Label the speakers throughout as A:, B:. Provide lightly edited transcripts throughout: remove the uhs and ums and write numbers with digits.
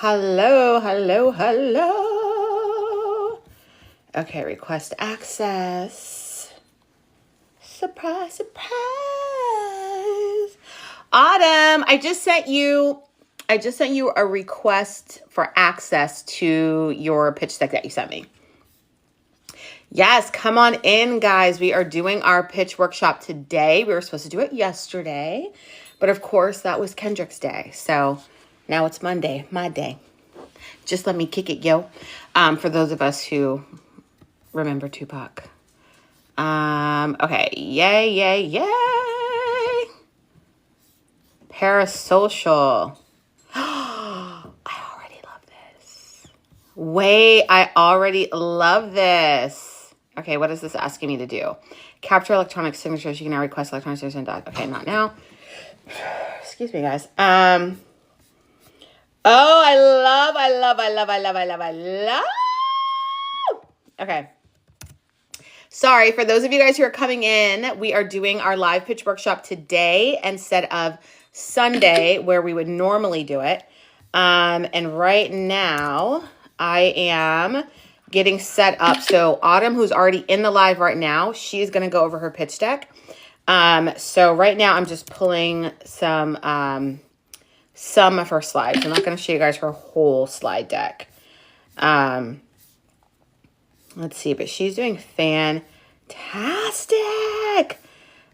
A: Hello, hello, hello. Okay, request access. Surprise, surprise. Autumn, I just sent you a request for access to your pitch deck that you sent me. Yes, come on in, guys. We are doing our pitch workshop today. We were supposed to do it yesterday, but of course that was Kendrick's day. So now it's Monday, my day. Just let me kick it, yo. For those of us who remember Tupac. Okay, yay, yay, yay. Parasocial. I already love this. Wait, I already love this. Okay, what is this asking me to do? Capture electronic signatures. You can now request electronic signatures and doc. Okay, not now. Excuse me, guys. Oh, I love. Okay. Sorry, for those of you guys who are coming in, we are doing our live pitch workshop today instead of Sunday where we would normally do it. And right now I am getting set up. So Autumn, who's already in the live right now, she's going to go over her pitch deck. So right now I'm just pulling some of her slides. I'm not going to show you guys her whole slide deck. Let's see, but she's doing fantastic.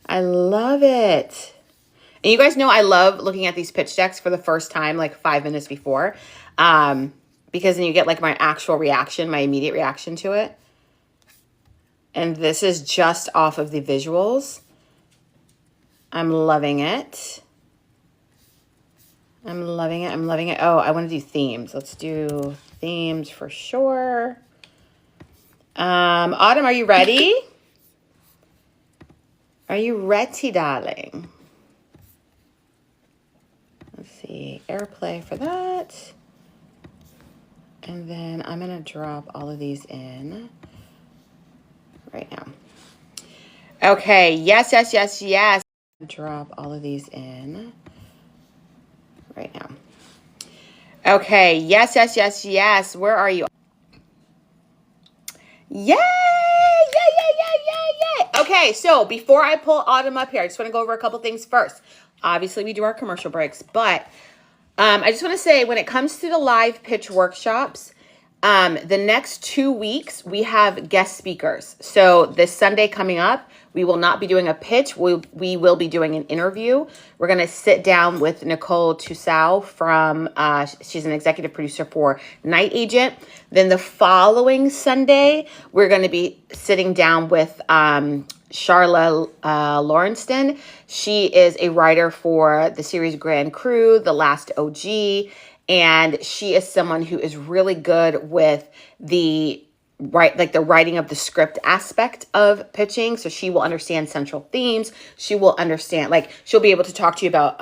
A: I love it. And you guys know I love looking at these pitch decks for the first time, like 5 minutes before, because then you get like my actual reaction, my immediate reaction to it. And this is just off of the visuals. I'm loving it. I'm loving it. I'm loving it. Oh, I want to do themes. Let's do themes for sure. Autumn, are you ready? Are you ready, darling? Let's see. Airplay for that. And then I'm going to drop all of these in right now. Okay. Yes. Drop all of these in right now. Okay. Yes. Where are you? Yay! Okay, so before I pull Autumn up here, I just want to go over a couple things first. Obviously, we do our commercial breaks, but I just want to say when it comes to the live pitch workshops, the next 2 weeks, we have guest speakers. So this Sunday coming up, we will not be doing a pitch. We will be doing an interview. We're going to sit down with Nicole Toussaint from, she's an executive producer for Night Agent. Then the following Sunday, we're going to be sitting down with Charla Lawrenston. She is a writer for the series Grand Crew, The Last OG, and she is someone who is really good with the writing of the script aspect of pitching. So she will understand central themes. She will understand, she'll be able to talk to you about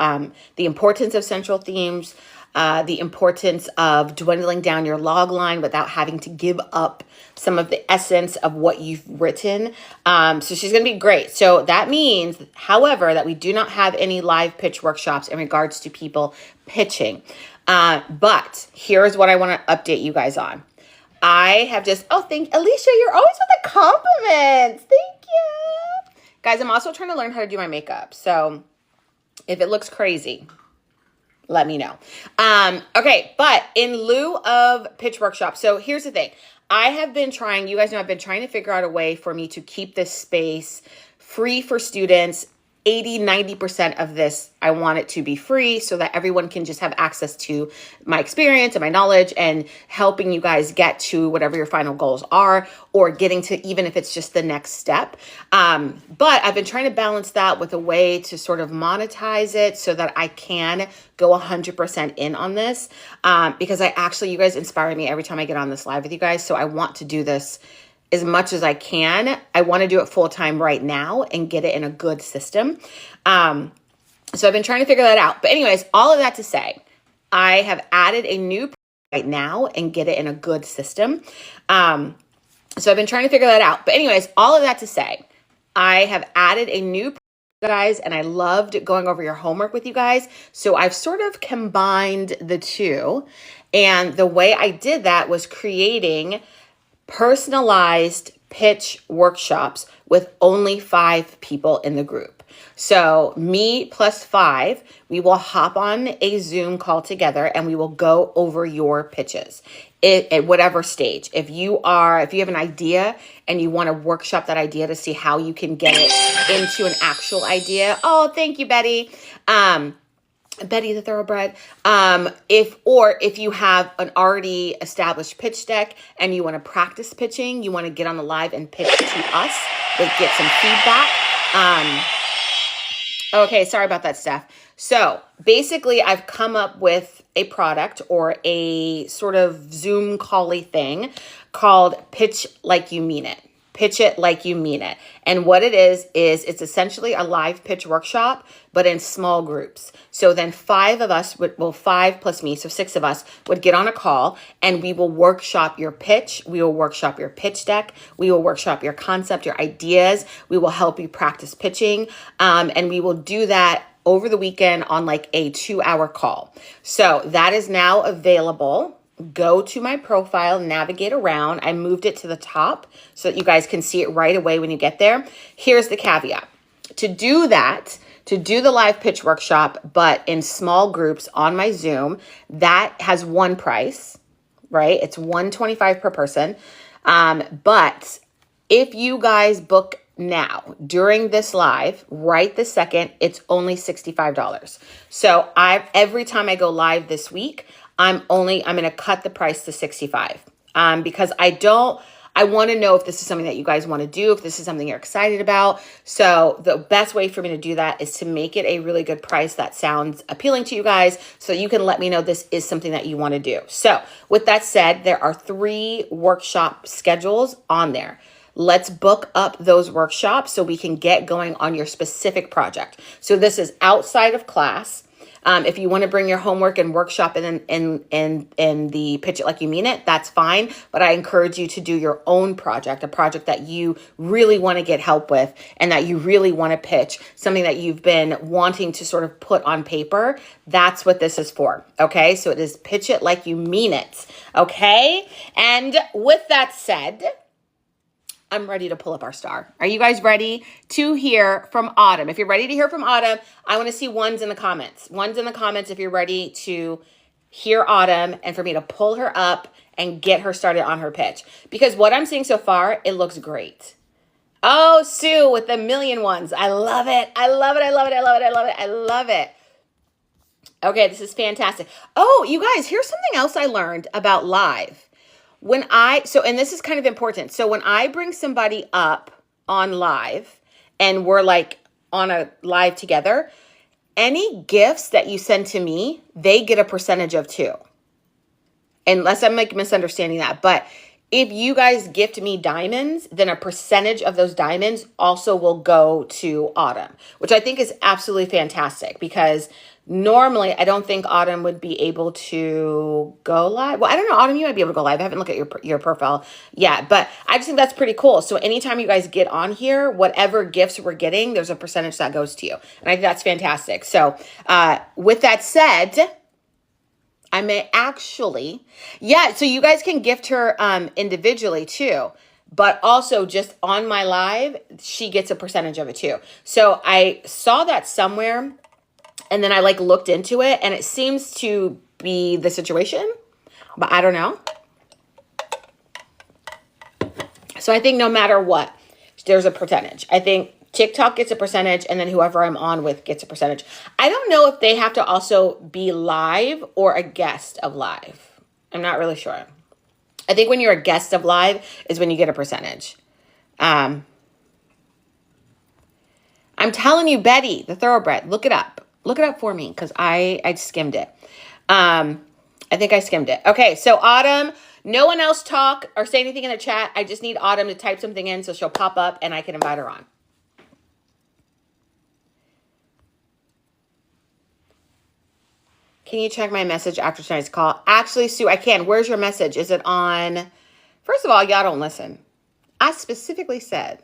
A: the importance of central themes, the importance of dwindling down your log line without having to give up some of the essence of what you've written. So she's going to be great. So that means, however, that we do not have any live pitch workshops in regards to people pitching. But here's what I want to update you guys on. I have just, thank Alicia, you're always with the compliments. Thank you. Guys, I'm also trying to learn how to do my makeup. So if it looks crazy, let me know. Okay, but in lieu of pitch workshop, so here's the thing. I have been trying, you guys know I've been trying to figure out a way for me to keep this space free for students. 80-90% of this, I want it to be free so that everyone can just have access to my experience and my knowledge and helping you guys get to whatever your final goals are, or getting to, even if it's just the next step. But I've been trying to balance that with a way to sort of monetize it so that I can go 100% in on this, because you guys inspire me every time I get on this live with you guys. So I want to do this as much as I can. I want to do it full time right now and get it in a good system. So I've been trying to figure that out. But anyways, all of that to say, I have added a new right now and get it in a good system. So I've been trying to figure that out. But anyways, all of that to say, I have added a new guys, and I loved going over your homework with you guys. So I've sort of combined the two. And the way I did that was creating personalized pitch workshops with only 5 people in the group. So me plus 5, we will hop on a Zoom call together and we will go over your pitches at whatever stage. If you have an idea and you want to workshop that idea to see how you can get it into an actual idea. Oh, thank you, Betty. Betty the Thoroughbred. If you have an already established pitch deck and you want to practice pitching, you want to get on the live and pitch to us, get some feedback. Okay, sorry about that, Steph. So basically, I've come up with a product or a sort of Zoom call-y thing called Pitch Like You Mean It. Pitch it like you mean it. And what it is it's essentially a live pitch workshop, but in small groups. So then 5 of us, 5 plus me, so 6 of us would get on a call and we will workshop your pitch. We will workshop your pitch deck. We will workshop your concept, your ideas. We will help you practice pitching. And we will do that over the weekend on like a 2-hour call. So that is now available. Go to my profile, navigate around. I moved it to the top so that you guys can see it right away when you get there. Here's the caveat. To do that, to do the live pitch workshop, but in small groups on my Zoom, that has one price, right? It's $125 per person. But if you guys book now during this live, right this second, it's only $65. So every time I go live this week, I'm going to cut the price to $65 because I want to know if this is something that you guys want to do, if this is something you're excited about. So the best way for me to do that is to make it a really good price that sounds appealing to you guys so you can let me know this is something that you want to do. So with that said, there are 3 workshop schedules on there. Let's book up those workshops so we can get going on your specific project. So this is outside of class. If you want to bring your homework and workshop in the Pitch It Like You Mean It, that's fine. But I encourage you to do your own project, a project that you really want to get help with and that you really want to pitch, something that you've been wanting to sort of put on paper. That's what this is for. Okay, so it is Pitch It Like You Mean It. Okay, and with that said, I'm ready to pull up our star. Are you guys ready to hear from Autumn? If you're ready to hear from Autumn, I want to see ones in the comments. Ones in the comments if you're ready to hear Autumn and for me to pull her up and get her started on her pitch. Because what I'm seeing so far, it looks great. Oh, Sue with the million ones. I love it. I love it. I love it. I love it. I love it. I love it. Okay, this is fantastic. Oh, you guys, here's something else I learned about live. And this is kind of important. So when I bring somebody up on live and we're like on a live together, any gifts that you send to me, they get a percentage of too. Unless I'm like misunderstanding that. But if you guys gift me diamonds, then a percentage of those diamonds also will go to Autumn, which I think is absolutely fantastic because normally I don't think Autumn would be able to go live. Well, I don't know, Autumn, you might be able to go live. I haven't looked at your profile yet, but I just think that's pretty cool. So anytime you guys get on here, whatever gifts we're getting, there's a percentage that goes to you. And I think that's fantastic. So with that said, I may actually, so you guys can gift her individually too, but also just on my live, she gets a percentage of it too. So I saw that somewhere and then I like looked into it and it seems to be the situation, but I don't know. So I think no matter what, there's a percentage. I think TikTok gets a percentage and then whoever I'm on with gets a percentage. I don't know if they have to also be live or a guest of live. I'm not really sure. I think when you're a guest of live is when you get a percentage. I'm telling you, Betty, the Thoroughbred, look it up. Look it up for me because I skimmed it. I think I skimmed it. Okay, so Autumn, no one else talk or say anything in the chat. I just need Autumn to type something in so she'll pop up and I can invite her on. Can you check my message after tonight's call? Actually, Sue, I can. Where's your message? Is it on? First of all, y'all don't listen. I specifically said,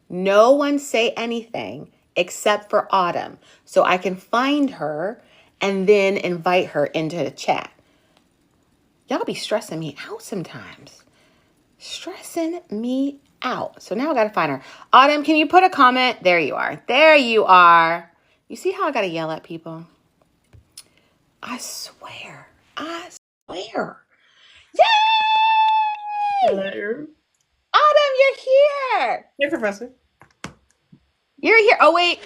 A: no one say anything except for Autumn. So I can find her and then invite her into the chat. Y'all be stressing me out sometimes. Stressing me out. So now I got to find her. Autumn, can you put a comment? There you are. There you are. You see how I got to yell at people? I swear. I swear. Yay!
B: Hello.
A: Autumn, you're here.
B: Hey, Professor.
A: You're here. Oh, wait.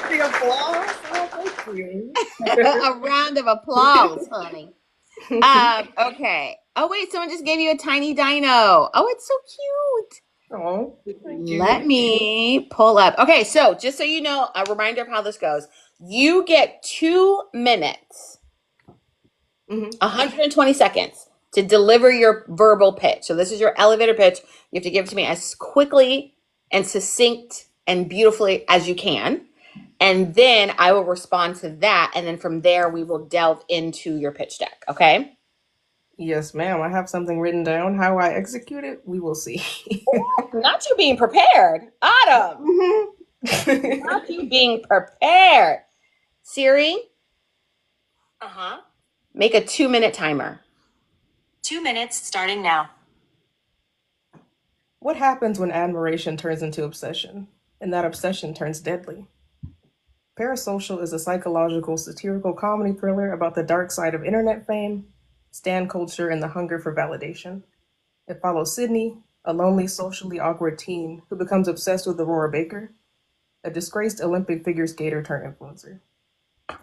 B: Big applause. Oh, thank you.
A: A round of applause, honey. Okay. Oh, wait. Someone just gave you a tiny dino. Oh, it's so cute.
B: Oh, thank you.
A: Let me pull up. Okay, so just so you know, a reminder of how this goes. You get 2 minutes, 120 seconds to deliver your verbal pitch. So this is your elevator pitch. You have to give it to me as quickly and succinct and beautifully as you can. And then I will respond to that. And then from there, we will delve into your pitch deck. Okay?
B: Yes, ma'am. I have something written down. How I execute it, we will see.
A: Not you being prepared. Autumn. Not you being prepared. Siri? Make a 2-minute timer.
C: 2 minutes starting now.
B: What happens when admiration turns into obsession, and that obsession turns deadly? Parasocial is a psychological, satirical comedy thriller about the dark side of internet fame, stan culture, and the hunger for validation. It follows Sydney, a lonely, socially awkward teen who becomes obsessed with Aurora Baker, a disgraced Olympic figure skater turned influencer.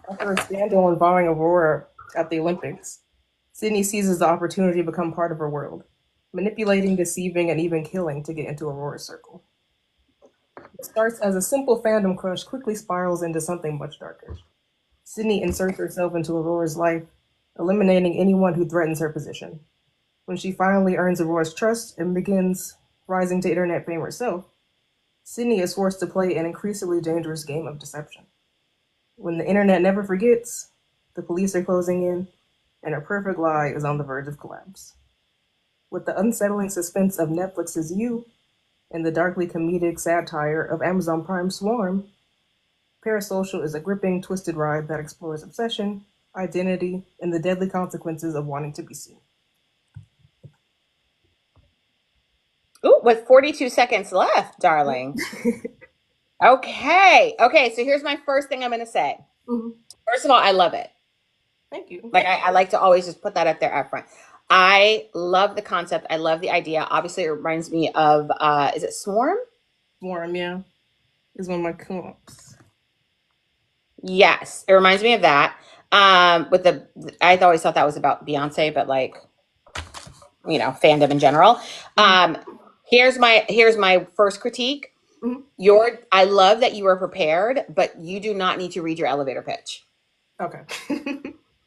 B: After a scandal involving Aurora at the Olympics, Sydney seizes the opportunity to become part of her world, manipulating, deceiving, and even killing to get into Aurora's circle. What starts as a simple fandom crush quickly spirals into something much darker. Sydney inserts herself into Aurora's life, eliminating anyone who threatens her position. When she finally earns Aurora's trust and begins rising to internet fame herself, Sydney is forced to play an increasingly dangerous game of deception. When the internet never forgets, the police are closing in, and her perfect lie is on the verge of collapse. With the unsettling suspense of Netflix's You and the darkly comedic satire of Amazon Prime's Swarm, Parasocial is a gripping, twisted ride that explores obsession, identity, and the deadly consequences of wanting to be seen.
A: Ooh, with 42 seconds left, darling. Okay, so here's my first thing I'm going to say. First of all, I love it.
B: Thank you.
A: Like, I like to always just put that up there up front. I love the concept. I love the idea. Obviously, it reminds me of, is it Swarm?
B: Swarm, yeah. Is one of my co-ops.
A: Yes, it reminds me of that. I always thought that was about Beyonce, but like, you know, fandom in general. Here's my first critique. I love that you were prepared, but you do not need to read your elevator pitch.
B: Okay.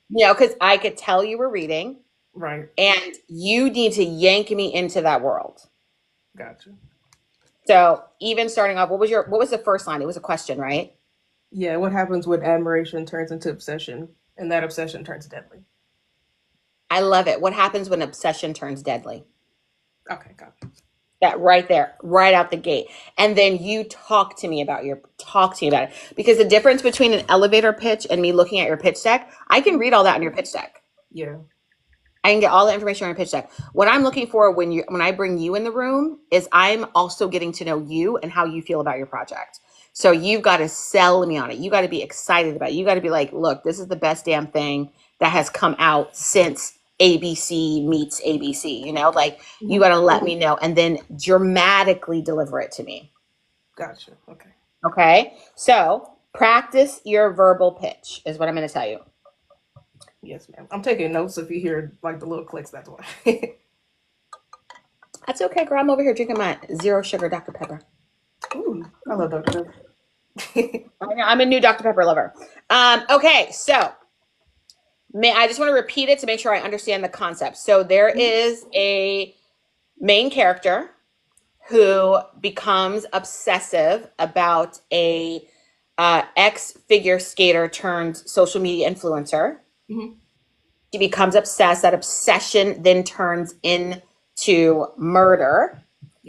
A: You know, because I could tell you were reading.
B: Right.
A: And you need to yank me into that world.
B: Gotcha.
A: So even starting off, what was the first line? It was a question, right?
B: Yeah, what happens when admiration turns into obsession and that obsession turns deadly?
A: I love it. What happens when obsession turns deadly?
B: Okay, gotcha.
A: That right there, right out the gate. And then you talk to me about it. Because the difference between an elevator pitch and me looking at your pitch deck, I can read all that in your pitch deck.
B: Yeah.
A: I can get all the information on your pitch deck. What I'm looking for when I bring you in the room is I'm also getting to know you and how you feel about your project. So you've got to sell me on it. You got to be excited about it. You got to be like, look, this is the best damn thing that has come out since ABC meets ABC. You know, like you got to let me know and then dramatically deliver it to me.
B: Gotcha. Okay.
A: Okay. So practice your verbal pitch is what I'm going to tell you.
B: Yes, ma'am. I'm taking notes. If you hear like the little clicks, that's why.
A: That's okay, girl. I'm over here drinking my 0 sugar Dr. Pepper.
B: Ooh, I love Dr. Pepper.
A: I'm a new Dr. Pepper lover. Okay, so I just want to repeat it to make sure I understand the concept. So there is a main character who becomes obsessive about a ex-figure skater turned social media influencer. She becomes obsessed. That obsession then turns into murder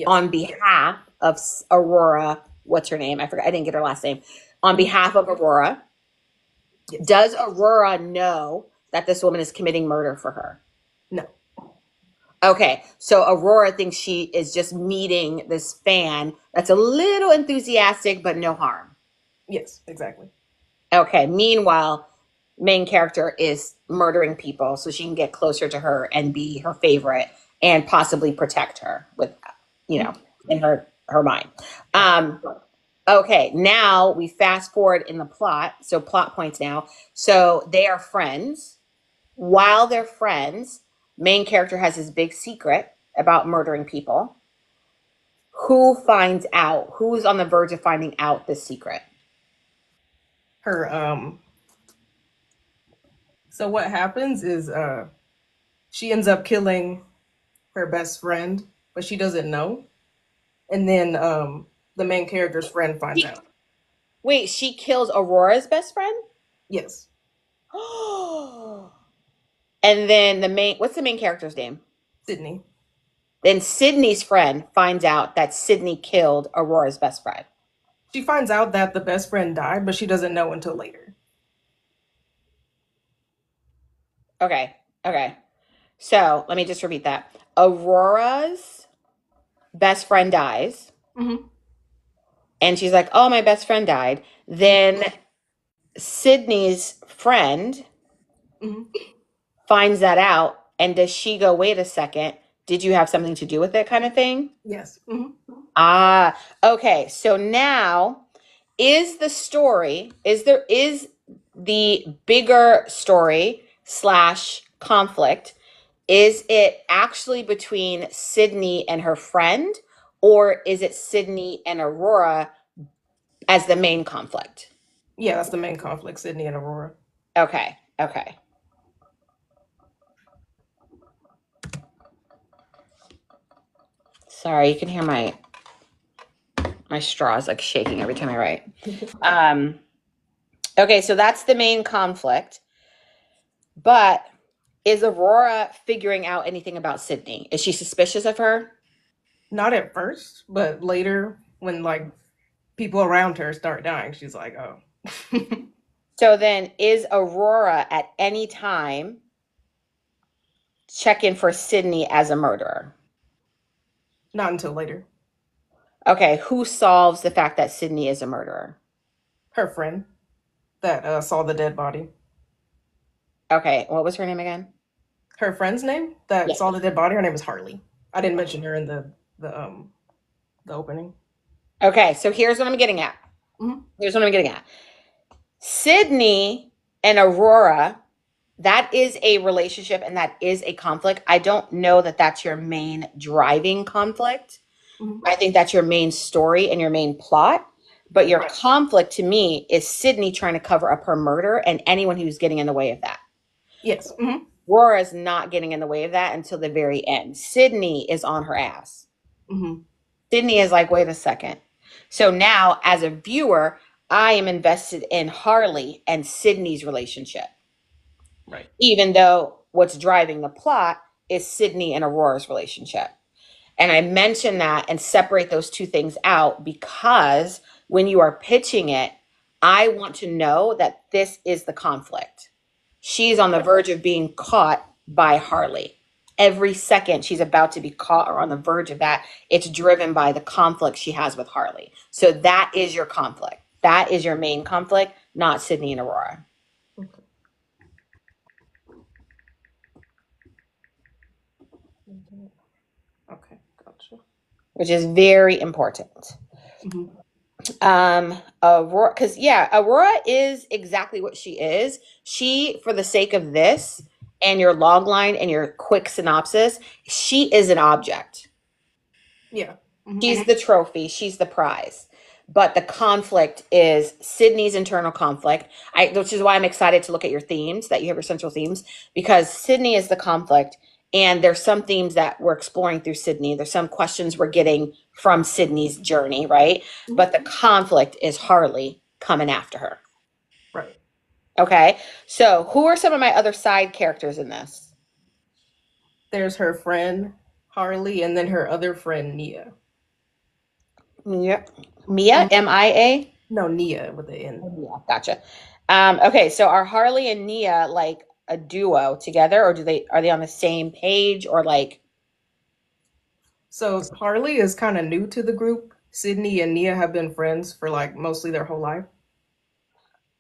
A: on behalf of Aurora. What's her name? I forgot. I didn't get her last name. On behalf of Aurora.
B: Yes.
A: Does Aurora know that this woman is committing murder for her?
B: No.
A: Okay, so Aurora thinks she is just meeting this fan that's a little enthusiastic, but no harm.
B: Yes, exactly.
A: Okay, meanwhile, main character is murdering people so she can get closer to her and be her favorite and possibly protect her with, in her mind. Um, okay, now we fast forward in the plot. So plot points now. So they are friends. While they're friends, main character has this big secret about murdering people. Who finds out? Who's on the verge of finding out this secret?
B: Her So what happens is she ends up killing her best friend, but she doesn't know. And then the main character's friend finds out.
A: Wait, she kills Aurora's best friend?
B: Yes.
A: And then what's the main character's name?
B: Sydney.
A: Then Sydney's friend finds out that Sydney killed Aurora's best friend.
B: She finds out that the best friend died, but she doesn't know until later.
A: Okay. So let me just repeat that. Aurora's best friend dies.
B: Mm-hmm.
A: And she's like, oh, my best friend died. Then Sydney's friend
B: Mm-hmm.
A: finds that out. And does she go, wait a second, did you have something to do with it kind of thing?
B: Yes. Mm-hmm.
A: Ah, okay. So now is the bigger story slash conflict, is it actually between Sydney and her friend, or is it Sydney and Aurora as the main conflict?
B: Yeah, that's the main conflict, Sydney and Aurora.
A: Okay. Sorry, you can hear my straws like shaking every time I write. Okay, so that's the main conflict. But is Aurora figuring out anything about Sydney? Is she suspicious of her?
B: Not at first, but later when people around her start dying, she's like, oh.
A: So then is Aurora at any time checking for Sydney as a murderer?
B: Not until later.
A: Okay, who solves the fact that Sydney is a murderer?
B: Her friend that saw the dead body.
A: Okay, what was her name again?
B: Her friend's name that
A: Yeah.
B: saw the dead body, her name is Harley. I didn't mention her in the opening.
A: Okay, so here's what I'm getting at.
B: Mm-hmm.
A: Sydney and Aurora, that is a relationship and that is a conflict. I don't know that that's your main driving conflict.
B: Mm-hmm.
A: I think that's your main story and your main plot. But your conflict to me is Sydney trying to cover up her murder and anyone who's getting in the way of that.
B: Yes. Mm-hmm.
A: Aurora's not getting in the way of that until the very end. Sydney is on her ass.
B: Mm-hmm.
A: Sydney is like, wait a second. So now, as a viewer, I am invested in Harley and Sydney's relationship.
B: Right.
A: Even though what's driving the plot is Sydney and Aurora's relationship. And I mention that and separate those two things out because when you are pitching it, I want to know that this is the conflict. She's on the verge of being caught by Harley. Every second she's about to be caught or on the verge of that, it's driven by the conflict she has with Harley. So that is your conflict. That is your main conflict, not Sydney and Aurora.
B: Okay, gotcha.
A: Which is very important.
B: Mm-hmm.
A: Aurora, because Aurora is exactly what she is. She, for the sake of this and your log line and your quick synopsis, she is an object.
B: Yeah. Mm-hmm.
A: She's the trophy, she's the prize. But the conflict is Sydney's internal conflict, which is why I'm excited to look at your themes, that you have your central themes, because Sydney is the conflict. And there's some themes that we're exploring through Sydney. There's some questions we're getting from Sydney's journey, right? Mm-hmm. But the conflict is Harley coming after her.
B: Right.
A: Okay. So who are some of my other side characters in this?
B: There's her friend, Harley, and then her other friend, Nia.
A: Mia. Mia, M-I-A?
B: No, Nia with the N.
A: Yeah, gotcha. Okay, so are Harley and Nia like a duo together, or are they on the same page, or like?
B: So Harley is kind of new to the group. Sydney and Nia have been friends for like mostly their whole life.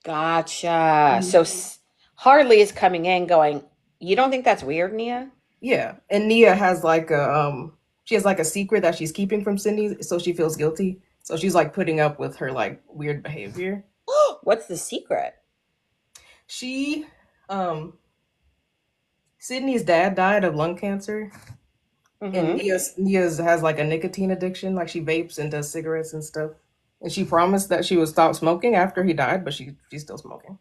A: Gotcha.
B: Mhm.
A: So Harley is coming in going, you don't think that's weird, Nia?
B: Yeah, and Nia has like a she has like a secret that she's keeping from Sydney, so she feels guilty. So she's like putting up with her like weird behavior.
A: What's the secret?
B: She um Sydney's dad died of lung cancer, and
A: Mm-hmm.
B: Nia's has like a nicotine addiction, like she vapes and does cigarettes and stuff. And she promised that she would stop smoking after he died, but she's still smoking.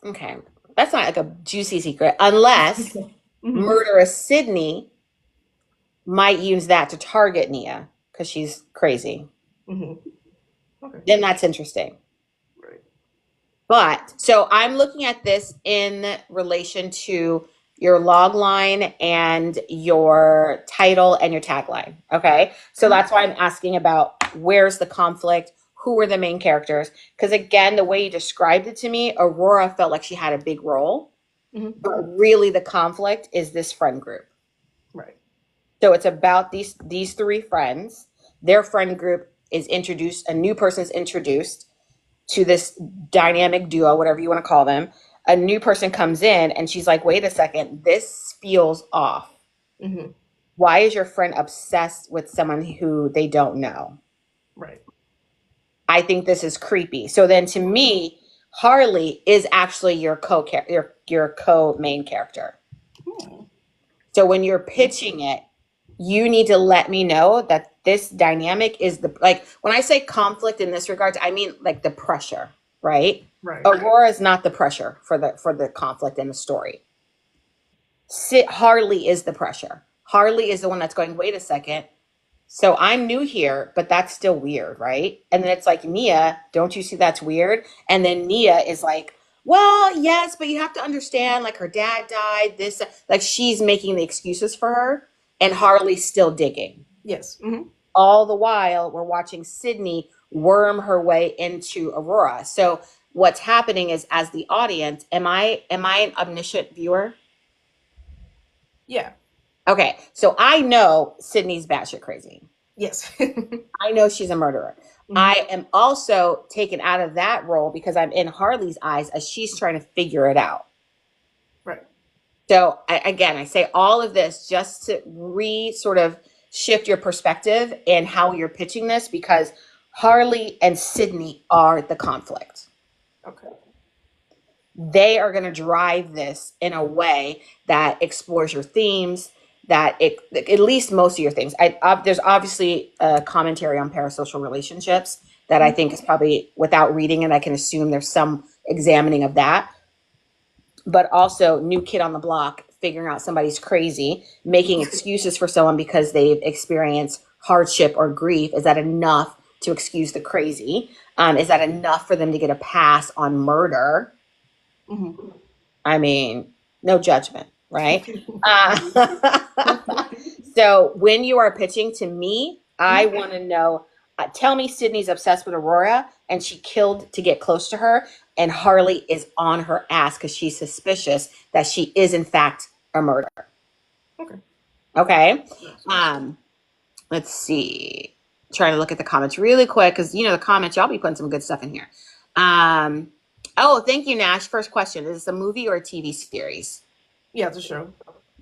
A: Okay. That's not like a juicy secret, unless
B: Hmm.
A: murderous Sydney might use that to target Nia because she's crazy.
B: Hmm. Okay.
A: Then that's interesting.
B: Right.
A: But so I'm looking at this in relation to your log line and your title and your tagline. Okay. So
B: Mhm.
A: that's why I'm asking about where's the conflict? Who are the main characters? Because again, the way you described it to me, Aurora felt like she had a big role,
B: Hmm.
A: but really the conflict is this friend group.
B: Right.
A: So it's about these three friends. Their friend group is introduced, a new person is introduced to this dynamic duo, whatever you want to call them. A new person comes in and she's like, wait a second, this feels off.
B: Hmm.
A: Why is your friend obsessed with someone who they don't know?
B: Right.
A: I think this is creepy. So then to me, Harley is actually your co main character.
B: Hmm.
A: So when you're pitching it, you need to let me know that this dynamic is the like when I say conflict in this regard, I mean like the pressure, right?
B: Right.
A: Aurora is not the pressure for the conflict in the story. Harley is the pressure. Harley is the one that's going, wait a second. So I'm new here, but that's still weird, right? And then it's like, Nia, don't you see that's weird? And then Nia is like, well, yes, but you have to understand, like her dad died, this, like she's making the excuses for her, and Harley's still digging.
B: Yes. Hmm.
A: All the while, we're watching Sydney worm her way into Aurora. So what's happening is, as the audience, am I an omniscient viewer?
B: Yeah.
A: Okay, so I know Sydney's batshit crazy.
B: Yes.
A: I know she's a murderer.
B: Hmm.
A: I am also taken out of that role because I'm in Harley's eyes as she's trying to figure it out.
B: Right.
A: So again, I say all of this just to sort of shift your perspective and how you're pitching this, because Harley and Sydney are the conflict.
B: Okay.
A: They are going to drive this in a way that explores your themes, that it at least most of your things. There's obviously a commentary on parasocial relationships that I think is probably, without reading it, I can assume there's some examining of that, but also new kid on the block, figuring out somebody's crazy, making excuses for someone because they've experienced hardship or grief. Is that enough to excuse the crazy? Is that enough for them to get a pass on murder?
B: Hmm.
A: I mean, no judgment, right? Uh, so when you are pitching to me, I want to know. Tell me Sydney's obsessed with Aurora and she killed to get close to her, and Harley is on her ass because she's suspicious that she is in fact a murderer.
B: Okay.
A: Okay.
B: Yes.
A: Um, let's see. Trying to look at the comments really quick because the comments, y'all be putting some good stuff in here. Um, oh, thank you, Nash. First question: is this a movie or a TV series?
B: Yeah, it's a show.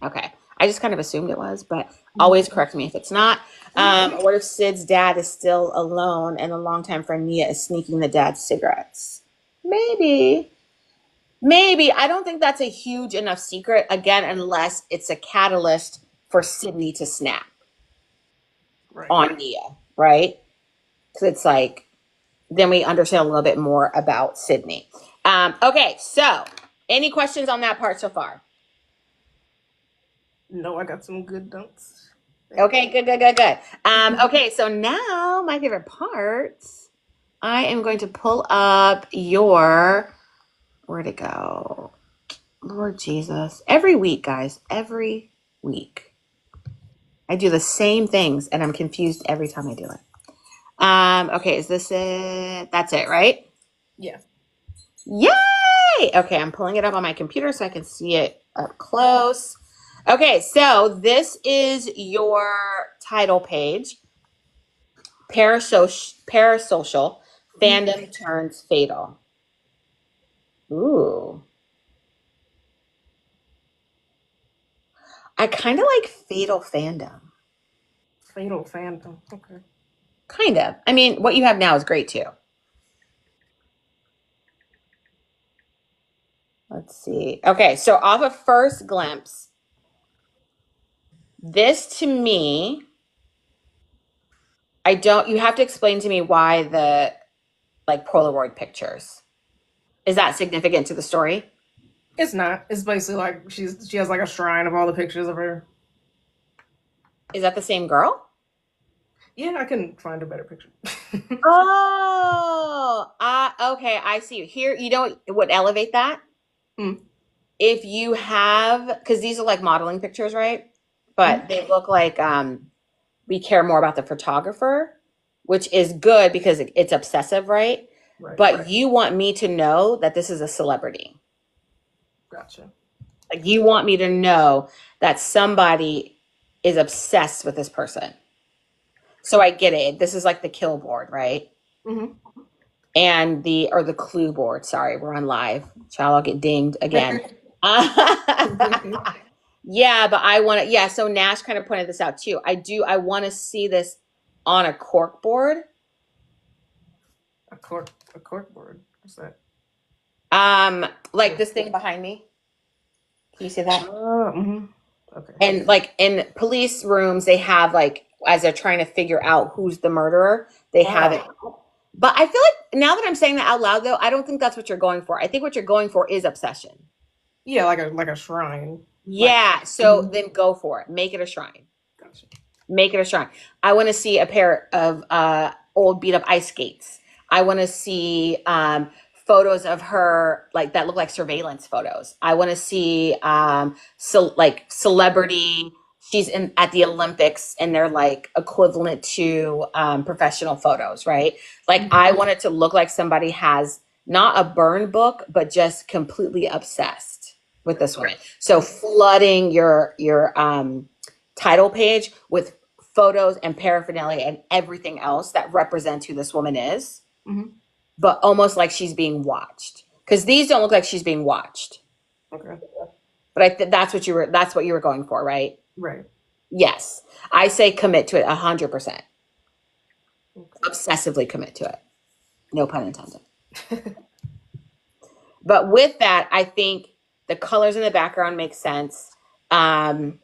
A: Okay, I just kind of assumed it was, but
B: Mhm.
A: always correct me if it's not. What if Sid's dad is still alone and the longtime friend Mia is sneaking the dad's cigarettes? Maybe. Maybe. I don't think that's a huge enough secret, again, unless it's a catalyst for Sydney to snap
B: Right.
A: on Mia, right? Because it's like, then we understand a little bit more about Sydney. Okay, so any questions on that part so far?
B: No, I got some good dunks. Thank
A: Okay, good, good, good, good. Okay, so now my favorite part, I am going to pull up where'd it go? Lord Jesus. Every week, guys, every week. I do the same things and I'm confused every time I do it. Okay, is this it? That's it, right?
B: Yeah.
A: Yay! Okay, I'm pulling it up on my computer so I can see it up close. Okay, so this is your title page. Parasocial
B: Mhm.
A: fandom turns fatal. Ooh. I kind of like fatal fandom.
B: Fatal Phantom. Okay.
A: Kind of. I mean, what you have now is great too. Let's see. Okay, so off of first glimpse, this to me, I don't, you have to explain to me why the like Polaroid pictures. Is that significant to the story?
B: It's not. It's basically like she has like a shrine of all the pictures of her.
A: Is that the same girl?
B: Yeah, I can find a better picture.
A: Oh, okay. I see. Here, you know what would elevate that?
B: Mm,
A: If you have, because these are like modeling pictures, right? But
B: mhm.
A: they look like we care more about the photographer, which is good because it's obsessive, right?
B: Right.
A: But you want me to know that this is a celebrity.
B: Gotcha.
A: Like you want me to know that somebody is obsessed with this person. So I get it. This is like the kill board, right?
B: Hmm.
A: And the clue board. Sorry, we're on live. Child, I'll get dinged again. Yeah, but I want to. Yeah, so Nash kind of pointed this out too. I want to see this on a cork board.
B: A cork board. What's that?
A: Like this thing behind me. Can you see that?
B: Mhm. Okay.
A: And like in police rooms, they have like as they're trying to figure out who's the murderer, they have it. But I feel like now that I'm saying that out loud, though, I don't think that's what you're going for. I think what you're going for is obsession.
B: Yeah, like a shrine. Like.
A: Yeah. So
B: Mhm.
A: then go for it. Make it a shrine.
B: Gotcha.
A: Make it a shrine. I want to see a pair of old beat up ice skates. I want to see photos of her like that look like surveillance photos. I want to see like celebrity. She's in at the Olympics and they're like equivalent to professional photos, right? Like
B: Mhm.
A: I want it to look like somebody has not a burn book, but just completely obsessed with this woman. So flooding your title page with photos and paraphernalia and everything else that represents who this woman is,
B: Mhm.
A: but almost like she's being watched. Because these don't look like she's being watched.
B: Okay.
A: But that's what you were going for, right?
B: Right.
A: Yes. I say commit to it 100%.
B: Okay.
A: Obsessively commit to it. No pun intended. But with that, I think the colors in the background make sense. Um,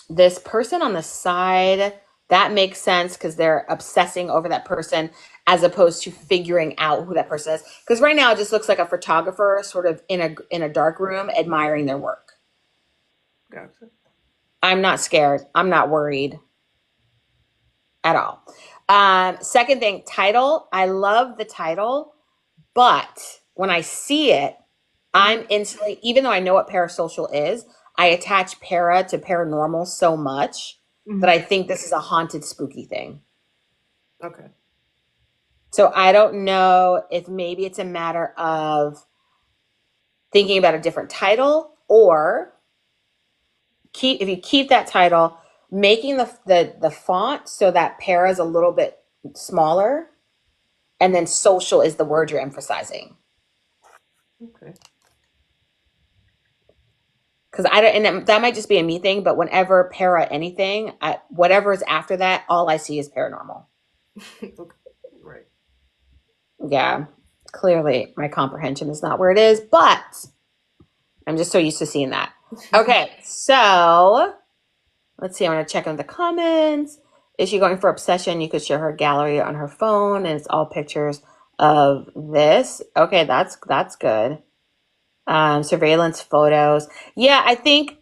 A: this person on the side, that makes sense because they're obsessing over that person as opposed to figuring out who that person is. Because right now it just looks like a photographer sort of in a dark room admiring their work.
B: Gotcha.
A: I'm not scared. I'm not worried at all. Second thing, title. I love the title, but when I see it,
B: Mhm.
A: I'm instantly, even though I know what parasocial is, I attach para to paranormal so much that
B: Mhm.
A: I think this is a haunted, spooky thing.
B: Okay.
A: So I don't know if maybe it's a matter of thinking about a different title or if you keep that title, making the font so that para is a little bit smaller and then social is the word you're emphasizing.
B: Okay.
A: Because I don't, and that might just be a me thing, but whenever para anything, whatever is after that, all I see is paranormal.
B: Okay. Right.
A: Yeah, clearly my comprehension is not where it is, but I'm just so used to seeing that. Okay, so let's see. I'm gonna check on the comments. Is she going for obsession? You could share her gallery on her phone, and it's all pictures of this. Okay, that's good. Surveillance photos. Yeah, I think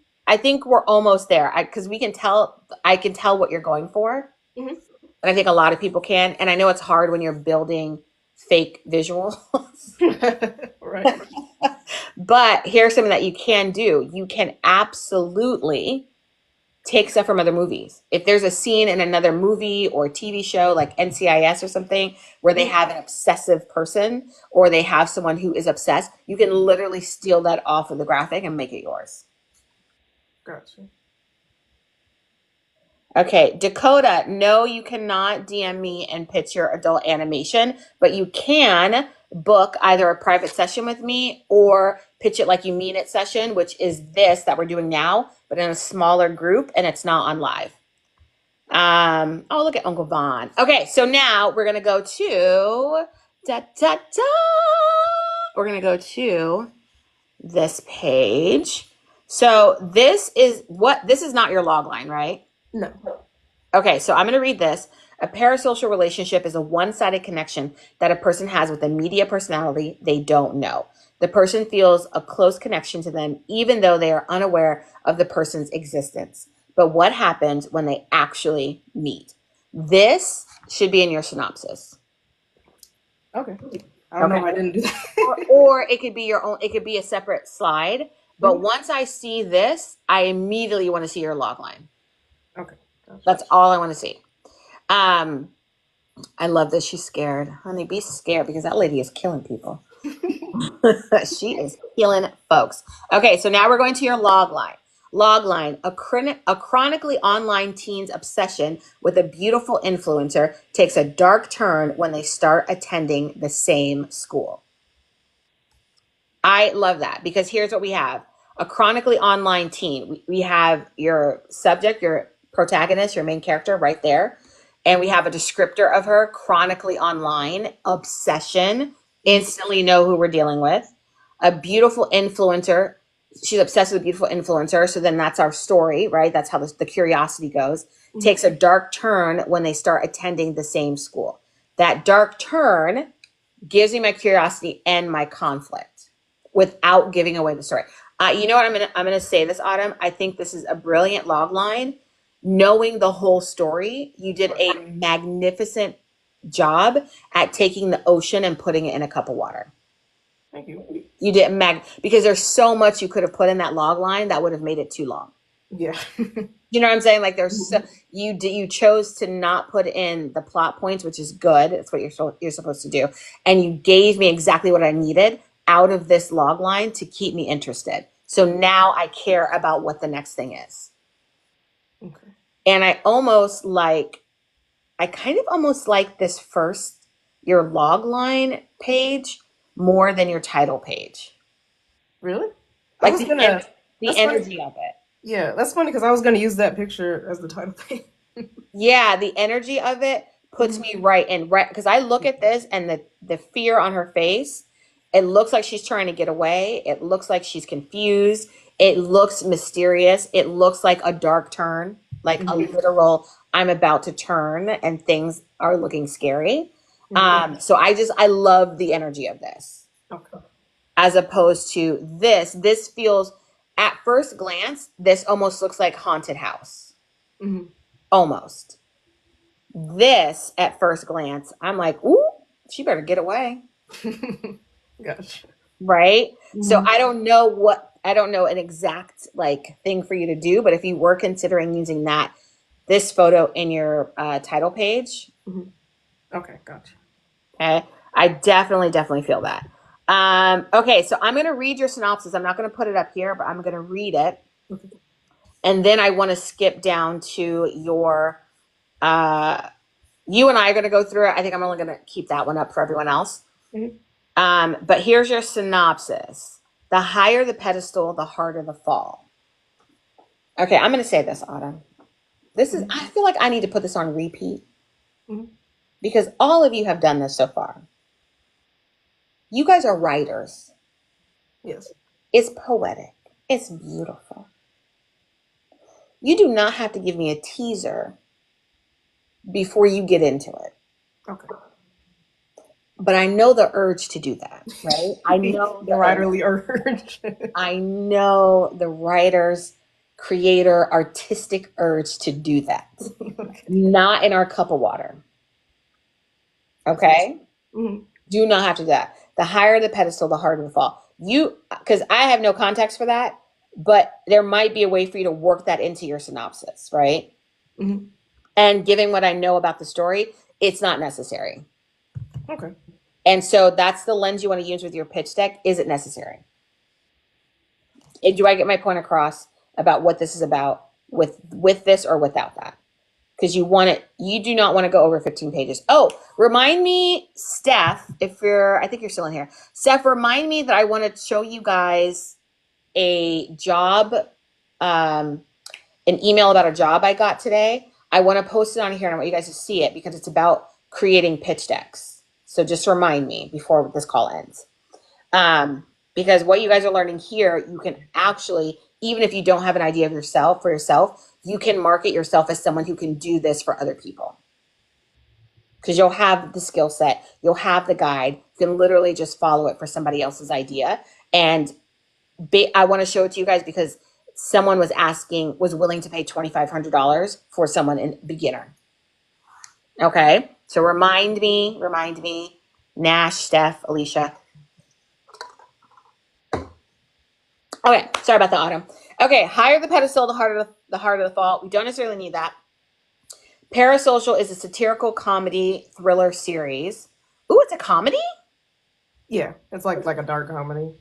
A: we're almost there. Because we can tell. I can tell what you're going for,
B: Mhm.
A: and I think a lot of people can. And I know it's hard when you're building fake visuals.
B: Right.
A: But here's something that you can do. You can absolutely take stuff from other movies. If there's a scene in another movie or TV show like NCIS or something where they have an obsessive person or they have someone who is obsessed, you can literally steal that off of the graphic and make it yours.
B: Gotcha.
A: Okay, Dakota, no, you cannot DM me and pitch your adult animation, but you can book either a private session with me or pitch it like you mean it session, which is this that we're doing now, but in a smaller group and it's not on live. Oh, look at Uncle Vaughn. Okay, so now we're gonna go to We're gonna go to this page. So this is not your log line, right?
B: No.
A: Okay, so I'm going to read this. A parasocial relationship is a one-sided connection that a person has with a media personality they don't know. The person feels a close connection to them even though they are unaware of the person's existence. But what happens when they actually meet? This should be in your synopsis.
B: Okay. I don't know why I didn't do that.
A: Or it could be your own, it could be a separate slide. But once I see this, I immediately want to see your log line.
B: Okay. Gotcha.
A: That's all I want to see. I love that she's scared. Honey, be scared because that lady is killing people. She is killing folks. Okay, so now we're going to your log line. Log line, a chronically online teen's obsession with a beautiful influencer takes a dark turn when they start attending the same school. I love that because here's what we have. A chronically online teen. We have your subject, your protagonist, your main character right there. And we have a descriptor of her, chronically online, obsession, instantly know who we're dealing with. A beautiful influencer. She's obsessed with a beautiful influencer. So then that's our story, right? That's how the curiosity goes. Takes a dark turn when they start attending the same school. That dark turn gives me my curiosity and my conflict without giving away the story. You know what I'm gonna say this, Autumn? I think this is a brilliant log line. Knowing the whole story, you did a magnificent job at taking the ocean and putting it in a cup of water.
B: Thank you.
A: You did because there's so much you could have put in that log line that would have made it too long.
B: Yeah.
A: You know what I'm saying? Like you chose to not put in the plot points, which is good. It's what you're supposed to do. And you gave me exactly what I needed out of this log line to keep me interested. So now I care about what the next thing is.
B: Okay.
A: And I kind of almost like this first, your log line page more than your title page.
B: Really?
A: Like the energy of it.
B: Yeah, that's funny because I was going to use that picture as the title page.
A: Yeah, the energy of it puts me right in, right? Because I look at this and the fear on her face, it looks like she's trying to get away. It looks like she's confused. It looks mysterious. It looks like a dark turn, like a literal, I'm about to turn and things are looking scary. So I love the energy of this.
B: Okay.
A: As opposed to this feels, at first glance, this almost looks like haunted house.
B: Mm-hmm.
A: Almost. This, at first glance, I'm like, ooh, she better get away.
B: Gotcha.
A: Right? Mm-hmm. So I don't know an exact like thing for you to do, but if you were considering using this photo in your title page.
B: Mm-hmm. Okay, gotcha.
A: Okay. I definitely feel that. Okay, so I'm going to read your synopsis. I'm not going to put it up here, but I'm going to read it. Okay. And then I want to skip down to your, you and I are going to go through it. I think I'm only going to keep that one up for everyone else. Mm-hmm. But here's your synopsis. The higher the pedestal, the harder the fall. Okay, I'm going to say this, Autumn. I feel like I need to put this on repeat. Mm-hmm. Because all of you have done this so far. You guys are writers.
B: Yes.
A: It's poetic. It's beautiful. You do not have to give me a teaser before you get into it.
B: Okay.
A: But I know the urge to do that, right? I know
B: the writerly urge.
A: I know the writer's creator artistic urge to do that. Okay. Not in our cup of water. Okay? Mm-hmm. Do not have to do that. The higher the pedestal, the harder the fall. Because I have no context for that. but there might be a way for you to work that into your synopsis, right?
B: Mm-hmm.
A: And given what I know about the story, it's not necessary.
B: Okay.
A: And so that's the lens you want to use with your pitch deck. Is it necessary? Do I get my point across about what this is about with this or without that? Because you do not want to go over 15 pages. Oh, remind me, Steph, I think you're still in here. Steph, remind me that I want to show you guys a job, an email about a job I got today. I want to post it on here and I want you guys to see it because it's about creating pitch decks. So just remind me before this call ends. Because what you guys are learning here, you can actually, even if you don't have an idea of yourself for yourself, you can market yourself as someone who can do this for other people. Because you'll have the skill set, you'll have the guide, you can literally just follow it for somebody else's idea. And I want to show it to you guys because someone was willing to pay $2,500 for someone in beginner. Okay, so remind me, Nash, Steph, Alicia. Okay, sorry about the autumn. Okay, higher the pedestal, the harder the fall. We don't necessarily need that. Parasocial is a satirical comedy thriller series. Ooh, it's a comedy?
B: Yeah, it's like a dark comedy.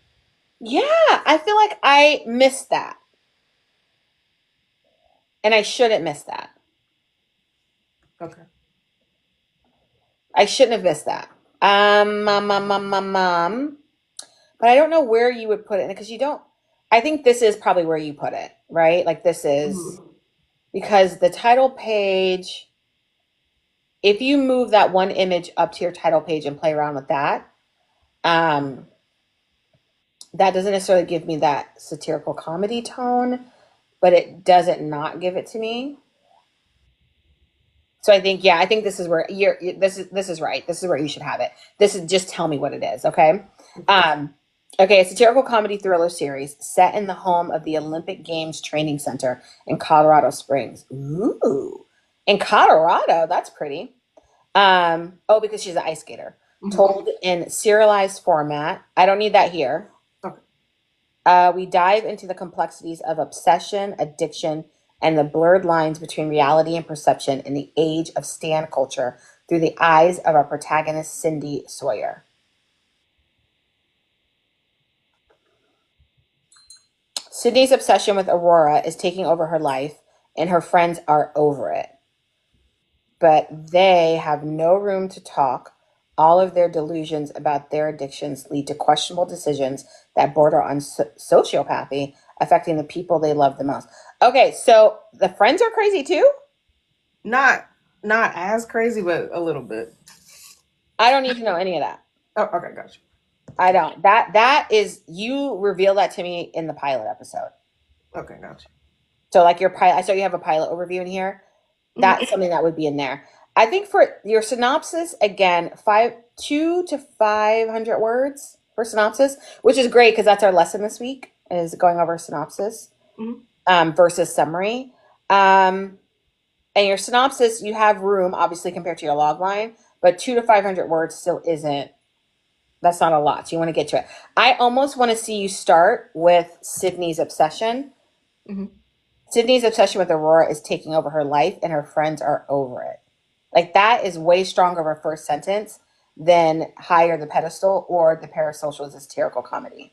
A: Yeah, I feel like I missed that. And I shouldn't miss that.
B: Okay.
A: I shouldn't have missed that. But I don't know where you would put it because you don't. I think this is probably where you put it, right? Like this is because the title page. If you move that one image up to your title page and play around with that, that doesn't necessarily give me that satirical comedy tone, but it doesn't not give it to me. So I think this is where this is right. This is where you should have it. This is just tell me what it is, okay? Okay, a satirical comedy thriller series set in the home of the Olympic Games Training Center in Colorado Springs. Ooh, in Colorado, that's pretty. Because she's an ice skater.
B: Mhm.
A: Told in serialized format. I don't need that here.
B: Okay.
A: We dive into the complexities of obsession, addiction, and the blurred lines between reality and perception in the age of stan culture through the eyes of our protagonist, Cindy Sawyer. Sydney's obsession with Aurora is taking over her life, and her friends are over it. But they have no room to talk. All of their delusions about their addictions lead to questionable decisions that border on sociopathy, affecting the people they love the most. Okay, so the friends are crazy too?
B: Not as crazy, but a little bit.
A: I don't need to know any of that.
B: Oh, okay, gotcha.
A: I don't. That is, you reveal that to me in the pilot episode.
B: Okay, gotcha.
A: So like your pilot, I saw you have a pilot overview in here. That's something that would be in there. I think for your synopsis, again, 200 to 500 words for synopsis, which is great because that's our lesson this week is going over synopsis versus summary. And your synopsis, you have room, obviously, compared to your log line, but 200 to 500 words still isn't. That's not a lot. So you want to get to it. I almost want to see you start with Sydney's obsession.
B: Mm-hmm.
A: Sydney's obsession with Aurora is taking over her life and her friends are over it. Like that is way stronger of a first sentence than higher the pedestal or the parasocial is a satirical comedy.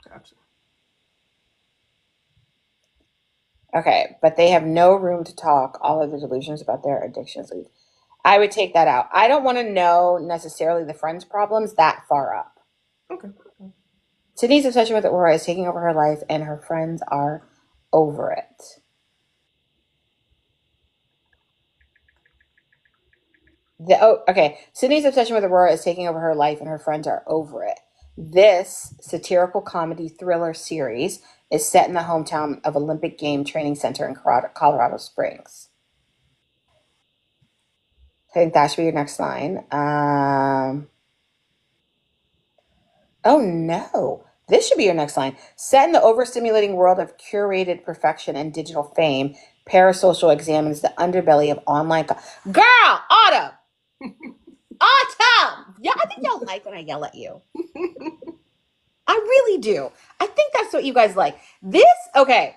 B: Gotcha.
A: Okay, but they have no room to talk. All of the delusions about their addictions. I would take that out. I don't want to know necessarily the friends' problems that far up.
B: Okay.
A: Sydney's obsession with Aurora is taking over her life and her friends are over it. Sydney's obsession with Aurora is taking over her life and her friends are over it. This satirical comedy thriller series is set in the hometown of Olympic Game Training Center in Colorado Springs. I think that should be your next line. Oh no. This should be your next line. Set in the overstimulating world of curated perfection and digital fame, Parasocial examines the underbelly of online. Girl, Autumn! Autumn! Yeah, I think y'all like when I yell at you. I really do. I think that's what you guys like. This, okay.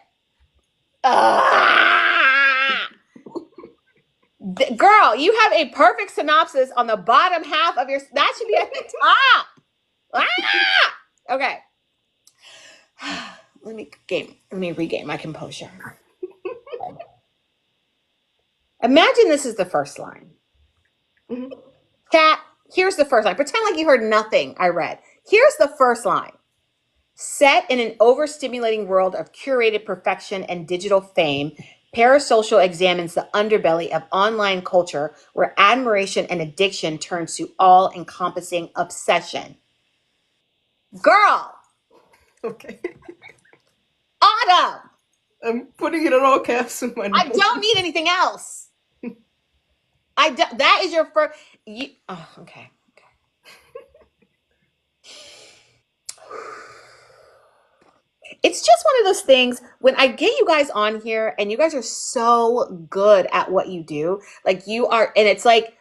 A: Girl, you have a perfect synopsis on the bottom half of your, that should be at the top. Okay. Let me regain my composure. Imagine this is the first line.
B: Mhm.
A: Chat, here's the first line. Pretend like you heard nothing I read. Here's the first line. Set in an overstimulating world of curated perfection and digital fame, Parasocial examines the underbelly of online culture where admiration and addiction turns to all-encompassing obsession. Girl,
B: Okay.
A: Autumn,
B: I'm putting it in all caps in my
A: I
B: notes.
A: don't need anything else. That is your first. Okay. It's just one of those things when I get you guys on here and you guys are so good at what you do. Like you are, and it's like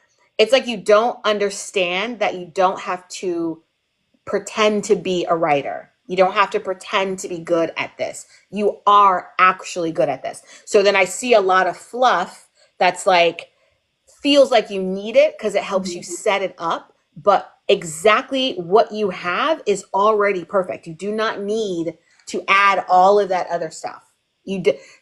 A: you don't understand that you don't have to pretend to be a writer. You don't have to pretend to be good at this. You are actually good at this. So then I see a lot of fluff that's like, feels like you need it because it helps you set it up. But exactly what you have is already perfect. You do not need to add all of that other stuff.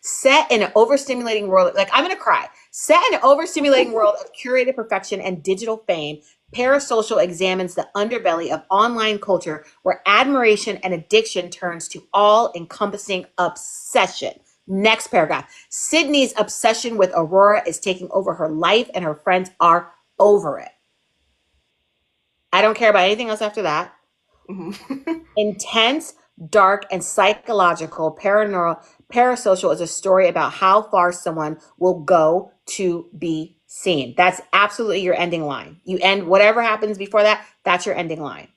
A: Set in an overstimulating world, like I'm going to cry. Set in an overstimulating world of curated perfection and digital fame, Parasocial examines the underbelly of online culture where admiration and addiction turns to all-encompassing obsession. Next paragraph. Sydney's obsession with Aurora is taking over her life and her friends are over it. I don't care about anything else after that. Intense, dark, and psychological parasocial is a story about how far someone will go to be seen. That's absolutely your ending line. You end whatever happens before that, that's your ending line.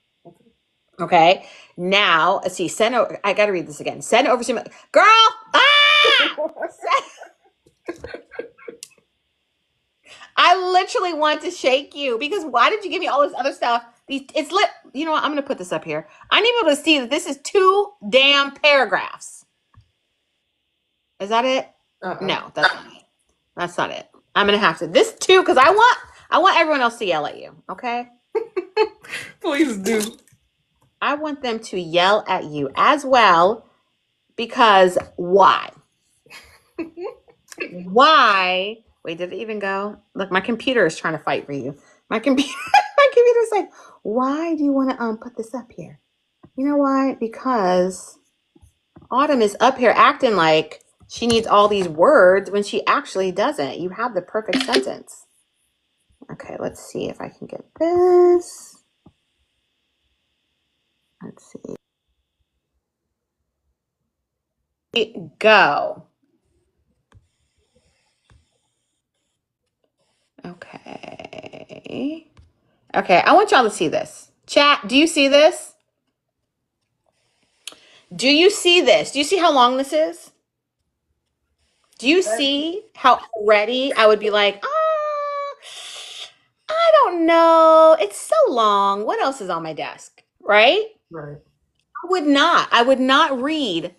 A: Okay. Now, let's see. I got to read this again. Send over to girl. I literally want to shake you because why did you give me all this other stuff? It's lit. You know what? I'm going to put this up here. I need people to see that this is 2 damn paragraphs. Is that it? No, that's not it. That's not it. I'm going to have to. This too, because I want everyone else to yell at you. Okay.
B: Please do.
A: I want them to yell at you as well because why? Why? Wait, did it even go? Look, my computer is trying to fight for you. My computer's like, why do you want to put this up here? You know why? Because Autumn is up here acting like she needs all these words when she actually doesn't. You have the perfect sentence. Okay, let's see if I can get this. Let's see. Go. Okay. Okay, I want y'all to see this. Chat, do you see this? Do you see this? Do you see how long this is? Do you see how already I would be like, I don't know. It's so long. What else is on my desk? Right?
B: Right.
A: I would not read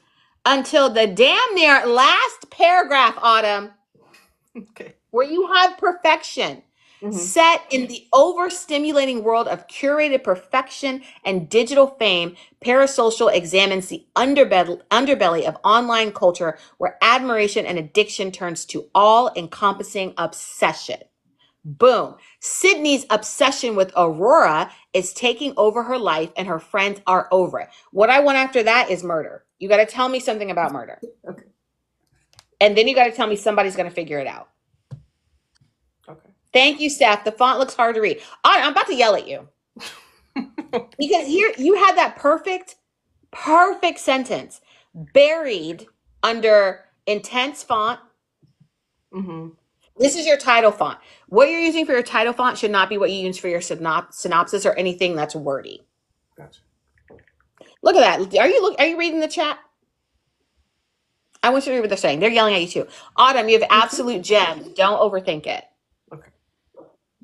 A: until the damn near last paragraph, Autumn,
B: Okay.
A: where you have perfection. Set in the overstimulating world of curated perfection and digital fame, Parasocial examines the underbelly of online culture where admiration and addiction turns to all-encompassing obsession. Boom. Sydney's obsession with Aurora is taking over her life and her friends are over it. What I want after that is murder. You got to tell me something about murder.
B: Okay.
A: And then you got to tell me somebody's going to figure it out.
B: Okay.
A: Thank you, Steph. The font looks hard to read. I'm about to yell at you. Because here you had that perfect sentence buried under intense font. This is your title font. What you're using for your title font should not be what you use for your synopsis or anything that's wordy.
B: Gotcha.
A: Look at that. Are you reading the chat? I want you to read what they're saying. They're yelling at you too. Autumn, you have absolute gems. Don't overthink it.
B: Okay.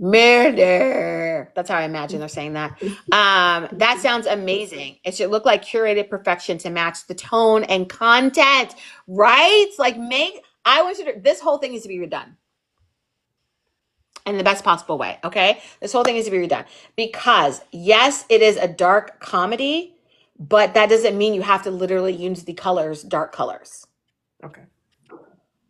A: Murder. That's how I imagine they're saying that. That sounds amazing. It should look like curated perfection to match the tone and content, right? Like I want you to, this whole thing needs to be redone in the best possible way. Okay. This whole thing needs to be redone because yes, it is a dark comedy, but that doesn't mean you have to literally use the colors, dark colors.
B: Okay.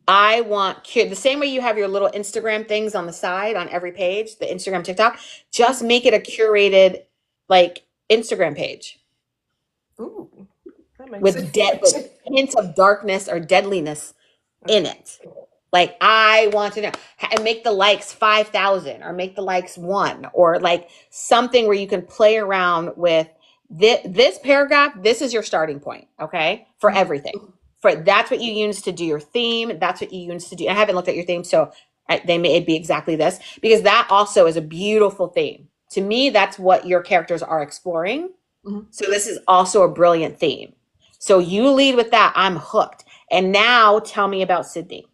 A: I want the same way you have your little Instagram things on the side on every page, the Instagram, TikTok, just make it a curated like Instagram page
B: Ooh, that makes
A: with
B: sense.
A: with hints of darkness or deadliness in it. Like I want to know and make the likes 5,000 or make the likes 1 or like something where you can play around with this paragraph. This is your starting point. Okay. For everything. That's what you use to do your theme. That's what you use to do. I haven't looked at your theme, so they may be exactly this because that also is a beautiful theme. To me, that's what your characters are exploring.
B: Mhm.
A: So this is also a brilliant theme. So you lead with that. I'm hooked. And now tell me about Sydney.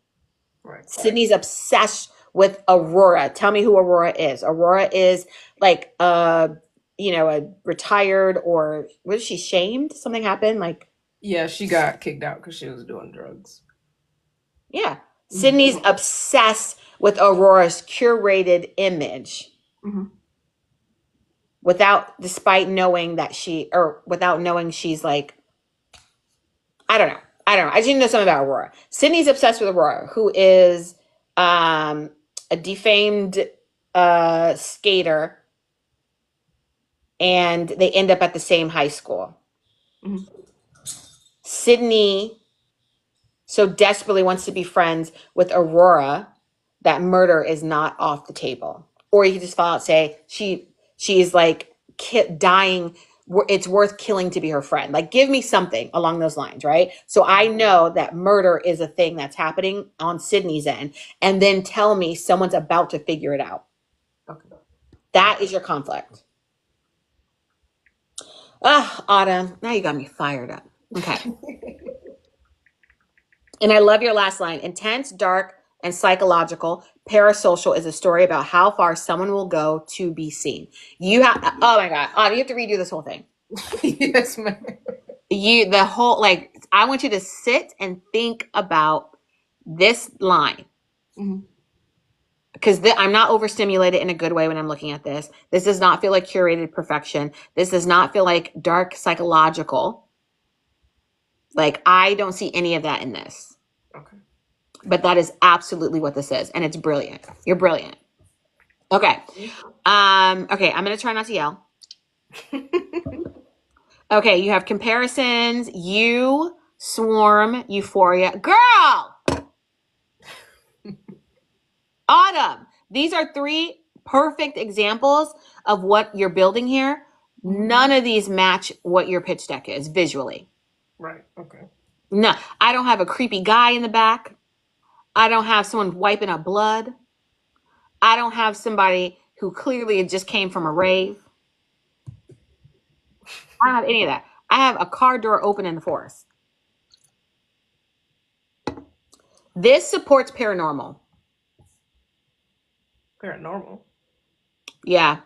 B: Right.
A: Sydney's obsessed with Aurora. Tell me who Aurora is. Aurora is like a retired or was she shamed? Something happened like
B: Yeah, she got kicked out because she was doing drugs.
A: yeah. Sydney's obsessed with Aurora's curated image
B: Mhm.
A: without knowing she's like, I don't know. I just need to know something about Aurora. Sydney's obsessed with Aurora, who is a defamed skater, and they end up at the same high school.
B: Mhm.
A: Sydney so desperately wants to be friends with Aurora that murder is not off the table. Or you could just flat out say she's like dying. It's worth killing to be her friend. Like give me something along those lines, right? So I know that murder is a thing that's happening on Sydney's end, and then tell me someone's about to figure it out.
B: Okay.
A: That is your conflict. Ah, Autumn, now you got me fired up. Okay. And I love your last line. Intense, dark, and psychological. Parasocial is a story about how far someone will go to be seen. You have, oh my God, Autumn, you have to redo this whole thing.
B: Yes, ma'am.
A: I want you to sit and think about this line.
B: Mhm.
A: Because I'm not overstimulated in a good way when I'm looking at this. This does not feel like curated perfection. This does not feel like dark psychological. Like I don't see any of that in this.
B: Okay.
A: But that is absolutely what this is, and it's brilliant. You're brilliant. Okay. Okay, I'm gonna try not to yell. Okay, you have comparisons, you, swarm, euphoria. Girl! Autumn. These are 3 perfect examples of what you're building here. None of these match what your pitch deck is visually.
B: Right. Okay.
A: No, I don't have a creepy guy in the back. I don't have someone wiping up blood. I don't have somebody who clearly just came from a rave. I don't have any of that. I have a car door open in the forest. This supports paranormal.
B: Paranormal.
A: Yeah.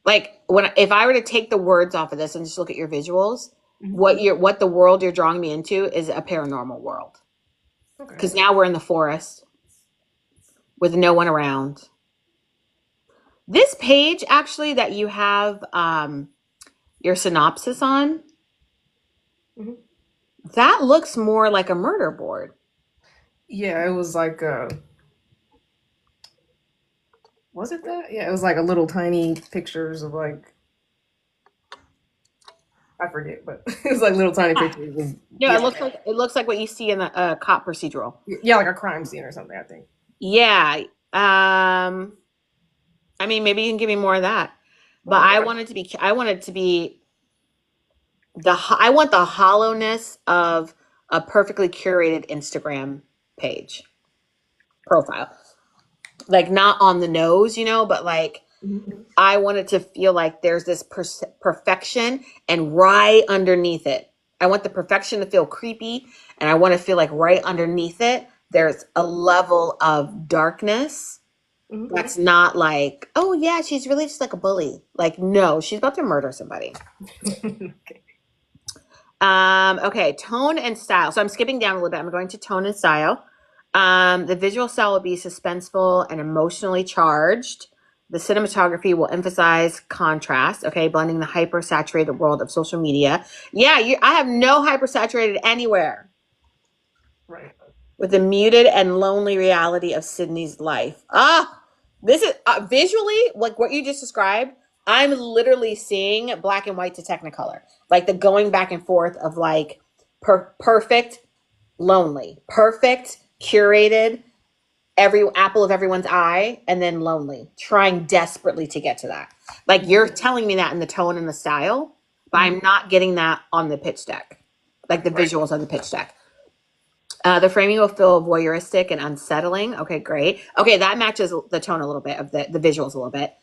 A: Like if I were to take the words off of this and just look at your visuals, what the world you're drawing me into is a paranormal world.
B: Okay.
A: Because now we're in the forest with no one around. This page actually that you have your synopsis on, that looks more like a murder board.
B: Yeah, it was like was it that? Yeah, it was like a little tiny pictures of like I forget, but it was like little tiny pictures. Of,
A: No, it looks like what you see in the cop procedural.
B: Yeah, like a crime scene or something, I think.
A: Yeah. I mean, maybe you can give me more of that. But I want it to be I want the hollowness of a perfectly curated Instagram page profile. Like not on the nose, but like I want it to feel like there's this perfection, and right underneath it, I want the perfection to feel creepy, and I want to feel like right underneath it, there's a level of darkness
B: Mhm.
A: That's not like, oh yeah, she's really just like a bully. Like, no, she's about to murder somebody.
B: Okay.
A: Okay, tone and style. So I'm skipping down a little bit. I'm going to tone and style. The visual style will be suspenseful and emotionally charged. The cinematography will emphasize contrast, okay, blending the hyper-saturated world of social media. Yeah, I have no hyper-saturated anywhere
B: Right.
A: with the muted and lonely reality of Sydney's life. This is visually, like what you just described, I'm literally seeing black and white to Technicolor. Like the going back and forth of like perfect, lonely, perfect, curated, every apple of everyone's eye, and then lonely, trying desperately to get to that. Like you're telling me that in the tone and the style, but I'm not getting that on the pitch deck, like the
B: Right.
A: visuals on the pitch deck. The framing will feel voyeuristic and unsettling. Okay, great. Okay, that matches the tone a little bit of the visuals a little bit.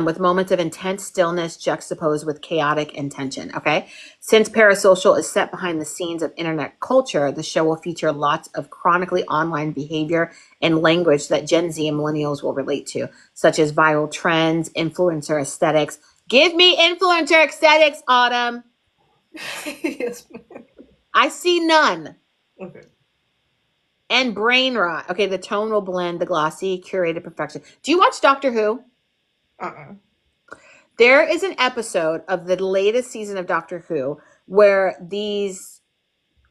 A: With moments of intense stillness juxtaposed with chaotic intention. Okay. Since Parasocial is set behind the scenes of internet culture, the show will feature lots of chronically online behavior and language that Gen Z and millennials will relate to, such as viral trends, influencer aesthetics. Give me influencer aesthetics, Autumn.
B: Yes, ma'am.
A: I see none.
B: Okay.
A: And brain rot. Okay, the tone will blend the glossy, curated perfection. Do you watch Doctor Who?
B: Uh-uh.
A: There is an episode of the latest season of Doctor Who where these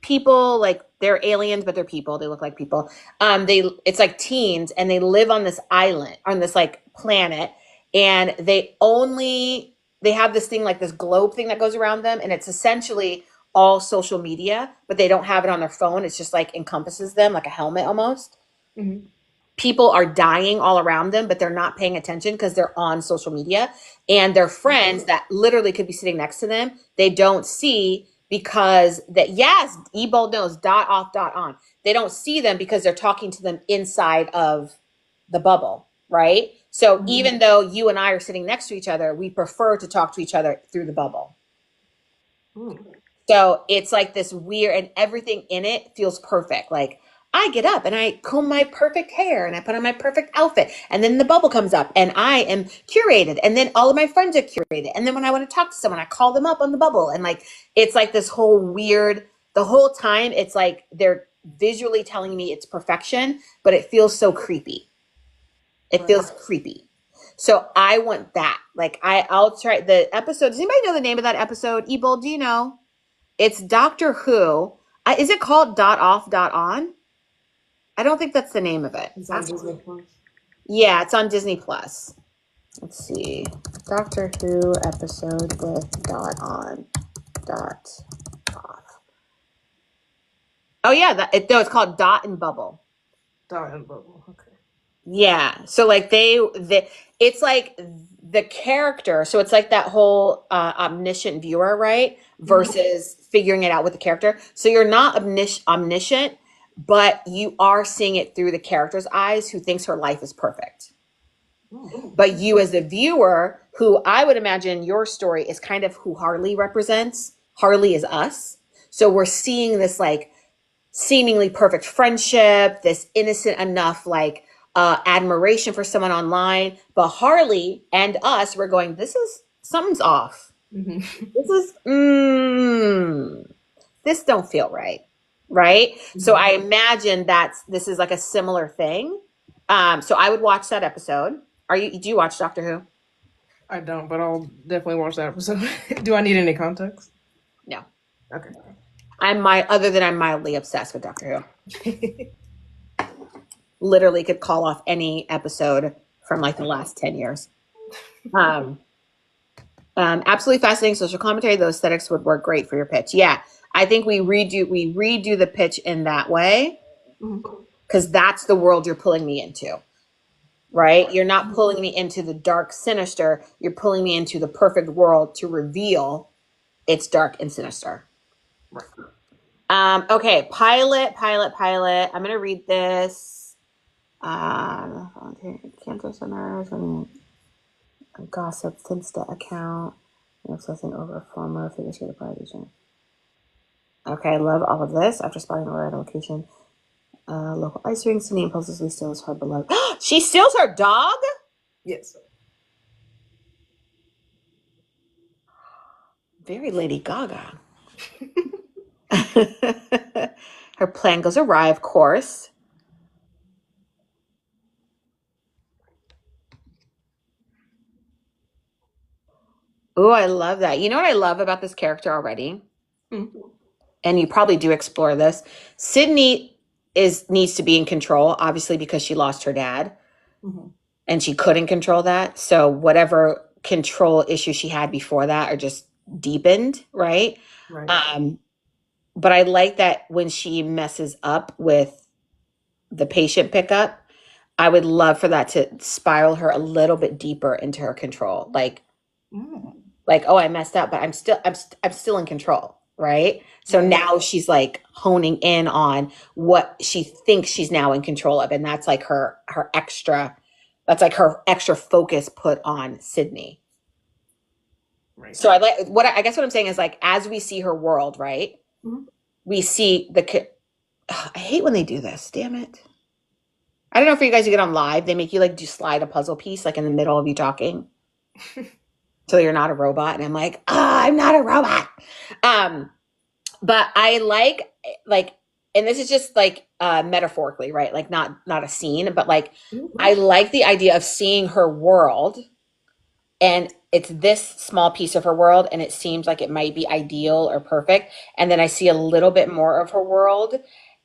A: people, like they're aliens, but they're people. They look like people. It's like teens, and they live on this island, on this like planet, and they have this thing like this globe thing that goes around them, and it's essentially all social media, but they don't have it on their phone. It's just like encompasses them like a helmet almost.
B: Mhm.
A: People are dying all around them, but they're not paying attention because they're on social media. And their friends that literally could be sitting next to them, they don't see because that, yes, Ebold knows dot off, dot on. They don't see them because they're talking to them inside of the bubble, right? So even though you and I are sitting next to each other, we prefer to talk to each other through the bubble.
B: Mm.
A: So it's like this weird, and everything in it feels perfect. Like I get up and I comb my perfect hair and I put on my perfect outfit, and then the bubble comes up and I am curated, and then all of my friends are curated. And then when I want to talk to someone, I call them up on the bubble. And like it's like this whole weird, the whole time it's like they're visually telling me it's perfection, but it feels so creepy. It feels creepy. So I want that. Like I'll try the episode. Does anybody know the name of that episode? Ebol, do you know? It's Doctor Who. Is it called Dot Off, Dot On? I don't think that's the name of it.
B: It's on Disney Plus.
A: Yeah, it's on Disney Plus. Let's see. Doctor Who episode with Dot On, Dot Off. Oh yeah, no, it's called Dot and Bubble.
B: Dot and Bubble. Okay.
A: Yeah. So like it's like the character. So it's like that whole omniscient viewer, right? Versus figuring it out with the character. So you're not omniscient, but you are seeing it through the character's eyes who thinks her life is perfect. But you as a viewer, who I would imagine your story is kind of who Harley represents. Harley is us. So we're seeing this like seemingly perfect friendship, this innocent enough like admiration for someone online. But Harley and us, we're going, this is something's off. This is this don't feel right. Right. So I imagine this is like a similar thing. So I would watch that episode. Do you watch Doctor Who?
B: I don't, but I'll definitely watch that episode. Do I need any context?
A: No.
B: Okay.
A: I'm mildly obsessed with Doctor Who. Literally could call off any episode from like the last 10 years. Absolutely fascinating social commentary. Those aesthetics would work great for your pitch. Yeah, I think we redo the pitch in that way because that's the world you're pulling me into, right? You're not pulling me into the dark, sinister. You're pulling me into the perfect world to reveal it's dark and sinister. Okay, pilot. I'm gonna read this. Cancer centers and gossip Finsta account. Obsessing over a former figure skater party agent. Okay, I love all of this. After spotting the right location, Local ice rink. Sydney impulsively steals her beloved. She steals her dog?
B: Yes.
A: Very Lady Gaga. Her plan goes awry, of course. Oh, I love that. You know what I love about this character already?
B: Mhm.
A: And you probably do explore this. Sydney needs to be in control, obviously, because she lost her dad
B: Mhm.
A: and she couldn't control that. So whatever control issues she had before that are just deepened, right?
B: Right.
A: But I like that when she messes up with the patient pickup, I would love for that to spiral her a little bit deeper into her control.
B: Mm.
A: Like, oh, I messed up, but I'm still in control, right? So
B: Right.
A: now she's like honing in on what she thinks she's now in control of, and that's like her extra, that's like her extra focus put on Sydney.
B: Right.
A: So I guess what I'm saying is like as we see her world, right?
B: Mhm.
A: We see I hate when they do this. Damn it. I don't know if you guys get on live, they make you like do slide a puzzle piece like in the middle of you talking. So you're not a robot. And I'm like, I'm not a robot. Um, but I like, and this is just like metaphorically, right? Like not a scene, but like
B: Mhm.
A: I like the idea of seeing her world and it's this small piece of her world and it seems like it might be ideal or perfect. And then I see a little bit more of her world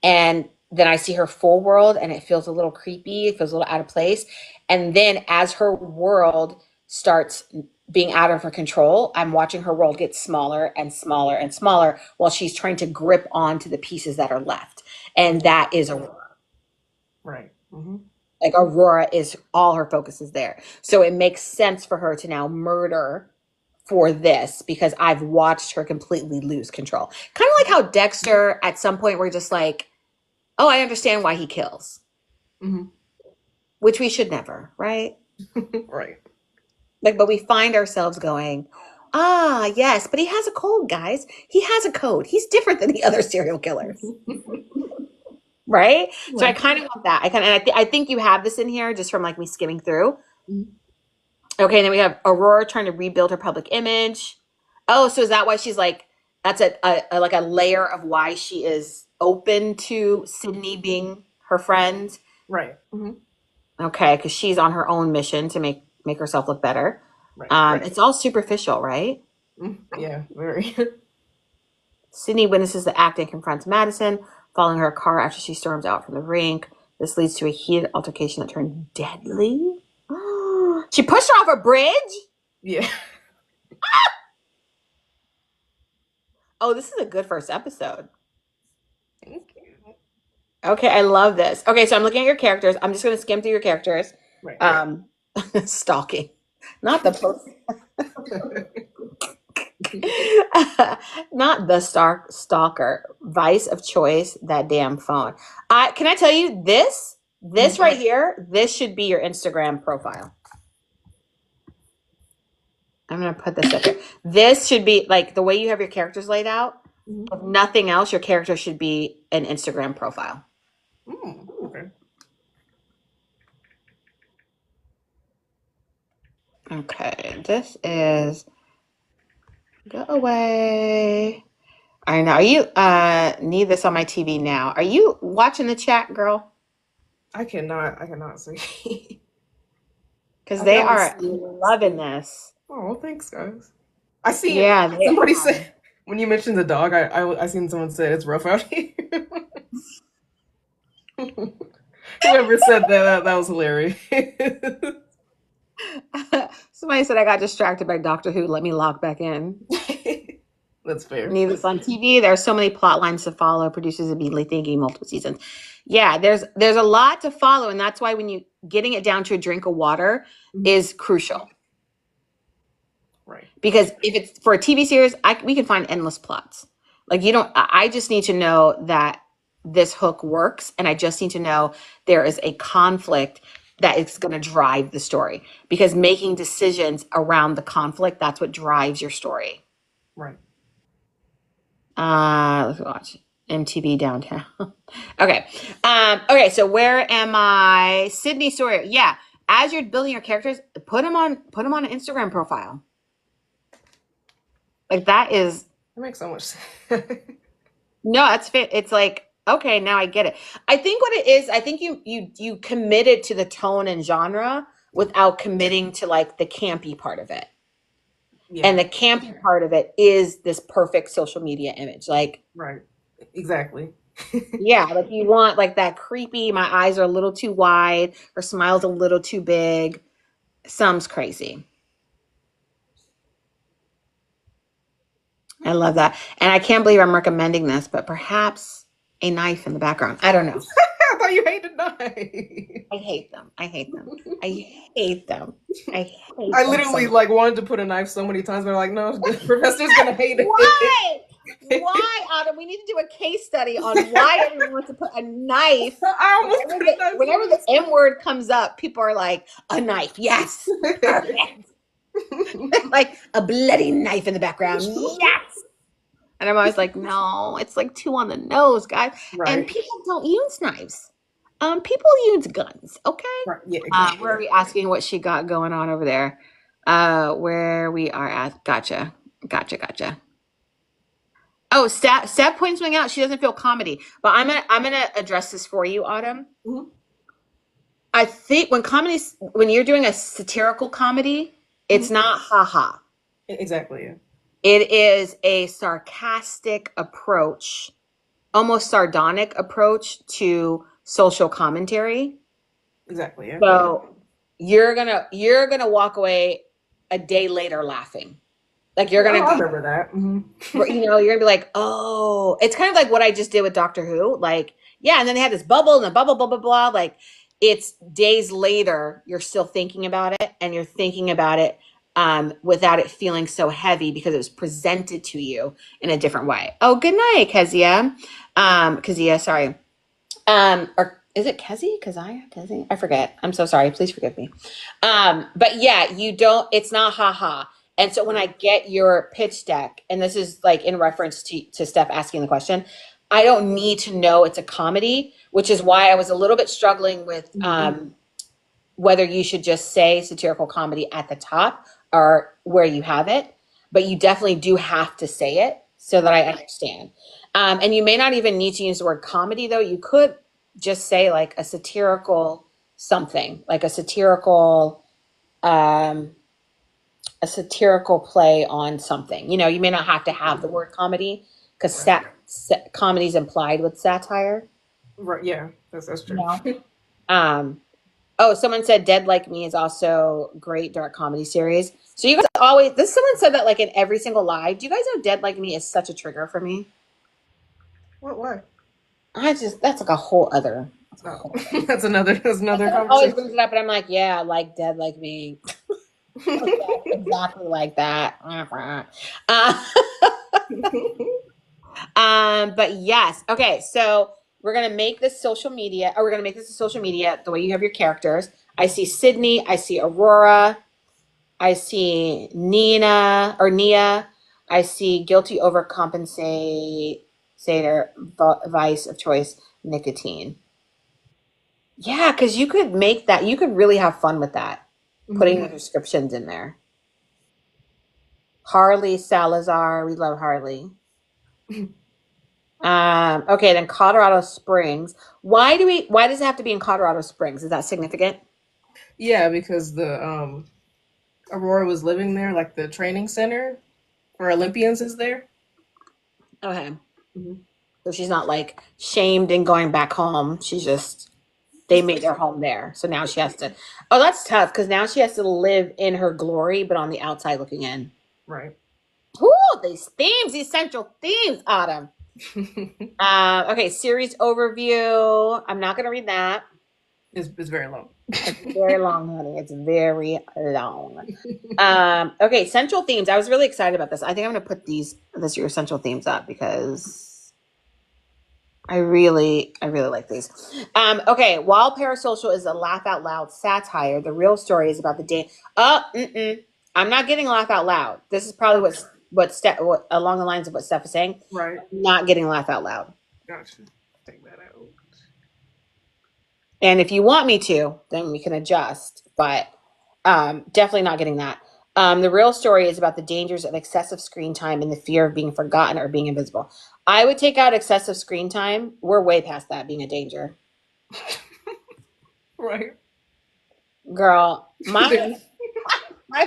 A: and then I see her full world and it feels a little creepy, it feels a little out of place. And then as her world starts being out of her control, I'm watching her world get smaller and smaller and smaller while she's trying to grip onto the pieces that are left. And that is Aurora.
B: Right. Mm-hmm.
A: Like Aurora is all her focus is there. So it makes sense for her to now murder for this because I've watched her completely lose control. Kind of like how Dexter at some point we're just like, oh, I understand why he kills.
B: Mm-hmm.
A: Which we should never, right?
B: Right.
A: Like, but we find ourselves going, yes, but he has a code, guys. He has a code. He's different than the other serial killers. Right? So I
B: Right.
A: kind of want that. I think you have this in here just from like me skimming through.
B: Mhm.
A: Okay, and then we have Aurora trying to rebuild her public image. Oh, so is that why she's like that's like a layer of why she is open to Sydney being her friend?
B: Right. Mm-hmm.
A: Okay, because she's on her own mission to make herself look better.
B: Right.
A: It's all superficial, right?
B: Yeah. Very.
A: Sydney witnesses the act and confronts Madison, following her car after she storms out from the rink. This leads to a heated altercation that turned deadly. She pushed her off a bridge?
B: Yeah.
A: Oh, this is a good first episode.
B: Thank you.
A: Okay, I love this. Okay, so I'm looking at your characters. I'm just going to skim through your characters.
B: Right.
A: Um, stalking, not the post, not the stalker. Vice of choice. That damn phone. Can I tell you this right here? This should be your Instagram profile. I'm gonna put this up here. This should be like the way you have your characters laid out. If nothing else, your character should be an Instagram profile.
B: Okay.
A: Okay, this is go away. I know. Are you need this on my TV now? Are you watching the chat, girl?
B: I cannot see.
A: Because
B: I
A: they
B: can only
A: are
B: see it.
A: loving this.
B: Oh, thanks, guys. I see it.
A: Yeah, they
B: Somebody
A: are.
B: said when you mentioned the dog, I seen someone say it's rough out here. Whoever said that was hilarious.
A: Somebody said I got distracted by Doctor Who. Let me log back in.
B: That's fair.
A: Need this on TV. There are so many plot lines to follow. Producers immediately thinking multiple seasons. Yeah, there's a lot to follow, and that's why when you getting it down to a drink of water is crucial.
B: Right.
A: Because if it's for a TV series, we can find endless plots. Like you don't. I just need to know that this hook works, and I just need to know there is a conflict that is going to drive the story. Because making decisions around the conflict, that's what drives your story.
B: Right.
A: Let's watch. MTV downtown. Okay. Okay, so where am I? Sydney Sawyer. Yeah. As you're building your characters, put them on an Instagram profile. Like that is
B: That makes so much sense.
A: no, that's fit. It's like, okay, now I get it. I think what it is, I think you committed to the tone and genre without committing to like the campy part of it.
B: Yeah.
A: And the campy part of it is this perfect social media image. Like,
B: Right. Exactly.
A: yeah, like you want like that creepy, my eyes are a little too wide, her smile's a little too big. Some's crazy. I love that. And I can't believe I'm recommending this, but perhaps a knife in the background. I don't know.
B: I thought you hated knives.
A: I hate them. I hate them. I hate them. I hate
B: I
A: them
B: literally
A: so
B: like wanted to put a knife so many times, but I'm like, no, the professor's gonna hate it.
A: why? Why, Autumn? We need to do a case study on why everyone wants to put a knife.
B: I almost put a knife.
A: Whenever the M word comes up, people are like, a knife, yes. Like a bloody knife in the background, yes. And I'm always like, no, it's like too on the nose, guys.
B: Right.
A: And people don't use knives. People use guns, okay?
B: Right. Yeah, exactly.
A: Where are we asking what she got going on over there? Where we are at. Gotcha. Oh, Steph points something out. She doesn't feel comedy, but I'm gonna address this for you, Autumn.
B: Mhm.
A: I think when you're doing a satirical comedy, it's not haha.
B: Exactly. Yeah.
A: It is a sarcastic approach, almost sardonic approach to social commentary.
B: Exactly. Yeah.
A: So you're gonna walk away a day later laughing. Like you're gonna
B: I remember that.
A: you're gonna be like, oh, it's kind of like what I just did with Doctor Who. Like, yeah, and then they had this bubble and the bubble, blah, blah, blah. Like it's days later, you're still thinking about it and you're thinking about it without it feeling so heavy because it was presented to you in a different way. Oh, good night, Kezia. Kezia, sorry. Or is it Kezi? Kezi? I forget. I'm so sorry. Please forgive me. But yeah, it's not haha. And so when I get your pitch deck, and this is like in reference to Steph asking the question, I don't need to know it's a comedy, which is why I was a little bit struggling with whether you should just say satirical comedy at the top or where you have it. But you definitely do have to say it so that I understand. And you may not even need to use the word comedy, though. You could just say like a satirical something, like a satirical play on something. You may not have to have the word comedy because comedy is implied with satire.
B: Right. Yeah. That's true.
A: Oh, someone said Dead Like Me is also great dark comedy series. So you guys someone said that like in every single live. Do you guys know Dead Like Me is such a trigger for me?
B: What?
A: That's like a whole other.
B: That's another conversation.
A: Always brings it up, and I'm like, yeah, I like Dead Like Me. Exactly like that. But yes, okay. So we're gonna make this a social media the way you have your characters. I see Sydney. I see Aurora. I see Nia. I see guilty overcompensator, vice of choice, nicotine. Yeah, because you could make that. You could really have fun with that. Putting the descriptions in there. Harley Salazar. We love Harley. Okay, then Colorado Springs. Why does it have to be in Colorado Springs? Is that significant?
B: Yeah, because the Aurora was living there, like the training center for Olympians is there.
A: Okay. So she's not like shamed and going back home. They made their home there. So now she has to, oh, that's tough because now she has to live in her glory, but on the outside looking in.
B: Right.
A: Ooh, these central themes, Autumn. Okay, series overview. I'm not going to read that.
B: It's very long.
A: It's very long, honey. It's very long. Okay, central themes. I was really excited about this. I think I'm going to put this year's central themes up because I really like these. Okay, while Parasocial is a laugh out loud satire, the real story is about the day. I'm not getting laugh out loud. This is probably what along the lines of what Steph is saying.
B: Right.
A: Not getting laugh out loud.
B: Gotcha. Take that out.
A: And if you want me to, then we can adjust, but definitely not getting that. The real story is about the dangers of excessive screen time and the fear of being forgotten or being invisible. I would take out excessive screen time. We're way past that being a danger.
B: Right.
A: Girl, my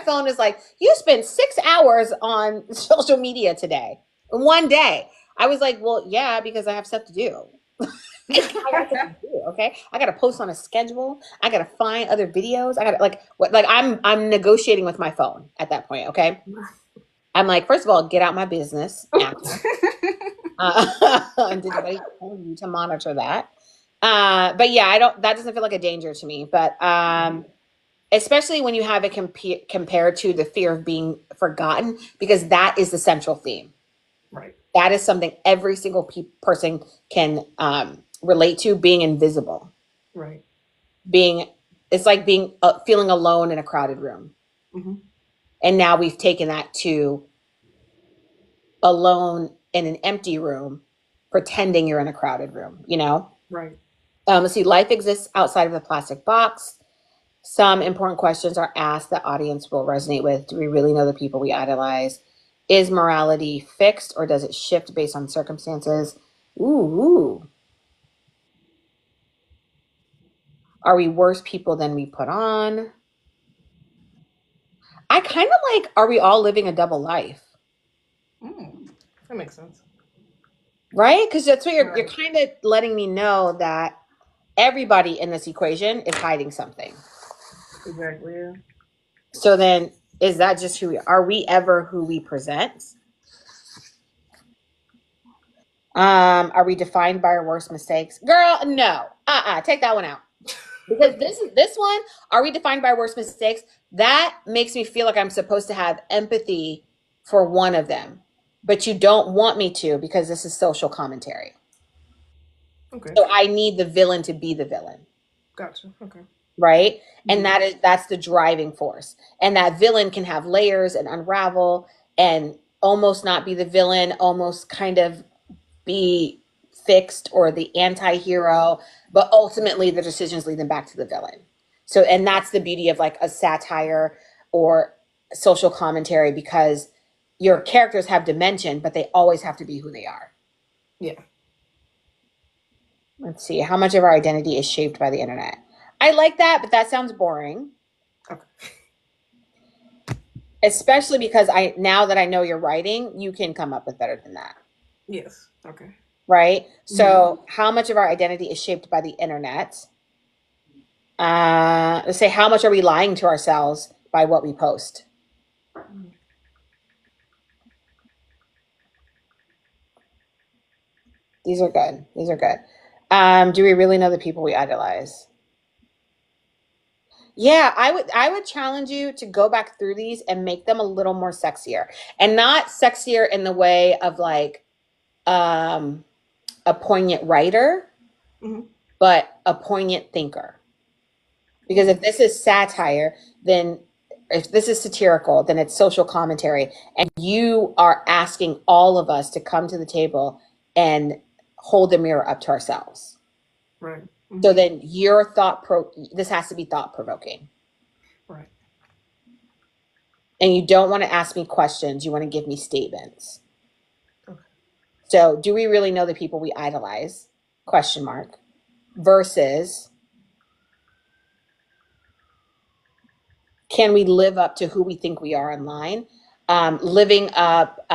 A: phone is like, you spent 6 hours on social media today. In one day. I was like, well, yeah, because I have stuff to do. I got stuff to do, okay? I gotta post on a schedule. I gotta find other videos. I gotta like what like I'm negotiating with my phone at that point, okay? I'm like, first of all, get out my business, Apple. Did anybody tell you to monitor that? But yeah, I don't. That doesn't feel like a danger to me. But especially when you have it compared to the fear of being forgotten, because that is the central theme.
B: Right.
A: That is something every single person can relate to. Being invisible,
B: Right.
A: being it's like being feeling alone in a crowded room.
B: Mm-hmm.
A: And now we've taken that to alone in an empty room, pretending you're in a crowded room. You know.
B: Right.
A: Let's see. Life exists outside of the plastic box. Some important questions are asked that audience will resonate with. Do we really know the people we idolize? Is morality fixed or does it shift based on circumstances? Ooh. Are we worse people than we put on? I kind of like, are we all living a double life?
B: That makes sense.
A: Right? Because that's what you're
B: Right.
A: kind of letting me know that everybody in this equation is hiding something.
B: Exactly. Yeah.
A: So then is that just who we are? We ever who we present? Are we defined by our worst mistakes? Girl, no. Take that one out. Because this one, are we defined by our worst mistakes? That makes me feel like I'm supposed to have empathy for one of them. But you don't want me to because this is social commentary.
B: Okay.
A: So I need the villain to be the villain.
B: Gotcha. Okay.
A: Right? And
B: Mhm.
A: that's the driving force. And that villain can have layers and unravel and almost not be the villain, almost kind of be fixed or the anti-hero, but ultimately the decisions lead them back to the villain. So and that's the beauty of like a satire or social commentary, because your characters have dimension but they always have to be who they are.
B: Yeah.
A: Let's see, how much of our identity is shaped by the internet? I like that, but that sounds boring,
B: Okay.
A: especially because I now that I know you're writing, you can come up with better than that.
B: Yes. Okay.
A: Right?
B: Mhm.
A: So, how much of our identity is shaped by the internet? Let's say, how much are we lying to ourselves by what we post? These are good. These are good. Do we really know the people we idolize? Yeah, I would challenge you to go back through these and make them a little more sexier. And not sexier in the way of like um a poignant writer,
B: Mhm.
A: but a poignant thinker. Because
B: Okay.
A: if this is satire, then if this is satirical, then it's social commentary. And you are asking all of us to come to the table and hold the mirror up to ourselves.
B: Right.
A: So
B: Mhm.
A: then this has to be thought provoking.
B: Right.
A: And you don't want to ask me questions, you want to give me statements.
B: Okay.
A: So do we really know the people we idolize? Question mark. Versus can we live up to who we think we are online? Living up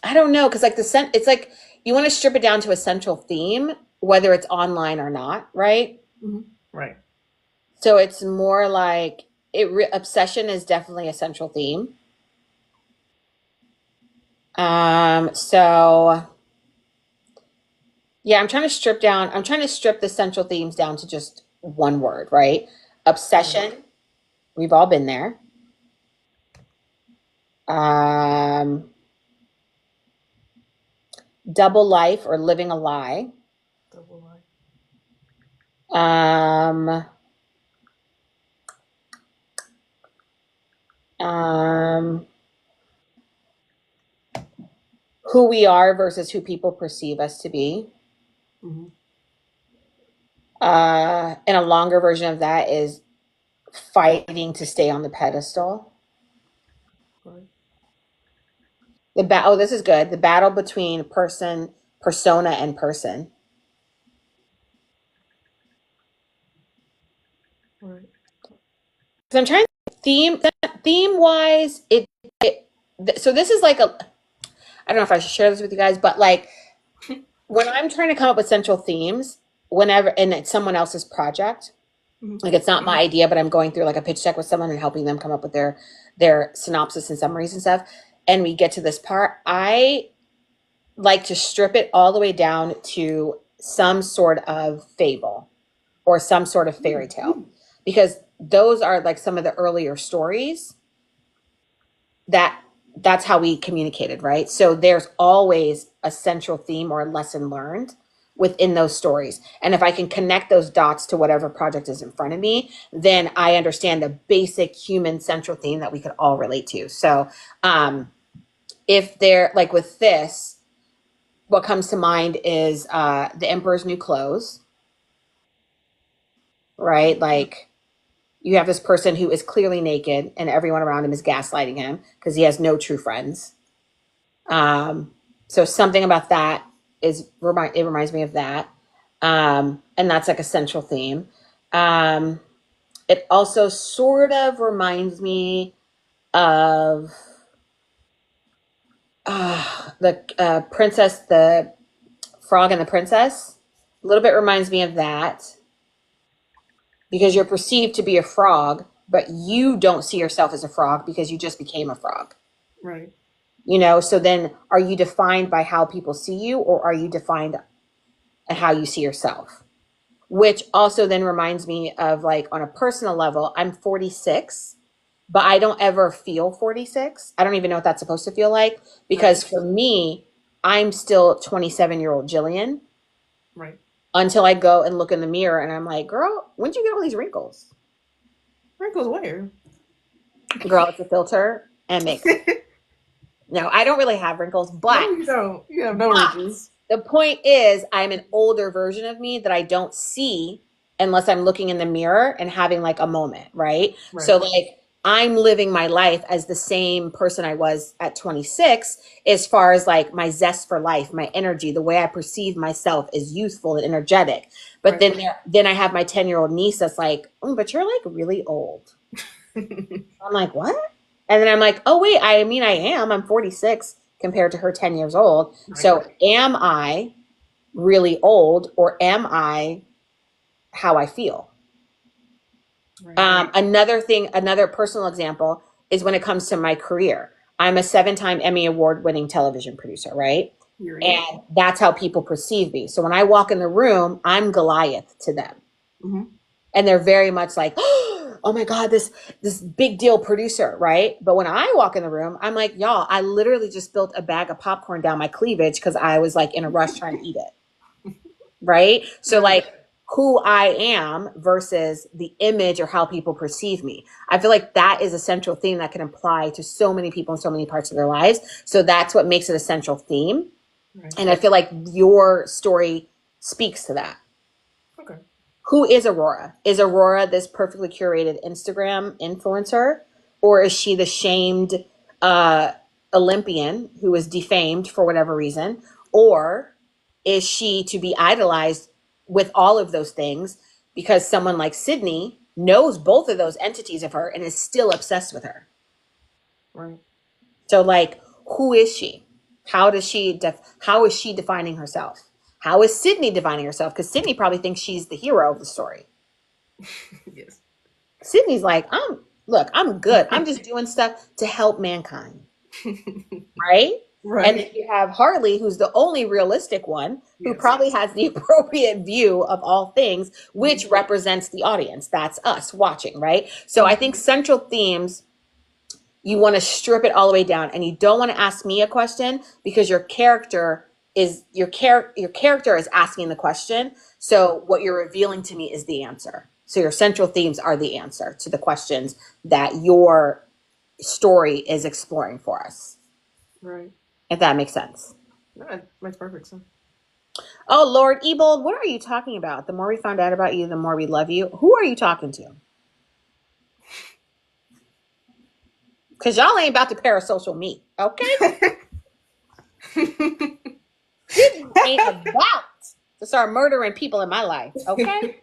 A: I don't know, because like it's like you want to strip it down to a central theme, whether it's online or not, right?
B: Mhm. Right.
A: So it's more like obsession is definitely a central theme. So yeah, I'm trying to strip the central themes down to just one word, right?
B: Right.
A: Obsession, we've all been there. Um, double life or living a lie.
B: Double life.
A: Um, um, who we are versus who people perceive us to be.
B: Mm-hmm.
A: And a longer version of that is fighting to stay on the pedestal.
B: Right.
A: Oh, this is good. The battle between persona, and person.
B: Right.
A: So I'm trying to theme wise. So this is like I don't know if I should share this with you guys, but like when I'm trying to come up with central themes, whenever and it's someone else's project,
B: Mm-hmm.
A: like it's not my idea, but I'm going through like a pitch deck with someone and helping them come up with their synopsis and summaries and stuff. And we get to this part, I like to strip it all the way down to some sort of fable or some sort of fairy tale, because those are like some of the earlier stories that's how we communicated, right? So there's always a central theme or a lesson learned within those stories. And if I can connect those dots to whatever project is in front of me, then I understand the basic human central theme that we could all relate to. So if they're like with this, what comes to mind is the Emperor's New Clothes, right? Like you have this person who is clearly naked and everyone around him is gaslighting him because he has no true friends. So something about that it reminds me of that. And that's like a central theme. It also sort of reminds me of the princess, the frog and the princess. A little bit reminds me of that because you're perceived to be a frog, but you don't see yourself as a frog because you just became a frog.
B: Right.
A: So then are you defined by how people see you, or are you defined at how you see yourself? Which also then reminds me of, like, on a personal level, I'm 46, but I don't ever feel 46. I don't even know what that's supposed to feel like, because for me, I'm still 27-year-old Jillian
B: Right.
A: until I go and look in the mirror and I'm like, girl, when'd you get all these wrinkles?
B: Wrinkles where?
A: Girl, it's a filter and makeup. No, I don't really have wrinkles,
B: No,
A: but
B: you don't. You have no wrinkles.
A: the point is, I'm an older version of me that I don't see unless I'm looking in the mirror and having like a moment, right?
B: Right.
A: So, like, I'm living my life as the same person I was at 26, as far as like my zest for life, my energy, the way I perceive myself is youthful and energetic. But
B: Right.
A: then I have my 10-year-old niece that's like, oh, but you're like really old. I'm like, what? And then I'm like, oh, wait, I mean, I am. I'm 46 compared to her 10 years old.
B: Right.
A: So am I really old, or am I how I feel?
B: Right.
A: Another personal example is when it comes to my career. I'm a 7-time Emmy Award winning television producer, right? And that's how people perceive me. So when I walk in the room, I'm Goliath to them.
B: Mm-hmm.
A: And they're very much like, oh my God, this big deal producer, right? But when I walk in the room, I'm like, y'all, I literally just spilled a bag of popcorn down my cleavage because I was like in a rush trying to eat it. Right? So like who I am versus the image or how people perceive me. I feel like that is a central theme that can apply to so many people in so many parts of their lives. So that's what makes it a central theme.
B: Right.
A: And I feel like your story speaks to that.
B: Okay.
A: Who is Aurora? Is Aurora this perfectly curated Instagram influencer? Or is she the shamed Olympian who is defamed for whatever reason? Or is she to be idolized with all of those things because someone like Sydney knows both of those entities of her and is still obsessed with her?
B: Right.
A: So, like, who is she? How is she defining herself? How is Sydney defining herself? Because Sydney probably thinks she's the hero of the story.
B: Yes.
A: Sydney's like, I'm good. I'm just doing stuff to help mankind. Right?
B: Right.
A: And then you have Harley, who's the only realistic one, who probably has the appropriate view of all things, which represents the audience. That's us watching, right? So I think central themes, you want to strip it all the way down, and you don't want to ask me a question because your character is asking the question. So what you're revealing to me is the answer. So your central themes are the answer to the questions that your story is exploring for us.
B: Right.
A: If that makes sense.
B: No, it makes perfect sense.
A: Oh, Lord Ebold, what are you talking about? The more we find out about you, the more we love you. Who are you talking to? Because y'all ain't about to parasocial me, okay? This ain't about to start murdering people in my life, okay?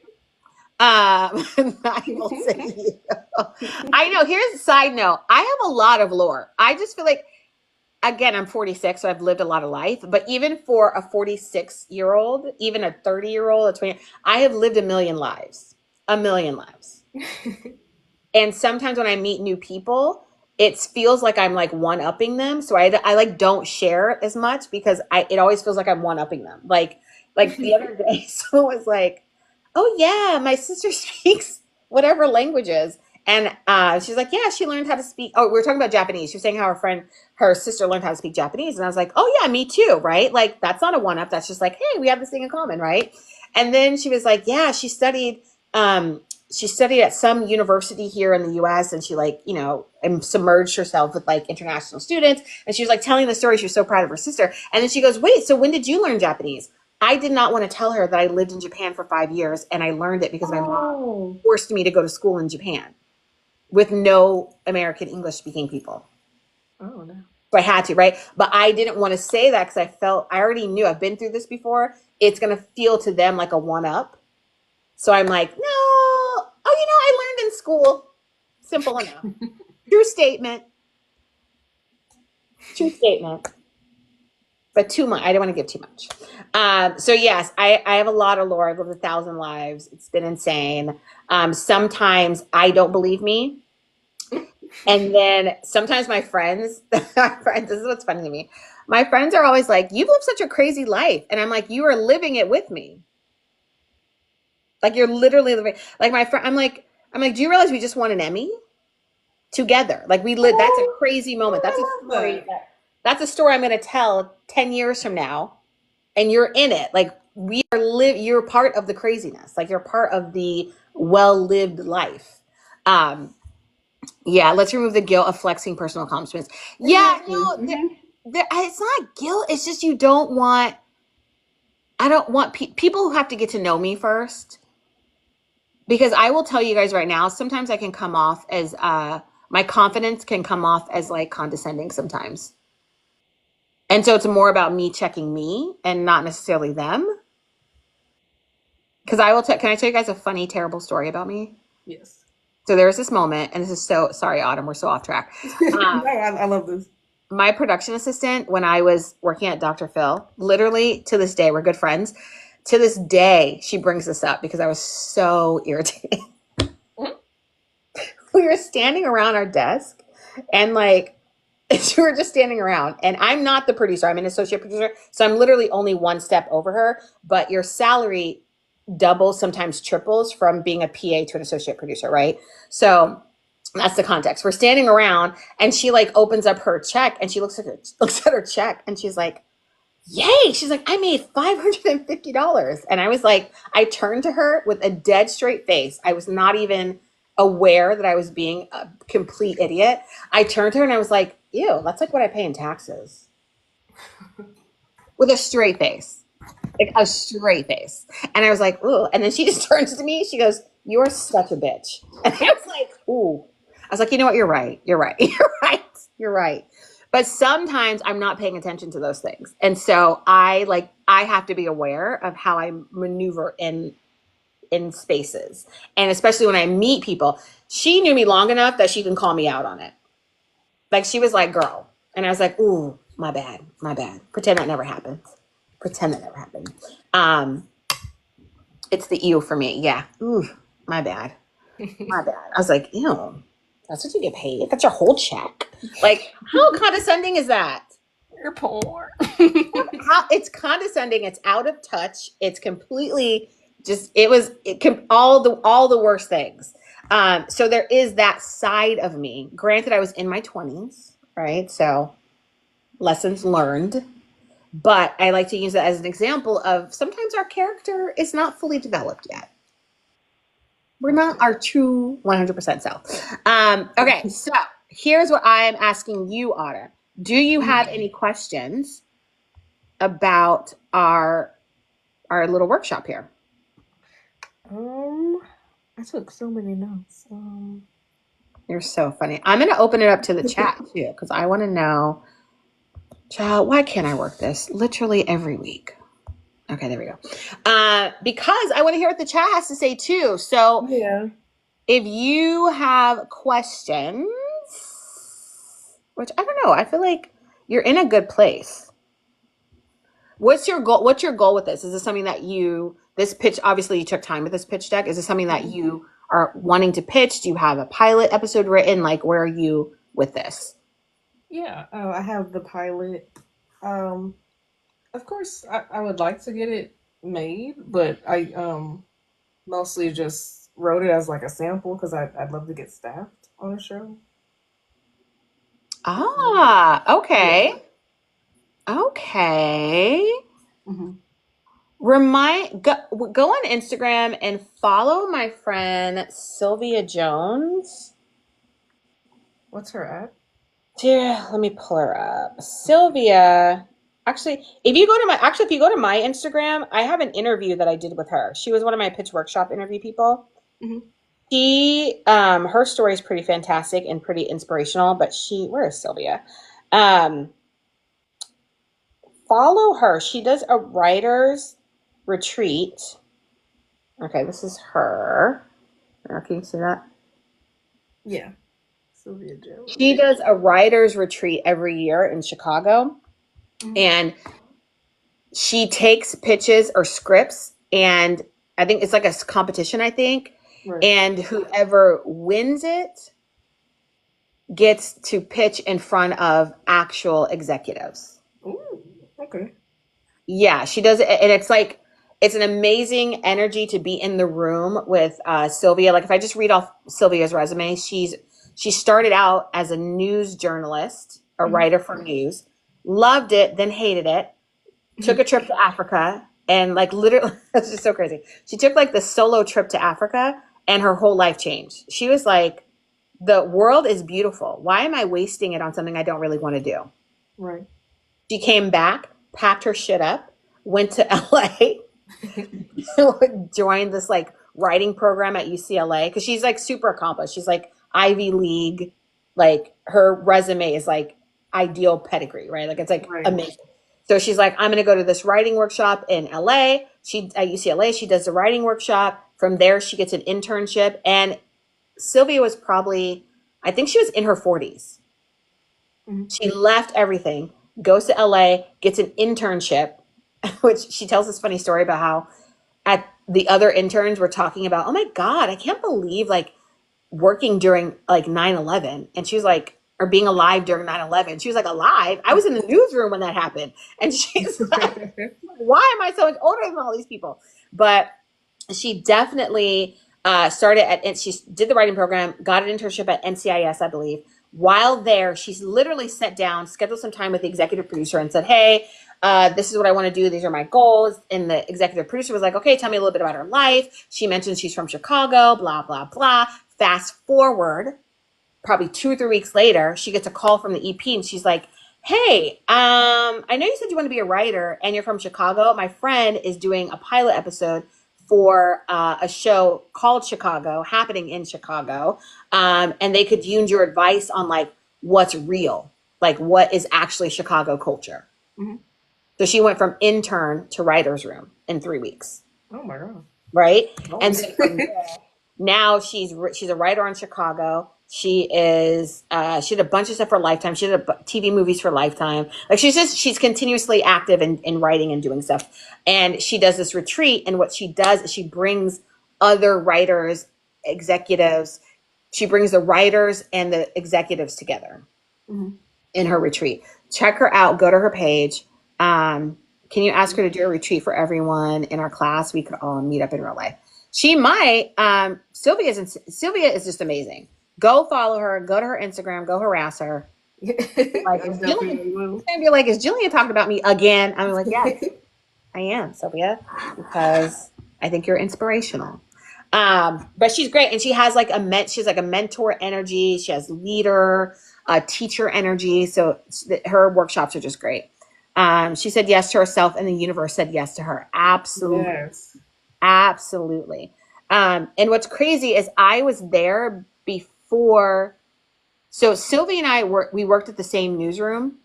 A: I will say you. I know. Here's a side note. I have a lot of lore. I just feel like, again, I'm 46, so I've lived a lot of life. But even for a 46-year-old, even a 30-year-old, a 20, I have lived a million lives. A million lives. And sometimes when I meet new people, it feels like I'm like one upping them. So I like don't share as much because it always feels like I'm one upping them. Like the other day, someone was like, "Oh yeah, my sister speaks whatever languages," and she's like, "Yeah, she learned how to speak." Oh, we were talking about Japanese. She was saying how her sister learned how to speak Japanese, and I was like, "Oh yeah, me too." Right? Like that's not a one up. That's just like, hey, we have this thing in common, right? And then she was like, "Yeah, Um, she studied at some university here in the US and she like, and submerged herself with like international students. And she was like telling the story. She was so proud of her sister. And then she goes, wait, so when did you learn Japanese? I did not want to tell her that I lived in Japan for 5 years and I learned it because my mom forced me to go to school in Japan with no American English speaking people.
B: Oh no.
A: So I had to, right? But I didn't want to say that because I already knew I've been through this before. It's going to feel to them like a one up. So I'm like, no, oh, I learned in school. Simple enough. True statement. True statement. But too much. I don't want to give too much. So yes, I have a lot of lore. I've lived 1,000 lives. It's been insane. Sometimes I don't believe me. And then sometimes my friends, this is what's funny to me. My friends are always like, you've lived such a crazy life. And I'm like, you are living it with me. Like you're literally living like my friend. I'm like, do you realize we just won an Emmy together? Like we lived. That's a crazy moment. That's a story. That's a story I'm going to tell 10 years from now, and you're in it. Like you're part of the craziness. Like you're part of the well-lived life. Um, yeah, let's remove the guilt of flexing personal accomplishments. Yeah, no, it's not guilt. It's just you don't want. I don't want people who have to get to know me first. Because I will tell you guys right now, sometimes I can come off as my confidence can come off as like condescending sometimes. And so it's more about me checking me and not necessarily them. Because can I tell you guys a funny, terrible story about me?
B: Yes.
A: So there was this moment, and this is so, sorry, Autumn, we're so off track.
B: No, I love this.
A: My production assistant, when I was working at Dr. Phil, literally to this day, we're good friends. To this day, she brings this up because I was so irritated. We were standing around our desk and like we were just standing around, and I'm not the producer, I'm an associate producer, so I'm literally only one step over her, but your salary doubles, sometimes triples, from being a PA to an associate producer, right? So that's the context. We're standing around and she like opens up her check and she looks at her check and she's like, yay, she's like, I made $550. And I was like, I turned to her with a dead straight face. I was not even aware that I was being a complete idiot. I turned to her and I was like, ew, that's like what I pay in taxes. With a straight face. Like a straight face. And I was like, ooh. And then she just turns to me. She goes, you're such a bitch. And I was like, ooh. I was like, you know what? You're right. You're right. You're right. You're right. But sometimes I'm not paying attention to those things. And so I have to be aware of how I maneuver in spaces. And especially when I meet people. She knew me long enough that she can call me out on it. Like she was like, girl. And I was like, ooh, my bad. My bad. Pretend that never happened. Pretend that never happened. It's the ew for me. Yeah. Ooh, my bad. My bad. I was like, ew. That's what you get paid. That's your whole check. Like, how condescending is that?
B: You're poor.
A: It's condescending. It's out of touch. It's completely just. All the worst things. So there is that side of me. Granted, I was in my 20s, right? So lessons learned. But I like to use it as an example of sometimes our character is not fully developed yet. We're not our true 100% self. Okay, so here's what I'm asking you, Autumn. Do you have any questions about our little workshop here?
B: I took so many notes.
A: You're so funny. I'm going to open it up to the chat too, because I want to know, child, why can't I work this literally every week? Okay, there we go. Because I want to hear what the chat has to say too. So
B: yeah.
A: if you have questions, which I don't know, I feel like you're in a good place. What's your goal? What's your goal with this? Is this something that this pitch, obviously you took time with this pitch deck. Is this something that you are wanting to pitch? Do you have a pilot episode written? Like, where are you with this?
B: Yeah, I have the pilot. Of course, I would like to get it made, but I mostly just wrote it as like a sample because I'd love to get staffed on a show.
A: Okay. Yeah. Okay.
B: Mm-hmm.
A: Go on Instagram and follow my friend Sylvia Jones.
B: What's her at?
A: Dear, let me pull her up. Sylvia. Actually, if you go to my Instagram, I have an interview that I did with her. She was one of my pitch workshop interview people. Mm-hmm. Her story is pretty fantastic and pretty inspirational, but where is Sylvia? Follow her. She does a writer's retreat. Okay, this is her. Can you see that?
B: Yeah. Sylvia Jones.
A: She does a writer's retreat every year in Chicago. Mm-hmm. And she takes pitches or scripts, and I think it's like a competition, I think. Right. And whoever wins it gets to pitch in front of actual executives.
B: Ooh, okay.
A: Yeah, she does it. And it's an amazing energy to be in the room with Sylvia. Like, if I just read off Sylvia's resume, she started out as a news journalist, a writer for news, loved it, then hated it, took a trip to Africa, and like literally, that's just so crazy. She took like the solo trip to Africa, and her whole life changed. She was like, the world is beautiful. Why am I wasting it on something I don't really want to do?
B: Right.
A: She came back, packed her shit up, went to LA, joined this like writing program at UCLA, because she's like super accomplished. She's like Ivy League, like her resume is like ideal pedigree, right? Like it's like amazing. So she's like, I'm going to go to this writing workshop in LA. At UCLA, she does the writing workshop. From there, she gets an internship. And Sylvia was probably, I think she was in her 40s. Mm-hmm. She left everything, goes to LA, gets an internship, which she tells this funny story about how the other interns were talking about, oh my God, I can't believe like working during like 9/11. And she was like, or being alive during 9/11. She was like, alive? I was in the newsroom when that happened. And she's like, why am I so much older than all these people? But she definitely she did the writing program, got an internship at NCIS, I believe. While there, she's literally sat down, scheduled some time with the executive producer and said, hey, this is what I want to do. These are my goals. And the executive producer was like, okay, tell me a little bit about her life. She mentioned she's from Chicago, blah, blah, blah. Fast forward, probably 2 or 3 weeks later, she gets a call from the EP and she's like, hey, I know you said you want to be a writer and you're from Chicago. My friend is doing a pilot episode for a show called Chicago, happening in Chicago. And they could use your advice on like what's real, like what is actually Chicago culture. Mm-hmm. So she went from intern to writer's room in 3 weeks.
B: Oh my God.
A: Right. Oh. And then now she's a writer on Chicago. She did a bunch of stuff for Lifetime. She did TV movies for Lifetime. Like she's continuously active in writing and doing stuff. And she does this retreat. And what she does is she brings other writers, executives. She brings the writers and the executives together in her retreat. Check her out. Go to her page. Can you ask her to do a retreat for everyone in our class? We could all meet up in real life. She might. Sylvia is just amazing. Go follow her. Go to her Instagram. Go harass her. Like, is Jillian talking about me again? I'm like, yes, I am, Sylvia, because I think you're inspirational. But she's great, and she has like she's like a mentor energy. She has leader, teacher energy. So her workshops are just great. She said yes to herself, and the universe said yes to her. Absolutely.
B: Yes.
A: Absolutely. And what's crazy is I was there before. So Sylvie and I we worked at the same newsroom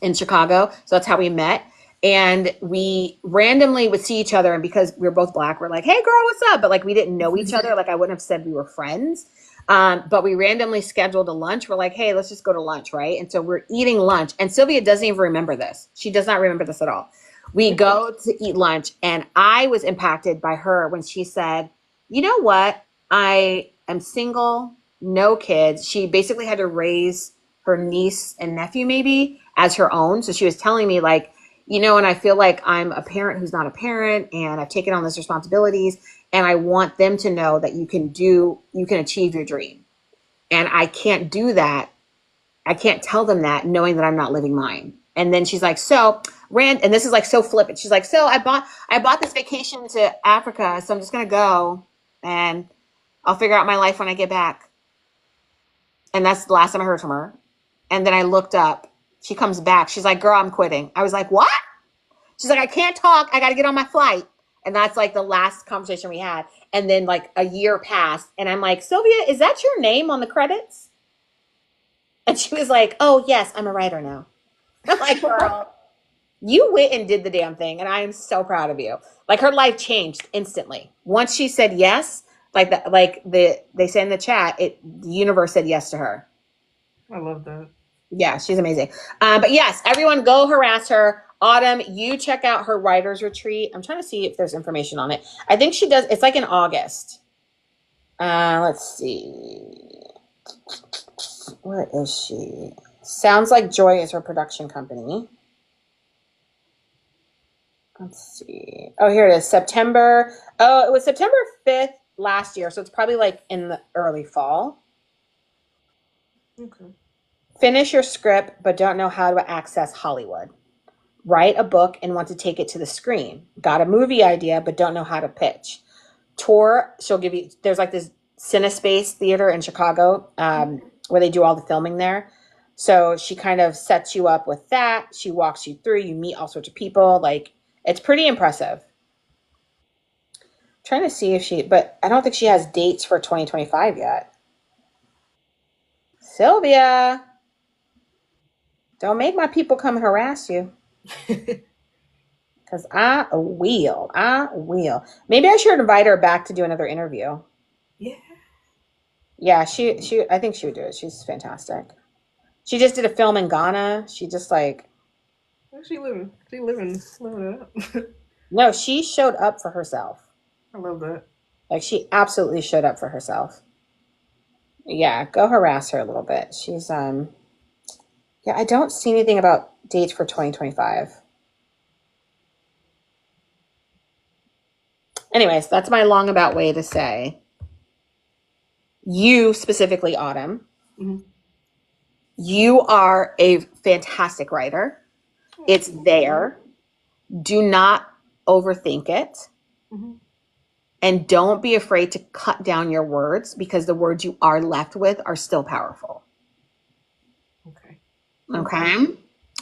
A: in Chicago. So that's how we met. And we randomly would see each other. And because we were both Black, we're like, hey, girl, what's up? But like, we didn't know each other. Like, I wouldn't have said we were friends. But we randomly scheduled a lunch. We're like, hey, let's just go to lunch. Right. And so we're eating lunch. And Sylvia doesn't even remember this. She does not remember this at all. We go to eat lunch. And I was impacted by her when she said, you know what? I am single, no kids. She basically had to raise her niece and nephew maybe as her own. So she was telling me like, you know, and I feel like I'm a parent who's not a parent, and I've taken on these responsibilities, and I want them to know that you can achieve your dream. And I can't do that. I can't tell them that knowing that I'm not living mine. And then she's like, so and this is like so flippant. She's like, so I bought this vacation to Africa. So I'm just going to go and I'll figure out my life when I get back. And that's the last time I heard from her. And then I looked up. She comes back. She's like, girl, I'm quitting. I was like, what? She's like, I can't talk. I got to get on my flight. And that's like the last conversation we had. And then like a year passed. And I'm like, Sylvia, is that your name on the credits? And she was like, oh, yes, I'm a writer now. I'm like, girl, you went and did the damn thing. And I am so proud of you. Like her life changed instantly. Once she said yes, they say in the chat, the universe said yes to her.
B: I love that.
A: Yeah, she's amazing. But yes, everyone go harass her. Autumn, you check out her writer's retreat. I'm trying to see if there's information on it. I think she does. It's like in August. Let's see. Where is she? Sounds like Joy is her production company. Let's see. Oh, here it is. September. Oh, it was September 5th last year. So it's probably like in the early fall.
B: Okay.
A: Finish your script, but don't know how to access Hollywood. Write a book and want to take it to the screen. Got a movie idea, but don't know how to pitch. Tour, she'll give you, there's like this CineSpace theater in Chicago where they do all the filming there. So she kind of sets you up with that. She walks you through, you meet all sorts of people. Like, it's pretty impressive. Trying to see if but I don't think she has dates for 2025 yet. Sylvia, don't make my people come harass you. Because I will. Maybe I should invite her back to do another interview.
B: Yeah.
A: Yeah, I think she would do it. She's fantastic. She just did a film in Ghana. She just like.
B: Where's she living? She living it up.
A: No, she showed up for herself.
B: I love that.
A: Like she absolutely showed up for herself. Yeah, go harass her a little bit. She's yeah, I don't see anything about dates for 2025. Anyways, that's my long about way to say you specifically, Autumn.
B: Mm-hmm.
A: You are a fantastic writer. It's there. Do not overthink it.
B: Mm-hmm. And
A: don't be afraid to cut down your words because the words you are left with are still powerful.
B: Okay.
A: Okay?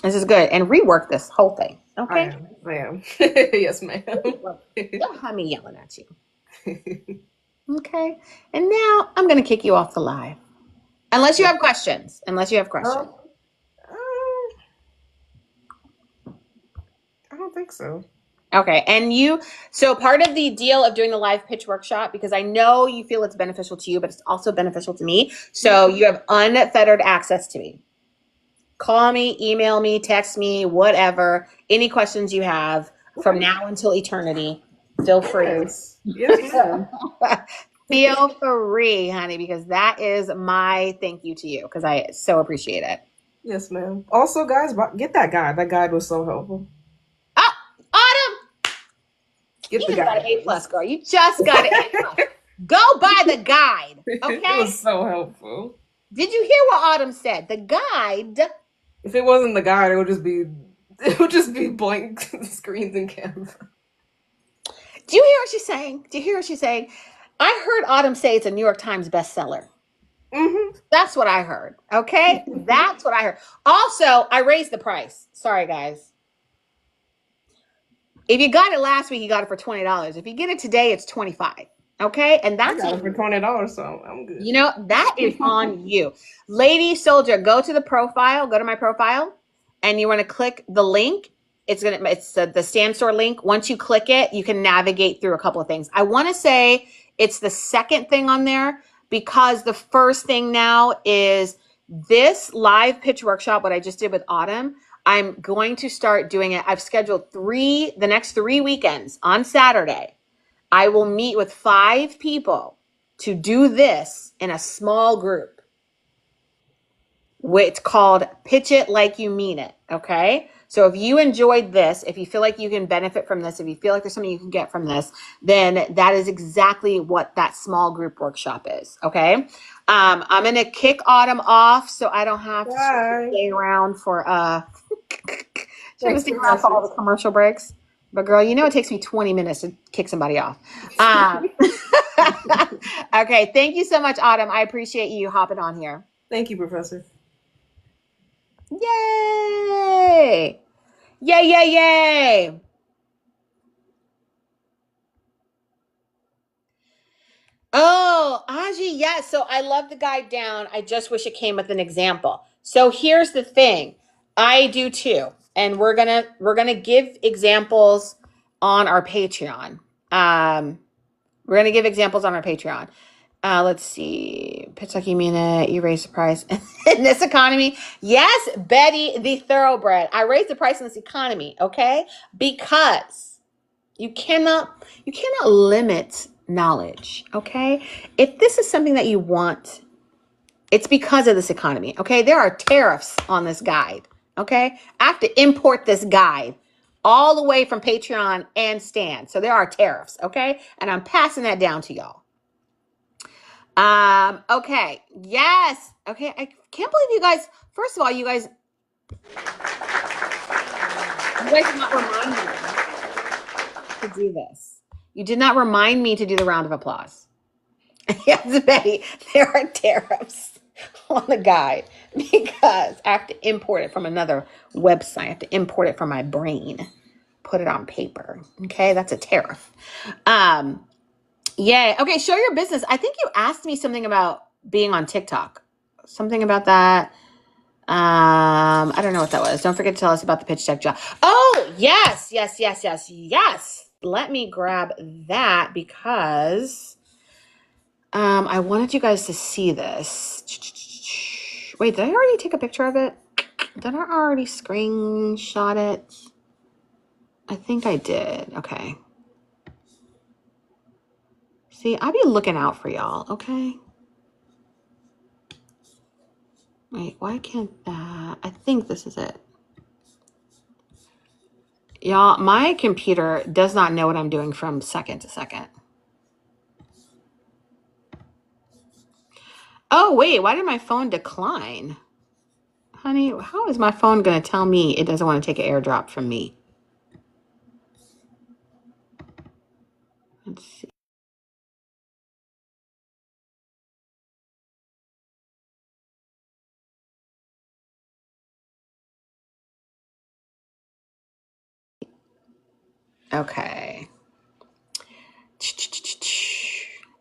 A: This is good. And rework this whole thing. Okay?
B: I am. Yes, ma'am.
A: Don't have me yelling at you. Okay? And now I'm going to kick you off the live. Unless you have questions. I
B: don't think so.
A: Okay. And so part of the deal of doing the live pitch workshop, because I know you feel it's beneficial to you, but it's also beneficial to me. So you have unfettered access to me. Call me, email me, text me, whatever. Any questions you have from now until eternity, feel free.
B: Yes.
A: Feel free, honey, because that is my thank you to you, because I so appreciate it.
B: Yes, ma'am. Also, guys, get that guide. That guide was so helpful.
A: Oh, Autumn!
B: Get the
A: guide.
B: Got
A: an A+, girl. You just got an A+. Go buy the guide, okay?
B: It was so helpful.
A: Did you hear what Autumn said? The guide.
B: If it wasn't the guide, it would just be blank screens and canvas.
A: Do you hear what she's saying? I heard Autumn say it's a New York Times bestseller.
B: Mm-hmm.
A: That's what I heard. Okay? That's what I heard. Also, I raised the price. Sorry, guys. If you got it last week, you got it for $20. If you get it today, it's $25. Okay, and
B: I
A: that's
B: got it for $20, so I'm good.
A: you know, that is on you. Lady Soldier, go to the profile, go to my profile, and you want to click the link. It's the Stand Store link. Once you click it, you can navigate through a couple of things. I want to say it's the second thing on there because the first thing now is this live pitch workshop, what I just did with Autumn. I'm going to start doing it. I've scheduled the next 3 weekends on Saturday. I will meet with 5 people to do this in a small group. It's called Pitch It Like You Mean It. Okay. So if you enjoyed this, if you feel like you can benefit from this, if you feel like there's something you can get from this, then that is exactly what that small group workshop is. Okay. I'm going to kick Autumn off so I don't have to stay around for,
B: Thanks,
A: stay around for all
B: Professor.
A: the commercial breaks. But girl, you know it takes me 20 minutes to kick somebody off. Okay. Thank you so much, Autumn. I appreciate you hopping on here.
B: Thank you, Professor.
A: Yay! Yay, yay, yay! Oh, Aji, yes. So I love the guide down. I just wish it came with an example. So here's the thing. I do too. And we're gonna give examples on our Patreon. We're gonna give examples on our Patreon. Let's see. Pitch like you mean it. You raise the price in this economy. Yes, Betty, the thoroughbred. I raised the price in this economy, okay? Because you cannot limit knowledge, okay? If this is something that you want, it's because of this economy, okay? There are tariffs on this guide, okay? I have to import this guide all the way from Patreon and Stan. So there are tariffs, okay? And I'm passing that down to y'all. Okay. Yes. Okay. I can't believe you guys, first of all, you guys did not remind me to do this. You did not remind me to do the round of applause. Yes, Betty, there are tariffs on the guide because I have to import it from another website. I have to import it from my brain, put it on paper. Okay. That's a tariff. Yeah. Okay. Show your business. I think you asked me something about being on TikTok. Something about that. I don't know what that was. Don't forget to tell us about the pitch deck job. Oh, yes. Yes, yes, yes, yes. Let me grab that because I wanted you guys to see this. Wait, did I already take a picture of it? Did I already screenshot it? I think I did. Okay. See, I'll be looking out for y'all, okay? Wait, why can't that? I think this is it. Y'all, my computer does not know what I'm doing from second to second. Oh, wait, why did my phone decline? Honey, how is my phone going to tell me it doesn't want to take an airdrop from me? Let's see. Okay.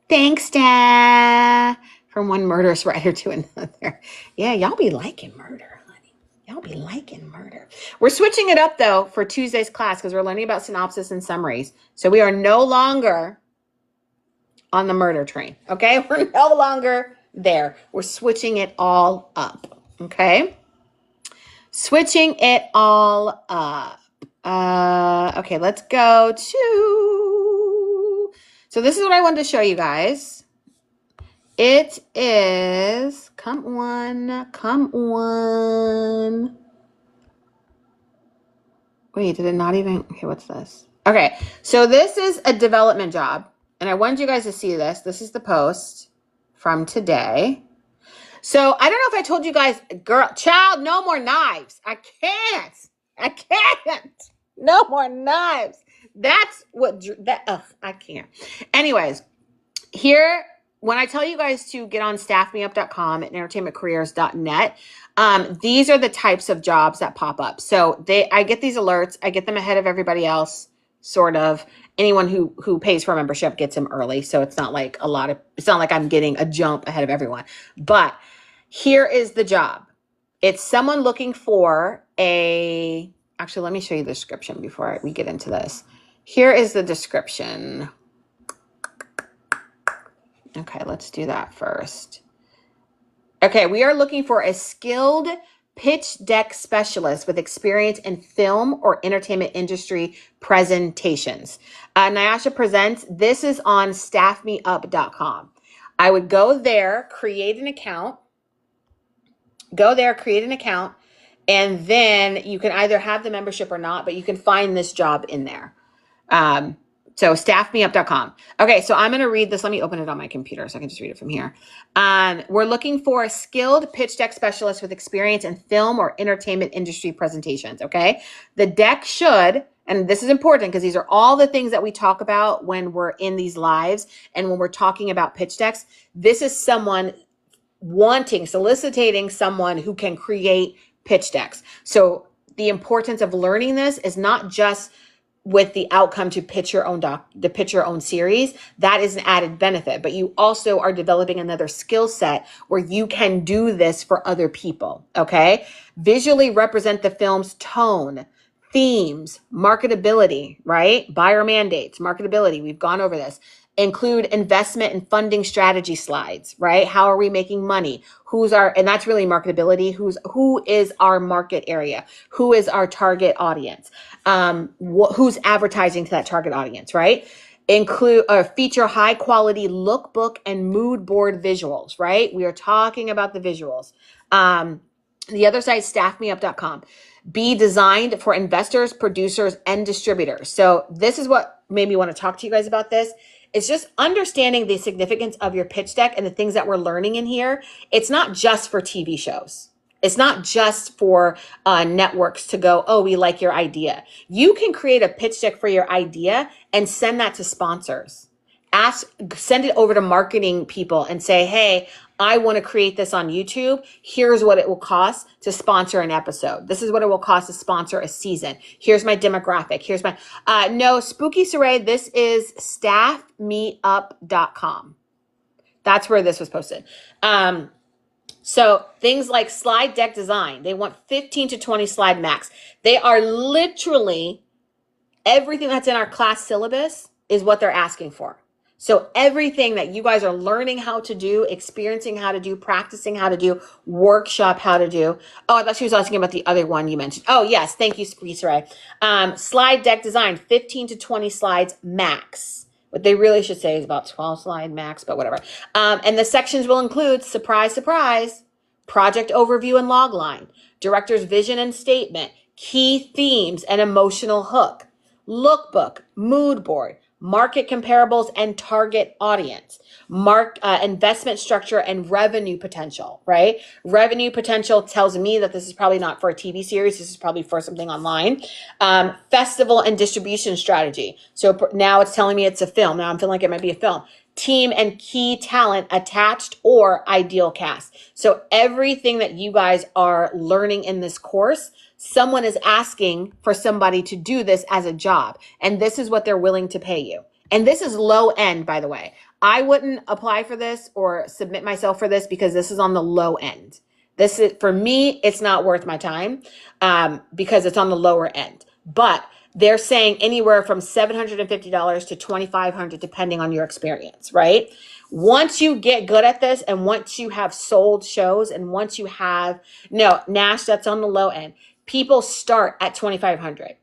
A: Thanks, Dad. From one murderous writer to another. Yeah, y'all be liking murder, honey. Y'all be liking murder. We're switching it up, though, for Tuesday's class because we're learning about synopsis and summaries. So we are no longer on the murder train, okay? We're no longer there. We're switching it all up, okay? Switching it all up. Okay, let's go to... So this is what I wanted to show you guys. It is... Come on. Come on. Wait, did it not even... Okay, what's this? Okay, so this is a development job. And I wanted you guys to see this. This is the post from today. So I don't know if I told you guys, child, no more knives. I can't. No more knives. That's what, I can't. Anyways, here, when I tell you guys to get on staffmeup.com and entertainmentcareers.net, these are the types of jobs that pop up. So I get these alerts. I get them ahead of everybody else sort of. Anyone who pays for a membership gets them early. So it's not like it's not like I'm getting a jump ahead of everyone. But here is the job. It's someone looking for actually, let me show you the description before we get into this. Here is the description. Okay, let's do that first. Okay, we are looking for a skilled pitch deck specialist with experience in film or entertainment industry presentations. Nyasha Presents, this is on staffmeup.com. I would go there, create an account, and then you can either have the membership or not, but you can find this job in there. So staffmeup.com. Okay, so I'm going to read this. Let me open it on my computer so I can just read it from here. We're looking for a skilled pitch deck specialist with experience in film or entertainment industry presentations. Okay, the deck should, and this is important because these are all the things that we talk about when we're in these lives and when we're talking about pitch decks. This is someone soliciting someone who can create pitch decks. So the importance of learning this is not just with the outcome to pitch your own series. That is an added benefit, but you also are developing another skill set where you can do this for other people. Okay. Visually represent the film's tone, themes, marketability, right? Buyer mandates, marketability. We've gone over this. Include investment and funding strategy slides, right? How are we making money? And that's really marketability. Who is our market area? Who is our target audience? Who's advertising to that target audience, right? Include feature high quality lookbook and mood board visuals, right? We are talking about the visuals. The other site, staffmeup.com. Be designed for investors, producers, and distributors. So this is what made me want to talk to you guys about this. It's just understanding the significance of your pitch deck and the things that we're learning in here. It's not just for TV shows. It's not just for networks to go, oh, we like your idea. You can create a pitch deck for your idea and send that to sponsors. Send it over to marketing people and say, hey, I want to create this on YouTube. Here's what it will cost to sponsor an episode. This is what it will cost to sponsor a season. Here's my demographic. Here's my, no, Spooky Saray, this is staffmeup.com. That's where this was posted. So things like slide deck design, they want 15 to 20 slide max. They are literally, everything that's in our class syllabus is what they're asking for. So everything that you guys are learning how to do, experiencing how to do, practicing how to do, workshop how to do. Oh, I thought she was asking about the other one you mentioned. Oh, yes. Thank you, Saray. Slide deck design, 15 to 20 slides max. What they really should say is about 12 slide max, but whatever. And the sections will include, surprise, surprise, project overview and logline, director's vision and statement, key themes and emotional hook, lookbook, mood board, market comparables and target audience, investment structure and revenue potential, right? Revenue potential tells me that this is probably not for a TV series. This is probably for something online. Festival and distribution strategy. So now it's telling me it's a film. Now I'm feeling like it might be a film. Team and key talent attached or ideal cast. So everything that you guys are learning in this course, someone is asking for somebody to do this as a job. And this is what they're willing to pay you. And this is low end, by the way. I wouldn't apply for this or submit myself for this because this is on the low end. This is, for me, it's not worth my time because it's on the lower end. But they're saying anywhere from $750 to $2,500 depending on your experience, right? Once you get good at this and once you have sold shows and once you have, Nash, that's on the low end. People start at $2,500.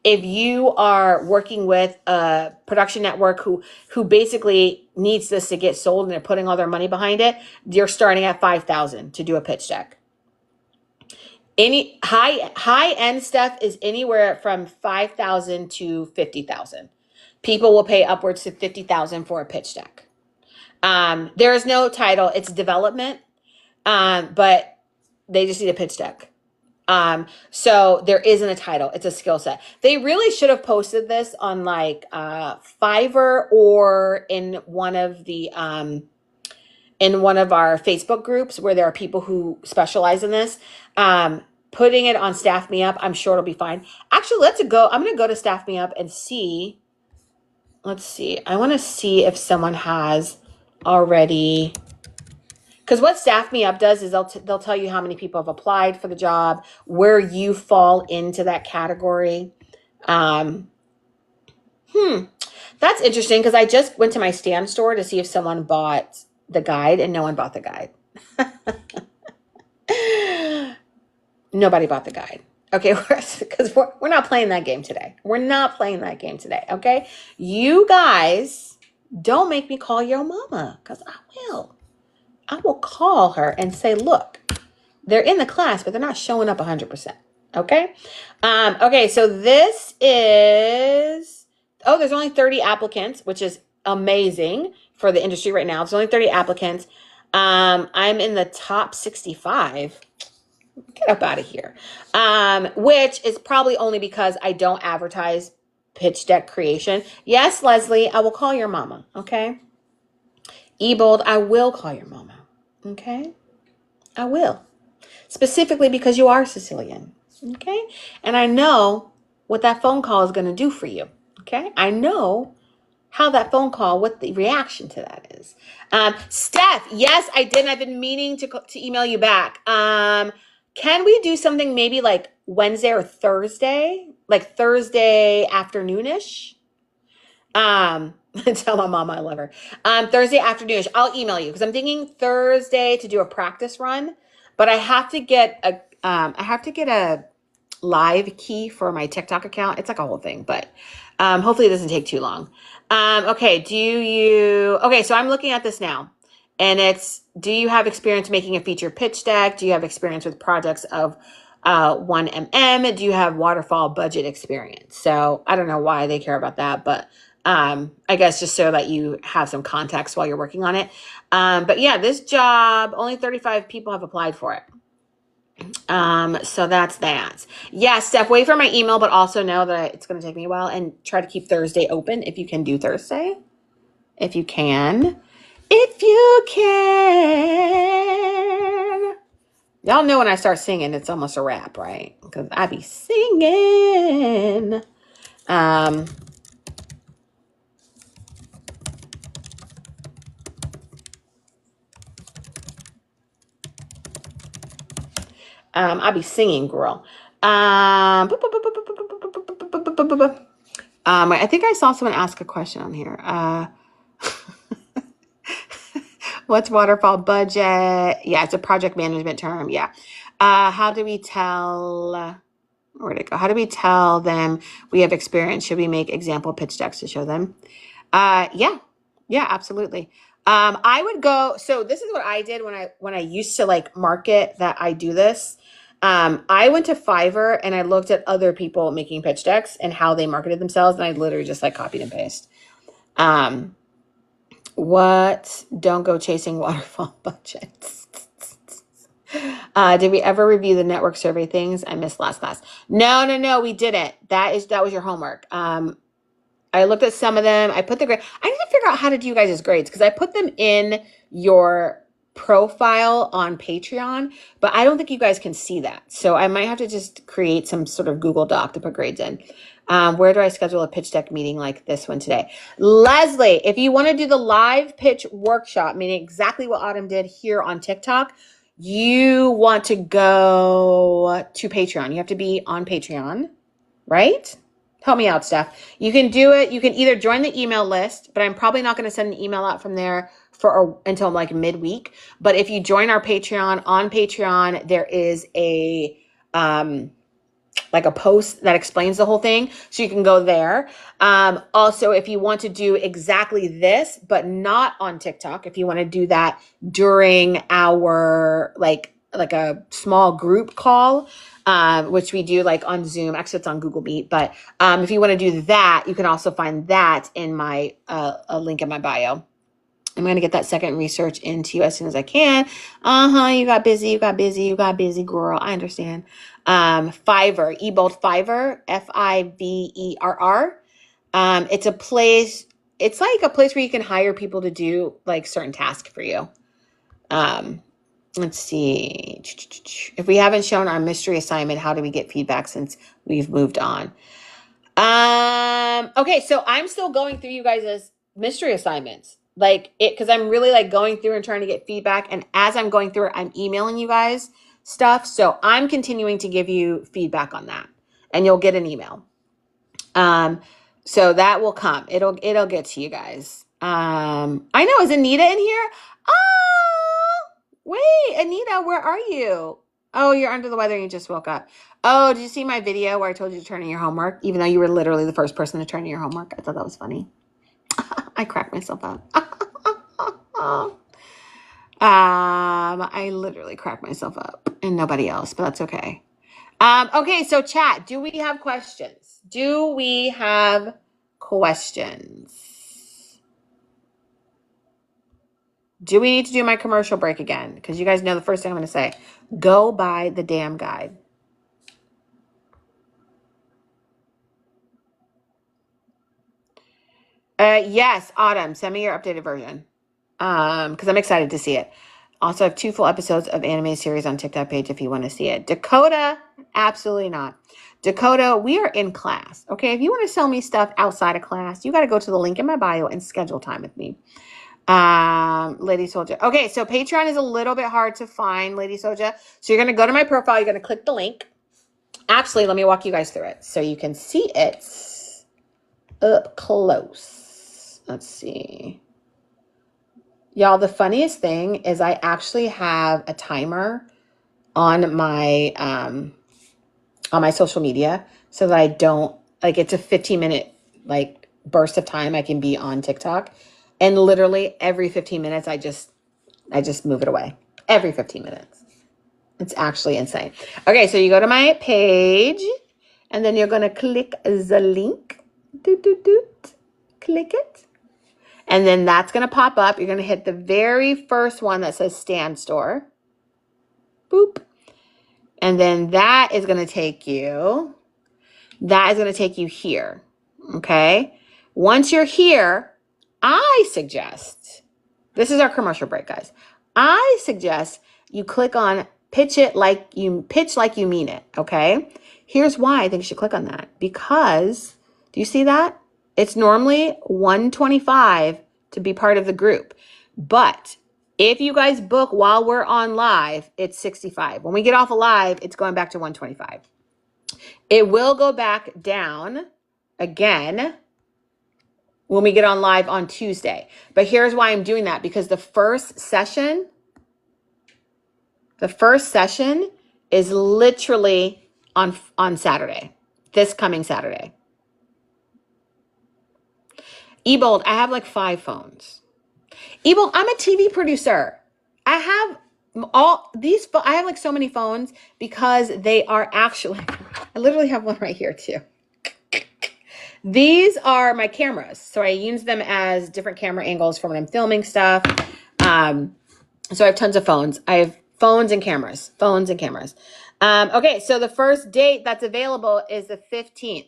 A: If you are working with a production network who basically needs this to get sold and they're putting all their money behind it, you're starting at $5,000 to do a pitch deck. Any high end stuff is anywhere from $5,000 to $50,000. People will pay upwards to $50,000 for a pitch deck. There is no title; it's development, but they just need a pitch deck. So there isn't a title; it's a skill set. They really should have posted this on like Fiverr or in one of our Facebook groups where there are people who specialize in this. putting it on Staff Me Up. I'm sure it'll be fine. Actually, let's go. I'm going to go to Staff Me Up and see. Let's see. I want to see if someone has already. Because what Staff Me Up does is they'll tell you how many people have applied for the job, where you fall into that category. That's interesting because I just went to my Stan store to see if someone bought the guide, and no one bought the guide. Nobody bought the guide. Okay, because we're not playing that game today. We're not playing that game today, okay? You guys don't make me call your mama, because I will. I will call her and say, look, they're in the class, but they're not showing up 100%, okay? Okay, so this is, there's only 30 applicants, which is amazing for the industry right now. There's only 30 applicants. I'm in the top 65. Get up out of here. Which is probably only because I don't advertise pitch deck creation. Yes, Leslie, I will call your mama, okay? Ebold, I will call your mama, okay? I will. Specifically because you are Sicilian, okay? And I know what that phone call is going to do for you, okay? I know how that phone call, what the reaction to that is. Steph, yes, I did. I've been meaning to email you back. Can we do something maybe like Wednesday or Thursday? Like Thursday afternoonish? Tell my mama I love her. Thursday afternoonish. I'll email you because I'm thinking Thursday to do a practice run, but I have to get a live key for my TikTok account. It's like a whole thing, but hopefully it doesn't take too long. Okay, so I'm looking at this now, and it's, do you have experience making a feature pitch deck? Do you have experience with projects of 1 mm? Do you have waterfall budget experience? So I don't know why they care about that, but I guess just so that you have some context while you're working on it. But yeah, this job, only 35 people have applied for it. So that's that. Yeah, Steph, wait for my email, but also know that it's going to take me a while, and try to keep Thursday open if you can do Thursday. If you can. Y'all know when I start singing, it's almost a rap, right? Because I be singing. I be singing, girl. I think I saw someone ask a question on here. What's waterfall budget? Yeah, it's a project management term. Yeah. How do we tell? Where'd it go? How do we tell them we have experience? Should we make example pitch decks to show them? Yeah, absolutely. I would go. So this is what I did when I used to like market that I do this. I went to Fiverr and I looked at other people making pitch decks and how they marketed themselves, and I literally just like copied and paste. What? Don't go chasing waterfall budgets. Did we ever review the network survey things? I missed last class. No, we didn't. That was your homework. I looked at some of them. I put the grade. I need to figure out how to do you guys' grades because I put them in your profile on Patreon, but I don't think you guys can see that. So I might have to just create some sort of Google Doc to put grades in. Where do I schedule a pitch deck meeting like this one today? Leslie, if you want to do the live pitch workshop, meaning exactly what Autumn did here on TikTok, you want to go to Patreon. You have to be on Patreon, right? Help me out, Steph. You can do it. You can either join the email list, but I'm probably not going to send an email out from there until like midweek. But if you join our Patreon, on Patreon, there is a like a post that explains the whole thing. So you can go there. Also, if you want to do exactly this, but not on TikTok, if you want to do that during our like a small group call, which we do like on Zoom. Actually, it's on Google Meet. But if you want to do that, you can also find that in my a link in my bio. I'm going to get that second research into you as soon as I can. You got busy, girl. I understand. Fiverr, Ebold Fiverr, Fiverr. It's a place, it's like a place where you can hire people to do like certain tasks for you. Let's see. If we haven't shown our mystery assignment, how do we get feedback since we've moved on? Okay, so I'm still going through you guys' mystery assignments. Because I'm really like going through and trying to get feedback. And as I'm going through it, I'm emailing you guys stuff. So I'm continuing to give you feedback on that. And you'll get an email. So that will come. It'll get to you guys. I know, is Anita in here? Oh, wait, Anita, where are you? Oh, you're under the weather and you just woke up. Oh, did you see my video where I told you to turn in your homework? Even though you were literally the first person to turn in your homework. I thought that was funny. I cracked myself up. I literally cracked myself up and nobody else, but that's okay. Okay, so chat, do we have questions? Do we have questions? Do we need to do my commercial break again? Because you guys know the first thing I'm going to say. Go buy the damn guide. Yes, Autumn, send me your updated version. Because I'm excited to see it. Also, I have 2 full episodes of anime series on TikTok page if you want to see it. Dakota, absolutely not. Dakota, we are in class. Okay, if you want to sell me stuff outside of class, you got to go to the link in my bio and schedule time with me. Lady Soldier. Okay, so Patreon is a little bit hard to find, Lady Soldier. So you're going to go to my profile. You're going to click the link. Actually, let me walk you guys through it so you can see it up close. Let's see. Y'all, the funniest thing is I actually have a timer on my social media so that I don't, like, it's a 15-minute like burst of time I can be on TikTok. And literally every 15 minutes, I just move it away. Every 15 minutes. It's actually insane. Okay, so you go to my page and then you're going to click the link. Doot, doot, doot. Click it. And then that's going to pop up. You're going to hit the very first one that says Stand Store. Boop. And then that is going to take you here. Okay. Once you're here, I suggest, this is our commercial break, guys. I suggest you click on pitch like you mean it. Okay. Here's why I think you should click on that. Because, do you see that? It's normally $125 to be part of the group. But if you guys book while we're on live, it's $65. When we get off of live, it's going back to $125. It will go back down again when we get on live on Tuesday. But here's why I'm doing that. Because the first session is literally on Saturday. This coming Saturday. Ebold, I have like 5 phones. Ebold, I'm a TV producer. I have I have like so many phones because they are actually, I literally have one right here too. These are my cameras. So I use them as different camera angles for when I'm filming stuff. So I have tons of phones. I have phones and cameras. Okay, so the first date that's available is the 15th.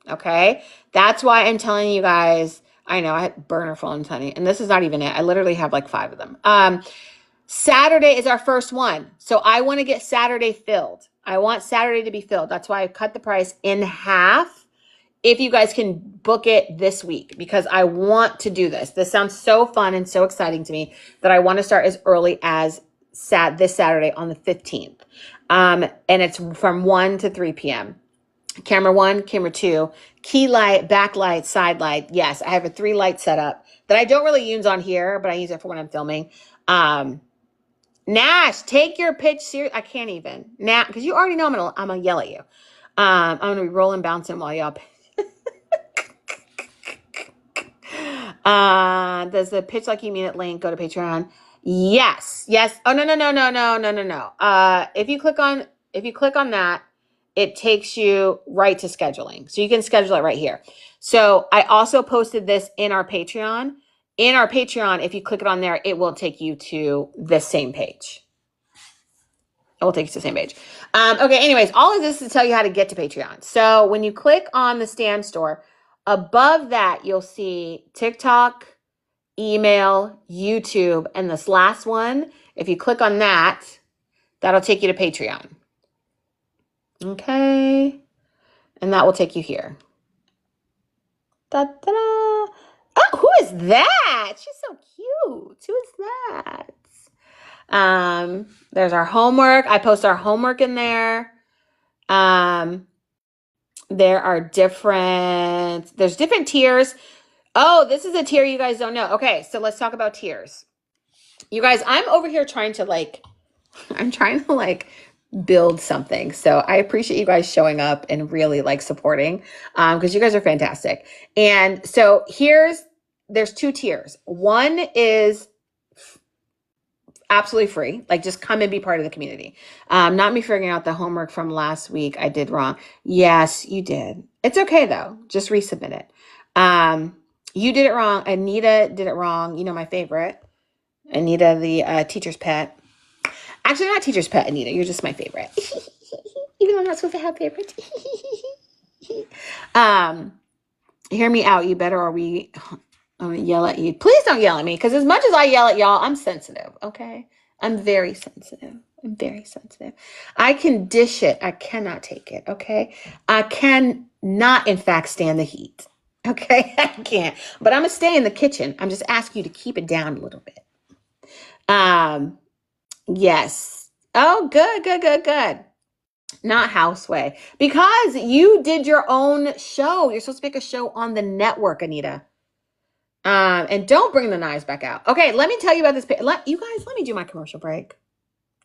A: Okay, that's why I'm telling you guys. I know I had burner phones, honey, and this is not even it. I literally have like 5 of them. Saturday is our first one, so I want to get Saturday filled. I want Saturday to be filled. That's why I cut the price in half. If you guys can book it this week, because I want to do this. This sounds so fun and so exciting to me that I want to start as early as this Saturday on the 15th, and it's from 1 to 3 p.m. Camera 1, camera 2, key light, backlight, side light. Yes, I have a 3 light setup that I don't really use on here, but I use it for when I'm filming. Nash, take your pitch serious. I can't even. Nah, because you already know I'm gonna yell at you. I'm gonna be rolling, bouncing while y'all. Does the pitch like you mean it link go to Patreon? Yes. Oh, no. If you click on that, it takes you right to scheduling. So you can schedule it right here. So I also posted this in our Patreon. In our Patreon, if you click it on there, it will take you to the same page. It will take you to the same page. Okay, anyways, all of this is to tell you how to get to Patreon. So when you click on the Stand Store, above that, you'll see TikTok, email, YouTube, and this last one If you click on that, that'll take you to Patreon. Okay. And that will take you here. Da-da-da. Oh, who is that? She's so cute. Who is that? There's our homework. I post our homework in there. There are there's different tiers. Oh, this is a tier you guys don't know. Okay, so let's talk about tiers. You guys, I'm over here trying to build something. So I appreciate you guys showing up and really supporting, because you guys are fantastic. And so there's 2 tiers. One is absolutely free. Just come and be part of the community. Not me figuring out the homework from last week I did wrong. Yes, you did. It's okay though. Just resubmit it. You did it wrong. Anita did it wrong. You know, my favorite. Anita, the teacher's pet. Actually, not teacher's pet, Anita. You're just my favorite. Even though I'm not supposed to have favorites. Hear me out, you better, or I'm going to yell at you. Please don't yell at me, because as much as I yell at y'all, I'm sensitive, okay? I'm very sensitive. I'm very sensitive. I can dish it. I cannot take it, okay? I cannot, in fact, stand the heat, okay? I can't. But I'm going to stay in the kitchen. I'm just asking you to keep it down a little bit. Yes. Oh, good. Not Houseway. Because you did your own show. You're supposed to make a show on the network, Anita. And don't bring the knives back out. Okay, let me tell you about this. You guys, let me do my commercial break.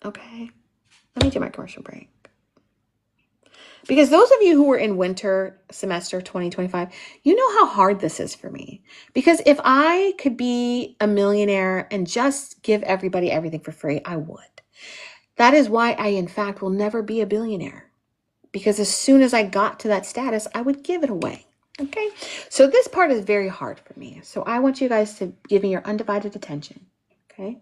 A: Okay. Let me do my commercial break. Because those of you who were in winter semester 2025, you know how hard this is for me. Because if I could be a millionaire and just give everybody everything for free, I would. That is why I, in fact, will never be a billionaire. Because as soon as I got to that status, I would give it away. Okay? So this part is very hard for me. So I want you guys to give me your undivided attention. Okay?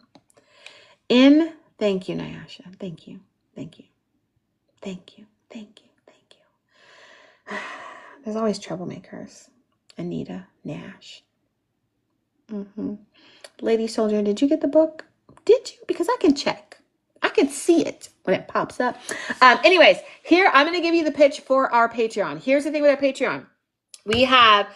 A: Thank you, Nyasha. Thank you. Thank you. Thank you. Thank you. There's always troublemakers. Anita, Nash. Lady Soldier, did you get the book? Did you? Because I can check. I can see it when it pops up. Anyways, here, I'm going to give you the pitch for our Patreon. Here's the thing with our Patreon. We have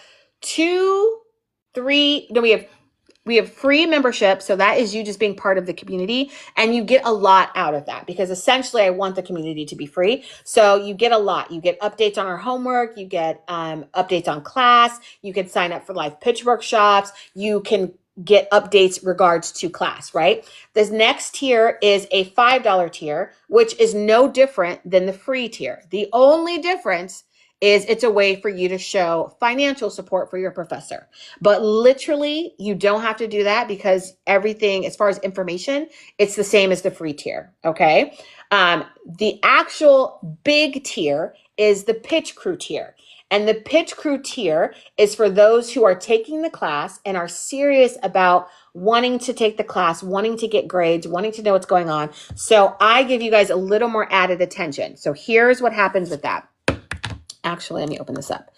A: we have free membership. So that is you just being part of the community, and you get a lot out of that, because essentially I want the community to be free. So you get a lot. You get updates on our homework. You get updates on class. You can sign up for live pitch workshops. You can get updates regards to class, right? This next tier is a $5 tier, which is no different than the free tier. The only difference is it's a way for you to show financial support for your professor. But literally, you don't have to do that, because everything, as far as information, it's the same as the free tier, okay? The actual big tier is the pitch crew tier. And the pitch crew tier is for those who are taking the class and are serious about wanting to take the class, wanting to get grades, wanting to know what's going on. So I give you guys a little more added attention. So here's what happens with that. Actually, let me open this up.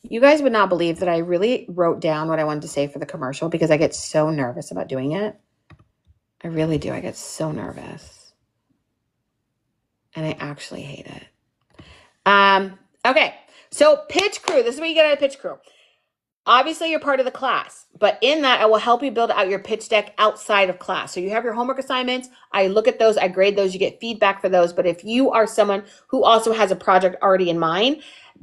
A: You guys would not believe that I really wrote down what I wanted to say for the commercial, because I get so nervous about doing it. I really do. I get so nervous. And I actually hate it. Okay. So pitch crew. This is what you get out of pitch crew. Obviously, you're part of the class, but in that, I will help you build out your pitch deck outside of class. So you have your homework assignments. I look at those. I grade those. You get feedback for those. But if you are someone who also has a project already in mind,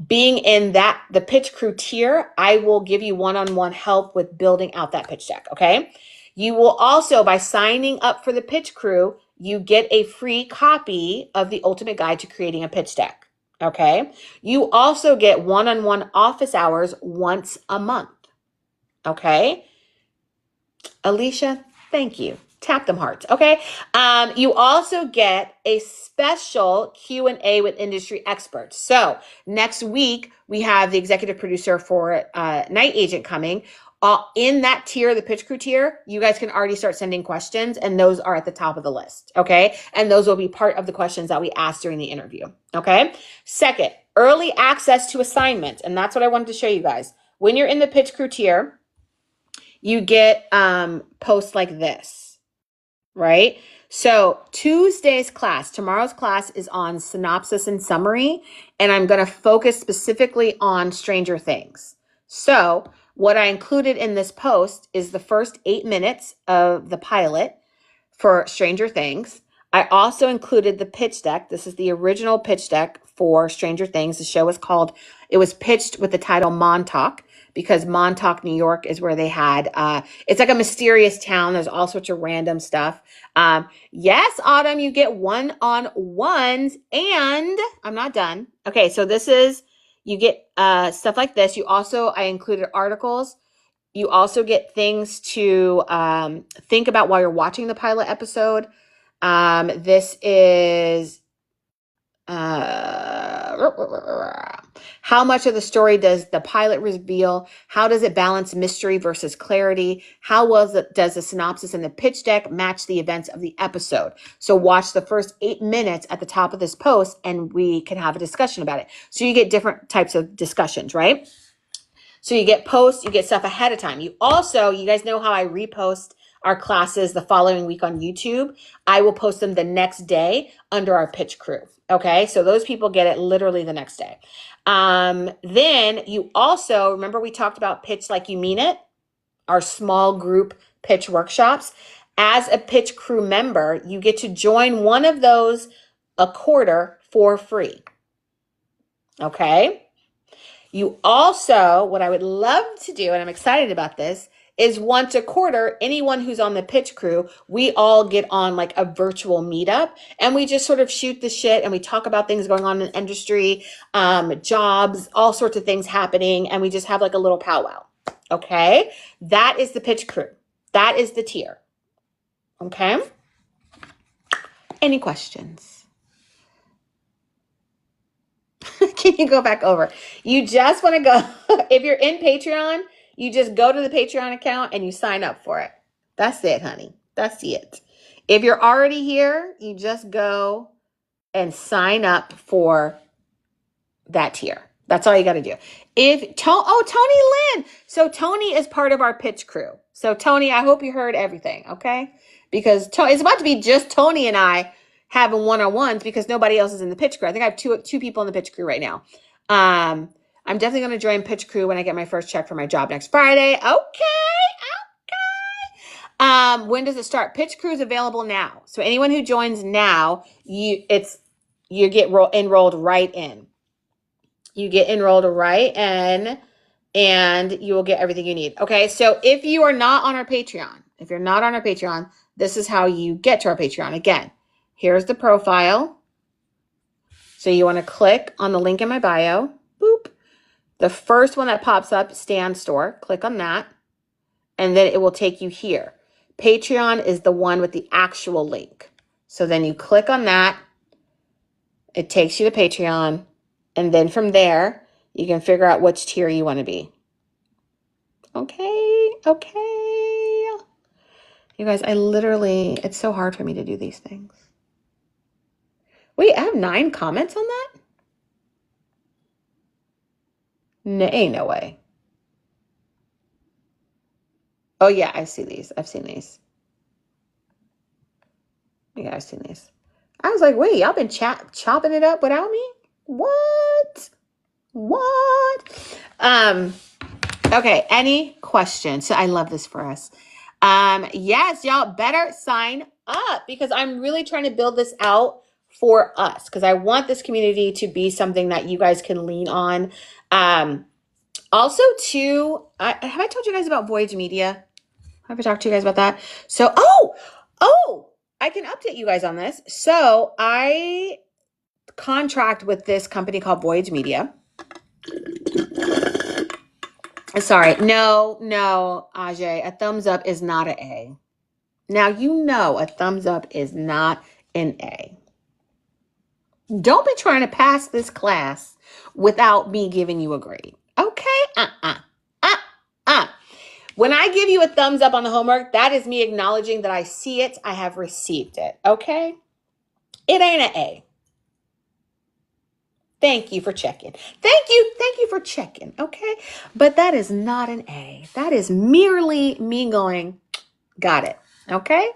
A: being in the pitch crew tier, I will give you one-on-one help with building out that pitch deck, okay? You will also, by signing up for the pitch crew, you get a free copy of the Ultimate Guide to Creating a Pitch Deck. Okay. You also get one-on-one office hours once a month. Okay. Alicia, thank you. Tap them hearts. Okay. You also get a special Q&A with industry experts. So next week we have the executive producer for Night Agent coming. In that tier, the pitch crew tier, you guys can already start sending questions, and those are at the top of the list, okay? And those will be part of the questions that we ask during the interview, okay? Second, early access to assignments, and that's what I wanted to show you guys. When you're in the pitch crew tier, you get posts like this, right? So Tuesday's class, tomorrow's class is on synopsis and summary, and I'm going to focus specifically on Stranger Things. So what I included in this post is the first 8 minutes of the pilot for Stranger Things. I also included the pitch deck. This is the original pitch deck for Stranger Things. The show it was pitched with the title Montauk because Montauk, New York is where they had, it's like a mysterious town. There's all sorts of random stuff. Yes, Autumn, you get one-on-ones, and I'm not done. Okay, so you get stuff like this. I included articles. You also get things to think about while you're watching the pilot episode. This is how much of the story does the pilot reveal? How does it balance mystery versus clarity? How does the synopsis and the pitch deck match the events of the episode? So watch the first 8 minutes at the top of this post and we can have a discussion about it. So you get different types of discussions, right? So you get posts, you get stuff ahead of time. You guys know how I repost our classes the following week on YouTube. I will post them the next day under our pitch crew. Okay, so those people get it literally the next day. Then you also, remember we talked about pitch like you mean it, our small group pitch workshops. As a pitch crew member, you get to join one of those a quarter for free. Okay. You also, what I would love to do, and I'm excited about this, is once a quarter, anyone who's on the pitch crew, we all get on like a virtual meetup and we just sort of shoot the shit and we talk about things going on in the industry, jobs, all sorts of things happening. And we just have like a little powwow. Okay. That is the pitch crew. That is the tier. Okay. Any questions? Can you go back over? You just want to go, if you're in Patreon, you just go to the Patreon account and you sign up for it. That's it, honey. That's it. If you're already here, you just go and sign up for that tier. That's all you got to do. Tony Lynn. So Tony is part of our pitch crew. So Tony, I hope you heard everything, okay? Because it's about to be just Tony and I having one-on-ones because nobody else is in the pitch crew. I think I have two people in the pitch crew right now. I'm definitely going to join pitch crew when I get my first check for my job next Friday. Okay. When does it start? Pitch crew is available now. So anyone who joins now, you get enrolled right in. You get enrolled right in and you will get everything you need. Okay. So if you are not on our Patreon, this is how you get to our Patreon. Again, here's the profile. So you want to click on the link in my bio. Boop. The first one that pops up, Stan Store. Click on that. And then it will take you here. Patreon is the one with the actual link. So then you click on that. It takes you to Patreon. And then from there, you can figure out which tier you want to be. Okay. You guys, it's so hard for me to do these things. Wait, I have 9 comments on that? No way. Oh yeah, I see these. I've seen these. Yeah, I've seen these. I was like, wait, y'all been chopping it up without me? What? Okay, any questions? So I love this for us. Yes, y'all better sign up because I'm really trying to build this out for us because I want this community to be something that you guys can lean on. Also too, have I told you guys about Voyage Media? Have I talked to you guys about that? So, I can update you guys on this. So I contract with this company called Voyage Media. Sorry. No, Ajay, a thumbs up is not an A. Now, a thumbs up is not an A. Don't be trying to pass this class without me giving you a grade. Okay? When I give you a thumbs up on the homework, that is me acknowledging that I see it. I have received it. Okay? It ain't an A. Thank you for checking. Thank you for checking. Okay. But that is not an A. That is merely me going, got it. Okay.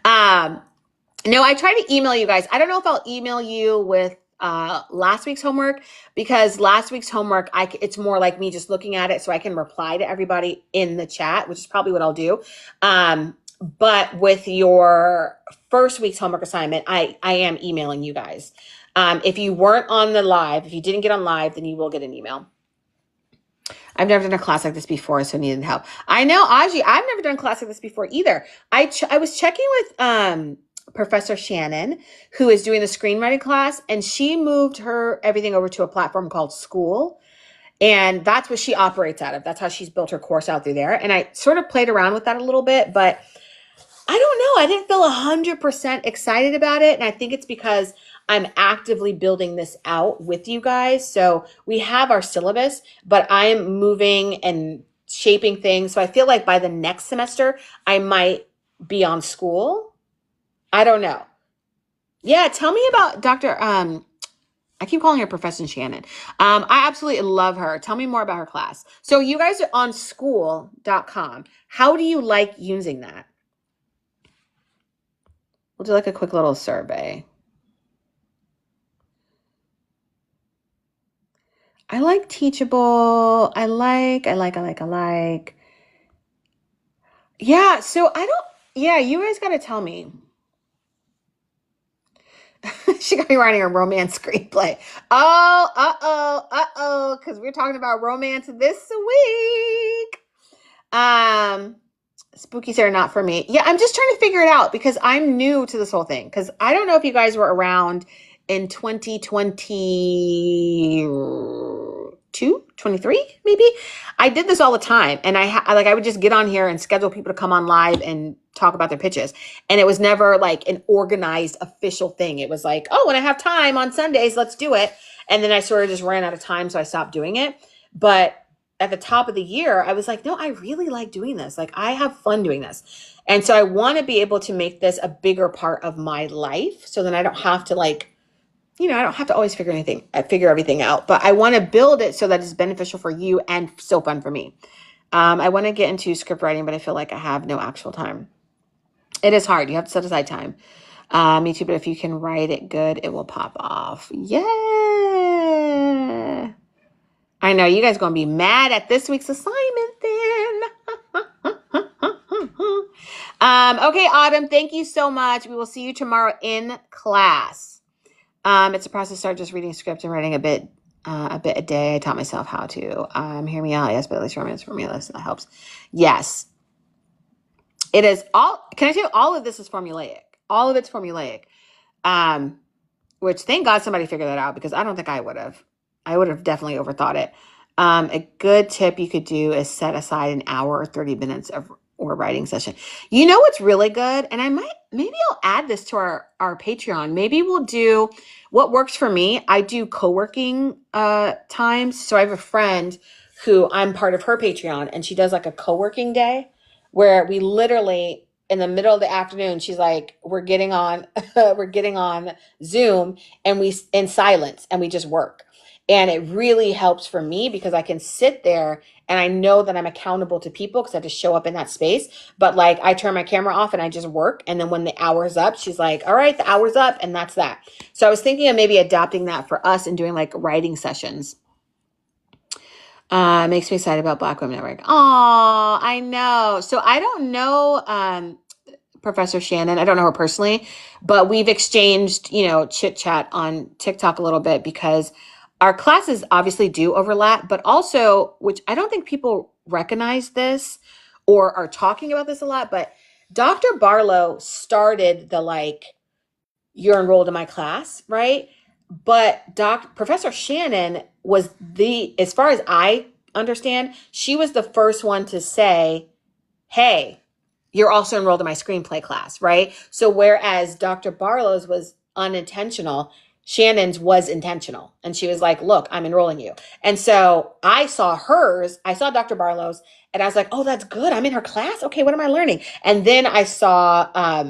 A: No, I tried to email you guys. I don't know if I'll email you with last week's homework, because last week's homework, it's more like me just looking at it so I can reply to everybody in the chat, which is probably what I'll do. But with your first week's homework assignment, I am emailing you guys. If you weren't on the live, if you didn't get on live, then you will get an email. I've never done a class like this before, so I needed help. I know, Aji, I've never done a class like this before either. I was checking with Professor Shannon, who is doing the screenwriting class, and she moved everything over to a platform called School. And that's what she operates out of. That's how she's built her course out through there. And I sort of played around with that a little bit, but I don't know. I didn't feel 100% excited about it. And I think it's because I'm actively building this out with you guys. So we have our syllabus, but I'm moving and shaping things. So I feel like by the next semester, I might be on School. I don't know. Yeah, tell me about Dr. I keep calling her Professor Shannon. I absolutely love her. Tell me more about her class. So you guys are on school.com. How do you like using that? We'll do like a quick little survey. I like Teachable. I like. Yeah, so you guys got to tell me. She got me writing a romance screenplay. Because we're talking about romance this week. Spookies are not for me. Yeah, I'm just trying to figure it out because I'm new to this whole thing. Because I don't know if you guys were around in 2022, 23, maybe. I did this all the time. And I would just get on here and schedule people to come on live and talk about their pitches. And it was never like an organized official thing. It was like, oh, when I have time on Sundays, let's do it. And then I sort of just ran out of time, so I stopped doing it. But at the top of the year, I was like, no, I really like doing this. Like, I have fun doing this. And so I want to be able to make this a bigger part of my life. So then I don't have to I don't have to always figure everything out, but I want to build it so that it's beneficial for you and so fun for me. I want to get into script writing, but I feel like I have no actual time. It is hard. You have to set aside time. Me too, but if you can write it good, it will pop off. Yeah. I know you guys are going to be mad at this week's assignment then. Okay, Autumn, thank you so much. We will see you tomorrow in class. It's a process. Start just reading script and writing a bit a day. I taught myself how to. Hear me out. Yes, but at least romance formulas. That helps. Yes. It is all. Can I tell you, all of this is formulaic. All of it's formulaic. Which thank God somebody figured that out, because I don't think I would have. I would have definitely overthought it. A good tip you could do is set aside an hour or 30 minutes or writing session. You know what's really good? And maybe I'll add this to our Patreon. Maybe we'll do what works for me. I do co-working times. So I have a friend who I'm part of her Patreon, and she does like a co-working day where we literally in the middle of the afternoon, she's like, we're getting on Zoom and we in silence and we just work. And it really helps for me because I can sit there and I know that I'm accountable to people because I have to show up in that space. But like, I turn my camera off and I just work. And then when the hour's up, she's like, all right, the hour's up. And that's that. So I was thinking of maybe adapting that for us and doing like writing sessions. Makes me excited about Black Women Network. Oh, I know. So I don't know, Professor Shannon. I don't know her personally, but we've exchanged, chit chat on TikTok a little bit because our classes obviously do overlap, but also, which I don't think people recognize this or are talking about this a lot, but Dr. Barlow started the you're enrolled in my class, right? But Professor Shannon was as far as I understand, she was the first one to say, hey, you're also enrolled in my screenplay class, right? So whereas Dr. Barlow's was unintentional, Shannon's was intentional. And she was like, look, I'm enrolling you. And so I saw Dr. Barlow's, and I was like, oh, that's good. I'm in her class. Okay, what am I learning? And then I saw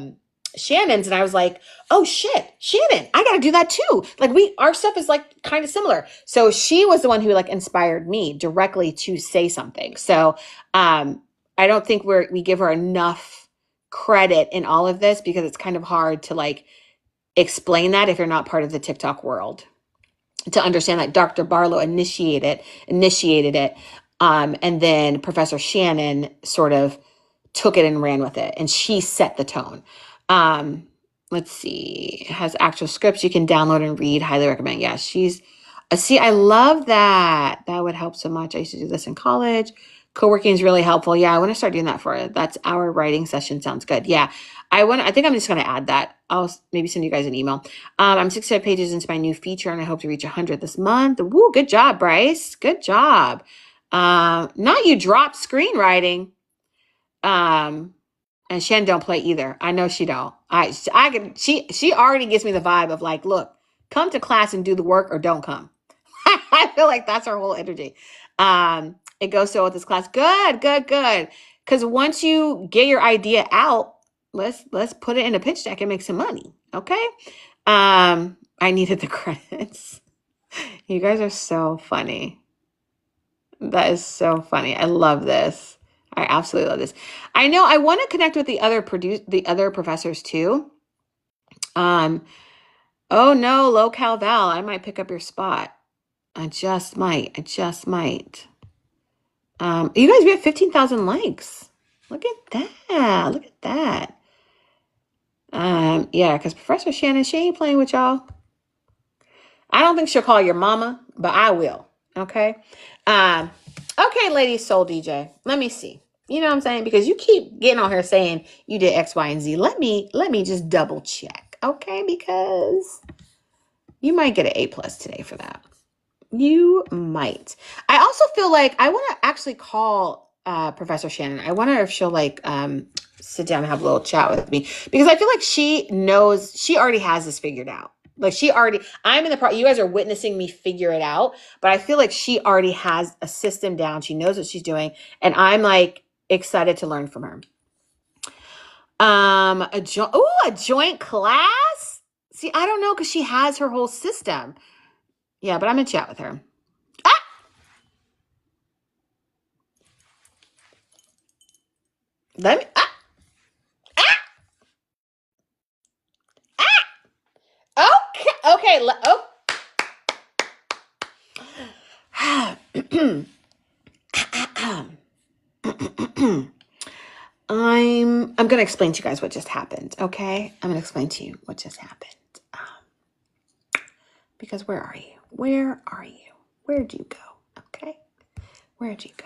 A: Shannon's, and I was like, oh shit, Shannon, I gotta do that too. Like our stuff is like kind of similar. So she was the one who like inspired me directly to say something. So I don't think we give her enough credit in all of this, because it's kind of hard to like explain that if you're not part of the TikTok world, to understand that Dr. Barlow initiated it. And then Professor Shannon sort of took it and ran with it, and she set the tone. Let's see, it has actual scripts you can download and read. Highly recommend. Yeah, she's see, I love that. That would help so much. I used to do this in college. Co-working is really helpful. Yeah, I want to start doing that for it. That's our writing session. Sounds good. Yeah, I think I'm just going to add that. I'll maybe send you guys an email. I'm 65 pages into my new feature, and I hope to reach 100 this month. Woo, good job, Bryce. Good job. Not you dropped screenwriting. And Shen don't play either. I know she don't. She already gives me the vibe of like, look, come to class and do the work or don't come. I feel like that's our whole energy. It goes so with this class. Good. Because once you get your idea out, let's put it in a pitch deck and make some money. Okay. I needed the credits. You guys are so funny. That is so funny. I love this. I absolutely love this. I know I want to connect with the other professors too. Oh no, low-cal Val, I might pick up your spot. I just might. You guys, we have 15,000 likes. Look at that. Yeah, because Professor Shannon, she ain't playing with y'all. I don't think she'll call your mama, but I will. Okay. Okay, Lady Soul DJ. Let me see. You know what I'm saying? Because you keep getting on here saying you did X, Y, and Z. Let me just double check. Okay, because you might get an A+ today for that. You might. I also feel like I want to actually call Professor Shannon. I wonder if she'll like sit down and have a little chat with me, because I feel like she already has this figured out. Like I'm in the you guys are witnessing me figure it out, but I feel like she already has a system down. She knows what she's doing, and I'm like excited to learn from her. A joint class. See, I don't know, because she has her whole system. Yeah, but I'm gonna chat with her. Let me. Okay. I'm gonna explain to you guys what just happened. Okay, I'm gonna explain to you what just happened. Because where are you? Where'd you go? Okay, where'd you go?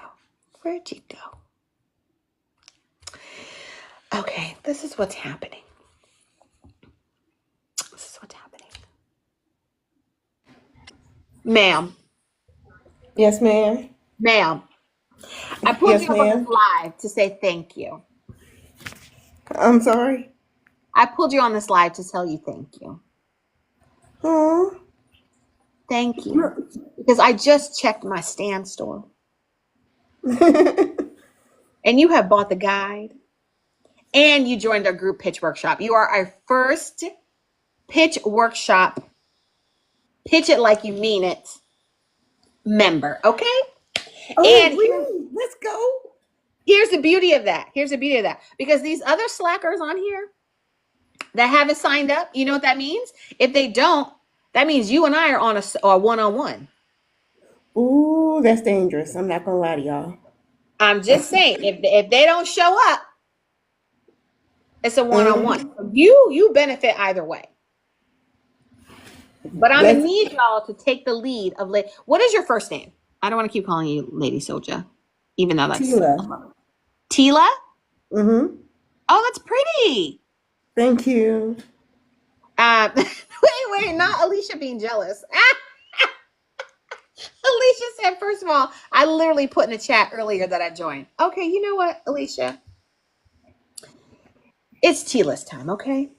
A: Okay, this is what's happening. Ma'am.
D: Yes, ma'am.
A: Ma'am. I pulled you up on this live to say thank you.
D: I'm sorry.
A: I pulled you on this live to tell you thank you.
D: Oh.
A: Thank you. Because I just checked my Stan store. And you have bought the guide. And you joined our group pitch workshop. You are our first pitch workshop, pitch it like you mean it, member. Okay?
D: Oh, let's go.
A: Here's the beauty of that. Because these other slackers on here that haven't signed up, you know what that means? If they don't, that means you and I are on a one-on-one.
D: Ooh, that's dangerous. I'm not gonna lie to y'all.
A: I'm just saying, if they don't show up, it's a one-on-one. You benefit either way. But I'm gonna need y'all to take the lead of what is your first name? I don't want to keep calling you Lady Soldier, even though that's
D: Tila.
A: Tila?
D: Mm-hmm.
A: Oh, that's pretty.
D: Thank you.
A: Wait, not Alicia being jealous. Alicia said, first of all, I literally put in the chat earlier that I joined. Okay, you know what, Alicia? It's Tila's time, okay?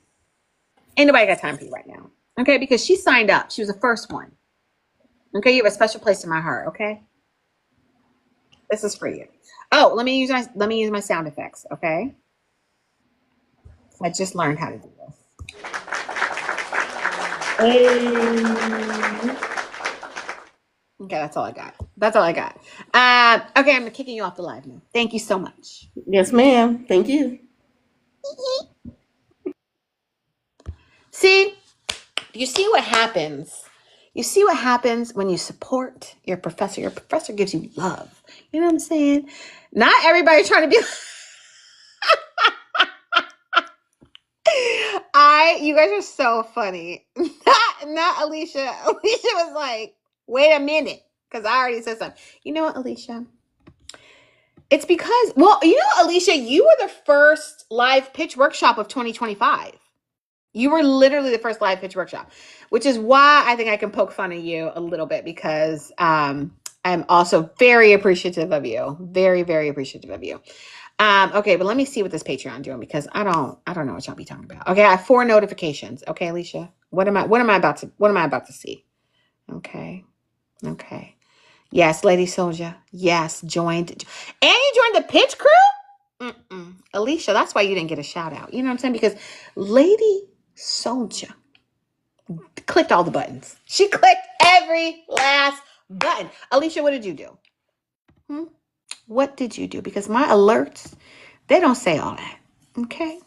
A: Ain't nobody got time for you right now. Okay, because she signed up. She was the first one. Okay, you have a special place in my heart, okay? This is for you. Oh, let me use my sound effects, okay? I just learned how to do this.
D: Hey.
A: Okay, that's all I got. That's all I got. Okay, I'm kicking you off the live now. Thank you so much.
D: Yes, ma'am. Thank you.
A: See, you see what happens. You see what happens when you support your professor. Your professor gives you love. You know what I'm saying? Not everybody trying to be. You guys are so funny. Not Alicia. Alicia was like, wait a minute, because I already said something. You know what, Alicia? It's because, well, you know, Alicia, you were the first live pitch workshop of 2025. You were literally the first live pitch workshop, which is why I think I can poke fun at you a little bit, because I'm also very appreciative of you. Very, very appreciative of you. Okay, but let me see what this Patreon doing, because I don't know what y'all be talking about. Okay, I have 4 notifications. Okay, Alicia, what am I about to see? Okay. Yes, Lady Soldier. Yes, joined, and you joined the pitch crew. Alicia, that's why you didn't get a shout out. You know what I'm saying? Because Lady Soldier clicked all the buttons. She clicked every last button. Alicia, what did you do? What did you do? Because my alerts, they don't say all that. Okay.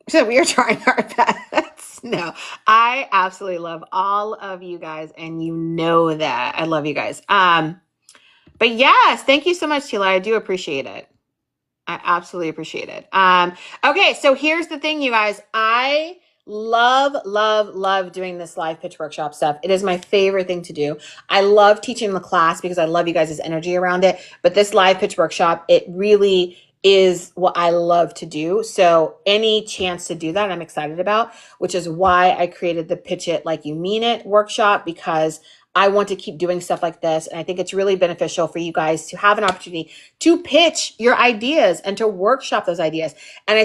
A: So we are trying our best. No, I absolutely love all of you guys, and you know that. I love you guys. But yes, thank you so much, Tila. I do appreciate it. I absolutely appreciate it. Okay, so here's the thing, you guys. I love doing this live pitch workshop stuff. It is my favorite thing to do. I love teaching the class because I love you guys' energy around it. But this live pitch workshop, it really is what I love to do. So any chance to do that, I'm excited about, which is why I created the Pitch It Like You Mean It workshop, because I want to keep doing stuff like this. And I think it's really beneficial for you guys to have an opportunity to pitch your ideas and to workshop those ideas. And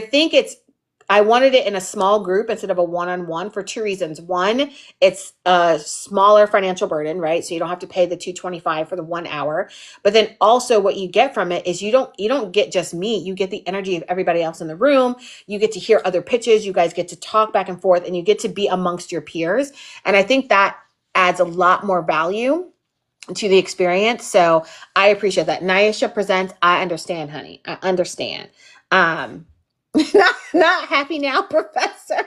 A: I wanted it in a small group instead of a one-on-one for 2 reasons. One, it's a smaller financial burden, right? So you don't have to pay the $225 for the 1 hour. But then also what you get from it is you don't get just me. You get the energy of everybody else in the room. You get to hear other pitches. You guys get to talk back and forth, and you get to be amongst your peers. And I think that adds a lot more value to the experience. So I appreciate that. Naisha presents, I understand, honey. I understand. Not happy now, Professor.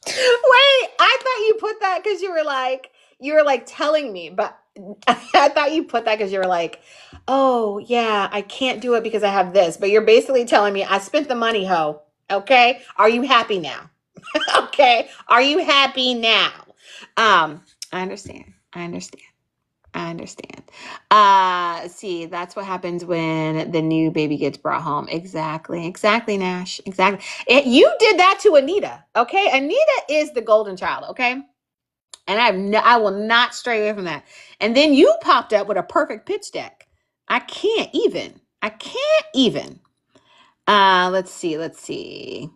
A: Wait, I thought you put that because you were like telling me, but I thought you put that because you were like, oh yeah, I can't do it because I have this. But you're basically telling me I spent the money, ho. Okay. Are you happy now? Okay. Are you happy now? I understand. See, that's what happens when the new baby gets brought home. Exactly, Nash. Exactly. You did that to Anita. Okay. Anita is the golden child. Okay. And I will not stray away from that. And then you popped up with a perfect pitch deck. I can't even. Let's see.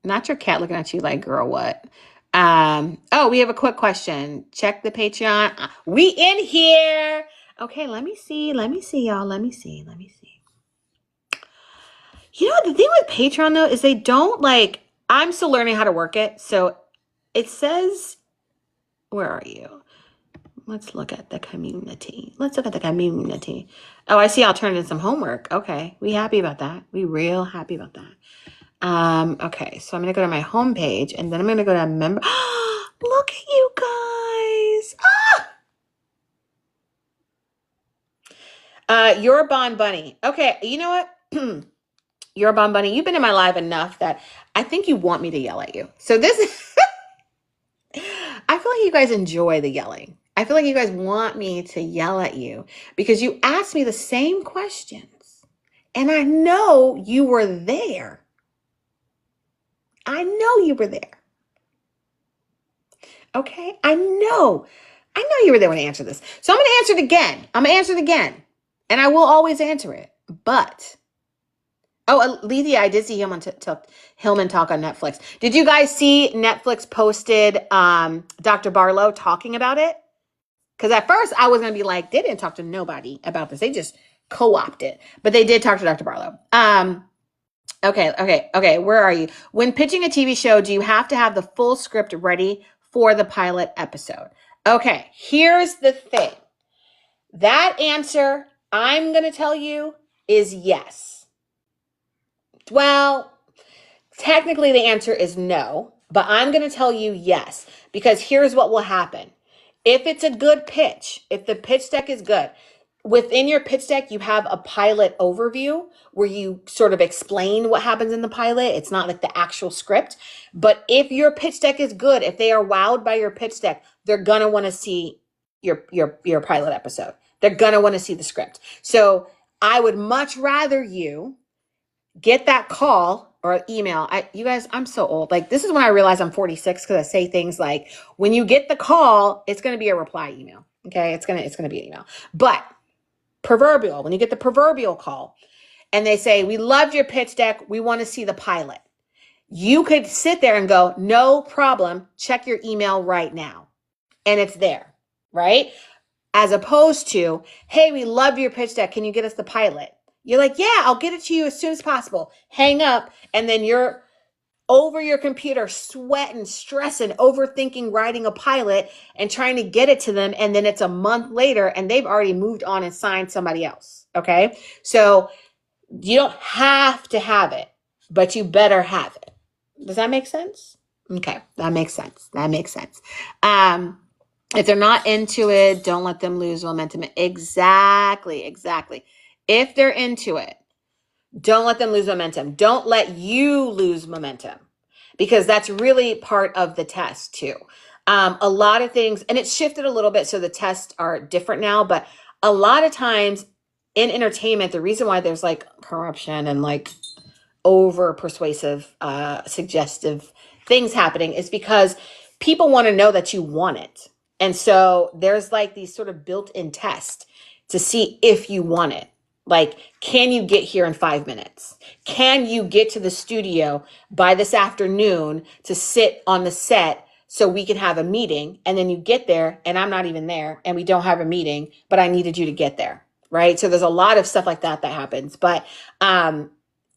A: Not your cat looking at you like, girl, what? We have a quick question. Check the Patreon. We in here. Okay, let me see, y'all. Let me see. You know what the thing with Patreon though is they don't I'm still learning how to work it. So it says, where are you? Let's look at the community. Oh, I see y'all turned in some homework. Okay, we happy about that. We real happy about that. Okay, so I'm gonna go to my homepage, and then I'm gonna go to member. Look at you guys. You're a Bon Bunny. Okay, you know what? You're a Bon Bunny. You've been in my live enough that I think you want me to yell at you. So this, I feel like you guys enjoy the yelling. I feel like you guys want me to yell at you because you asked me the same questions, and I know you were there. Okay, I know you were there when I answered this. So I'm going to answer it again. And I will always answer it. But, Alethea, I did see Hillman talk on Netflix. Did you guys see Netflix posted Dr. Barlow talking about it? Because at first I was going to be like, they didn't talk to nobody about this. They just co-opt it. But they did talk to Dr. Barlow. Okay. Where are you? When pitching a TV show, do you have to have the full script ready for the pilot episode? Okay, here's the thing. That answer I'm going to tell you is yes. Well, technically the answer is no, but I'm going to tell you yes, because here's what will happen. If it's a good pitch, if the pitch deck is good, within your pitch deck, you have a pilot overview where you sort of explain what happens in the pilot. It's not like the actual script. But if your pitch deck is good, if they are wowed by your pitch deck, they're going to want to see your pilot episode. They're going to want to see the script. So I would much rather you get that call or email. You guys, I'm so old. Like, this is when I realize I'm 46, because I say things like, when you get the call, it's going to be a reply email. Okay. It's going to be an email. But proverbial, when you get the proverbial call and they say, we loved your pitch deck, we want to see the pilot, you could sit there and go, no problem, check your email right now. And it's there, right? As opposed to, hey, we love your pitch deck, can you get us the pilot? You're like, yeah, I'll get it to you as soon as possible. Hang up, and then you're over your computer, sweating, stressing, overthinking, writing a pilot and trying to get it to them. And then it's a month later and they've already moved on and signed somebody else. Okay. So you don't have to have it, but you better have it. Does that make sense? Okay. That makes sense. If they're not into it, don't let them lose momentum. Exactly. If they're into it, don't let them lose momentum. Don't let you lose momentum, because that's really part of the test too. A lot of things, and it's shifted a little bit, so the tests are different now, but a lot of times in entertainment, the reason why there's like corruption and like over persuasive, suggestive things happening is because people want to know that you want it. And so there's like these sort of built-in tests to see if you want it. Like, can you get here in 5 minutes? Can you get to the studio by this afternoon to sit on the set so we can have a meeting? And then you get there and I'm not even there and we don't have a meeting, but I needed you to get there, right? So there's a lot of stuff like that happens. But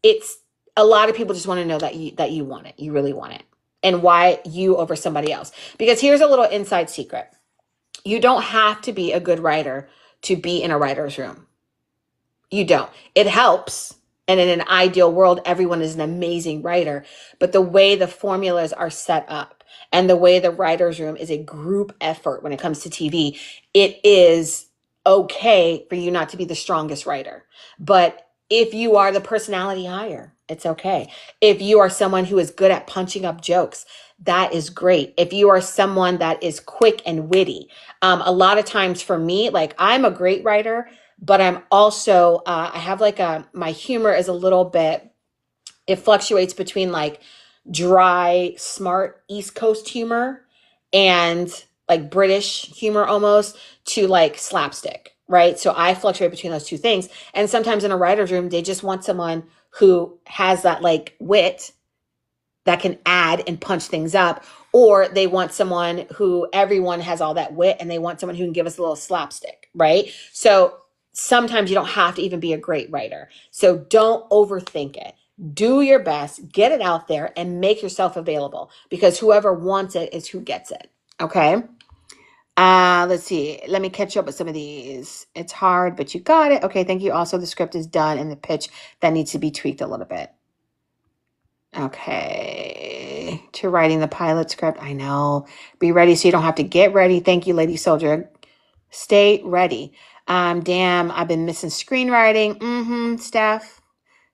A: it's a lot of people just want to know that you want it. You really want it. And why you over somebody else. Because here's a little inside secret. You don't have to be a good writer to be in a writer's room. You don't. It helps. And in an ideal world, everyone is an amazing writer. But the way the formulas are set up and the way the writer's room is a group effort when it comes to TV, it is okay for you not to be the strongest writer. But if you are the personality hire, it's okay. If you are someone who is good at punching up jokes, that is great. If you are someone that is quick and witty, a lot of times for me, like, I'm a great writer, but I'm also, I have like my humor is a little bit, it fluctuates between like dry, smart East Coast humor and like British humor almost, to like slapstick, right? So I fluctuate between those two things. And sometimes in a writer's room, they just want someone who has that like wit that can add and punch things up, or they want someone who everyone has all that wit and they want someone who can give us a little slapstick, right? So sometimes you don't have to even be a great writer. So don't overthink it. Do your best, get it out there and make yourself available, because whoever wants it is who gets it. Okay. Let's see. Let me catch up with some of these. It's hard, but you got it. Okay. Thank you. Also, the script is done and the pitch that needs to be tweaked a little bit. Okay. To writing the pilot script. I know. Be ready so you don't have to get ready. Thank you, Lady Soldier. Stay ready. Damn, I've been missing screenwriting. Steph.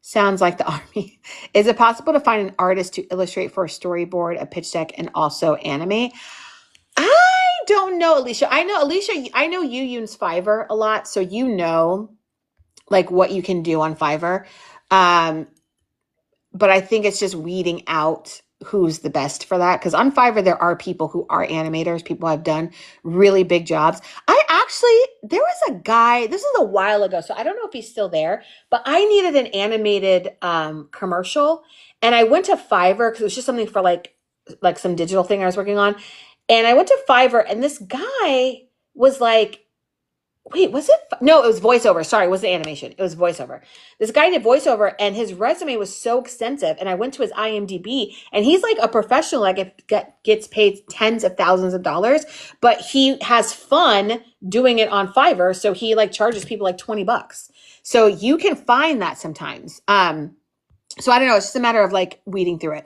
A: Sounds like the army. Is it possible to find an artist to illustrate for a storyboard, a pitch deck, and also animate? I don't know, Alicia. I know you use Fiverr a lot, so you know like what you can do on Fiverr. But I think it's just weeding out who's the best for that. Because on Fiverr, there are people who are animators. People have done really big jobs. There was a guy, this is a while ago, so I don't know if he's still there, but I needed an animated commercial. And I went to Fiverr because it was just something for like some digital thing I was working on. And I went to Fiverr and this guy was like wait, was it? No, it was voiceover. Sorry, it wasn't animation. It was voiceover. This guy did voiceover, and his resume was so extensive. And I went to his IMDb, and he's like a professional, like gets paid tens of thousands of dollars, but he has fun doing it on Fiverr. So he like charges people like $20. So you can find that sometimes. So I don't know. It's just a matter of like weeding through it.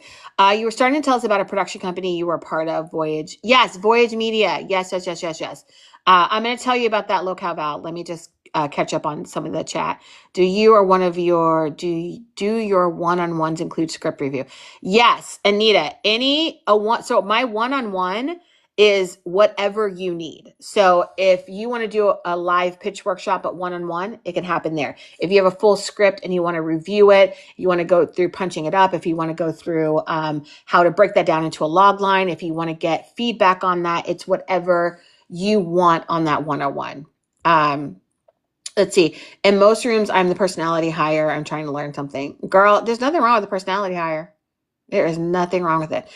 A: You were starting to tell us about a production company you were a part of, Voyage. Yes, Voyage Media. Yes, yes, yes, yes, yes. I'm going to tell you about that locale val. Let me just catch up on some of the chat. Do your one-on-ones include script review? Yes, Anita. So my one-on-one is whatever you need. So if you want to do a live pitch workshop at one-on-one, it can happen there. If you have a full script and you want to review it, you want to go through punching it up, if you want to go through how to break that down into a log line, if you want to get feedback on that, it's whatever you want on that one-on-one. Let's see. In most rooms, I'm the personality hire. I'm trying to learn something. Girl, there's nothing wrong with the personality hire. There is nothing wrong with it.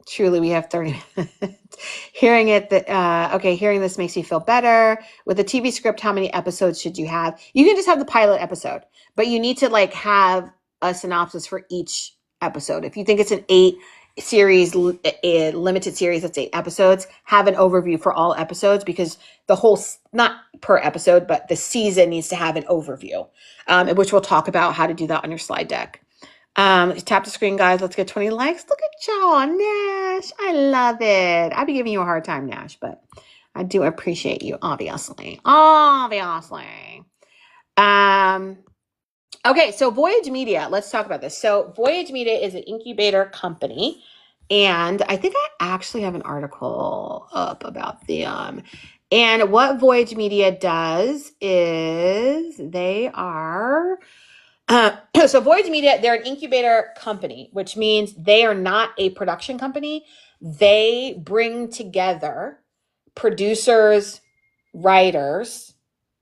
A: Truly, we have 30 minutes. Hearing this makes me feel better. With a TV script, how many episodes should you have? You can just have the pilot episode, but you need to like have a synopsis for each episode. If you think it's an 8 series, limited series, that's 8 episodes, have an overview for all episodes, because the whole, not per episode, but the season needs to have an overview, which we'll talk about how to do that on your slide deck. Tap the screen, guys. Let's get 20 likes. Look at y'all, Nash. I love it. I'd be giving you a hard time, Nash, but I do appreciate you, obviously. Okay, so Voyage Media. Let's talk about this. So Voyage Media is an incubator company, and I think I actually have an article up about them. And what Voyage Media does is they are so Voyage Media, they're an incubator company, which means they are not a production company. They bring together producers, writers,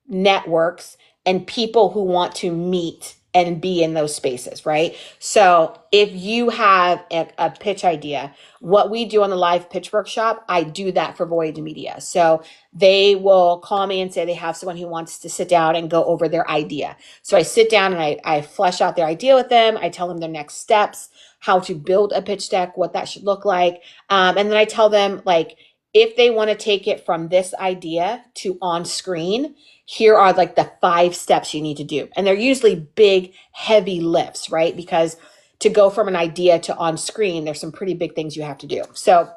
A: networks, and people who want to meet and be in those spaces, right? So if you have a pitch idea, what we do on the live pitch workshop, I do that for Voyage Media. So they will call me and say they have someone who wants to sit down and go over their idea. So I sit down and I flesh out their idea with them. I tell them their next steps, how to build a pitch deck, what that should look like. And then I tell them, like, if they want to take it from this idea to on screen, here are like the 5 steps you need to do. And they're usually big, heavy lifts, right? Because to go from an idea to on screen, there's some pretty big things you have to do. So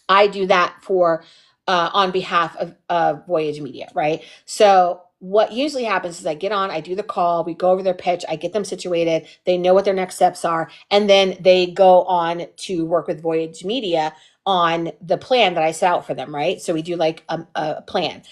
A: I do that for on behalf of Voyage Media, right? So what usually happens is I get on, I do the call, we go over their pitch, I get them situated, they know what their next steps are, and then they go on to work with Voyage Media on the plan that I set out for them, right? So we do like a plan.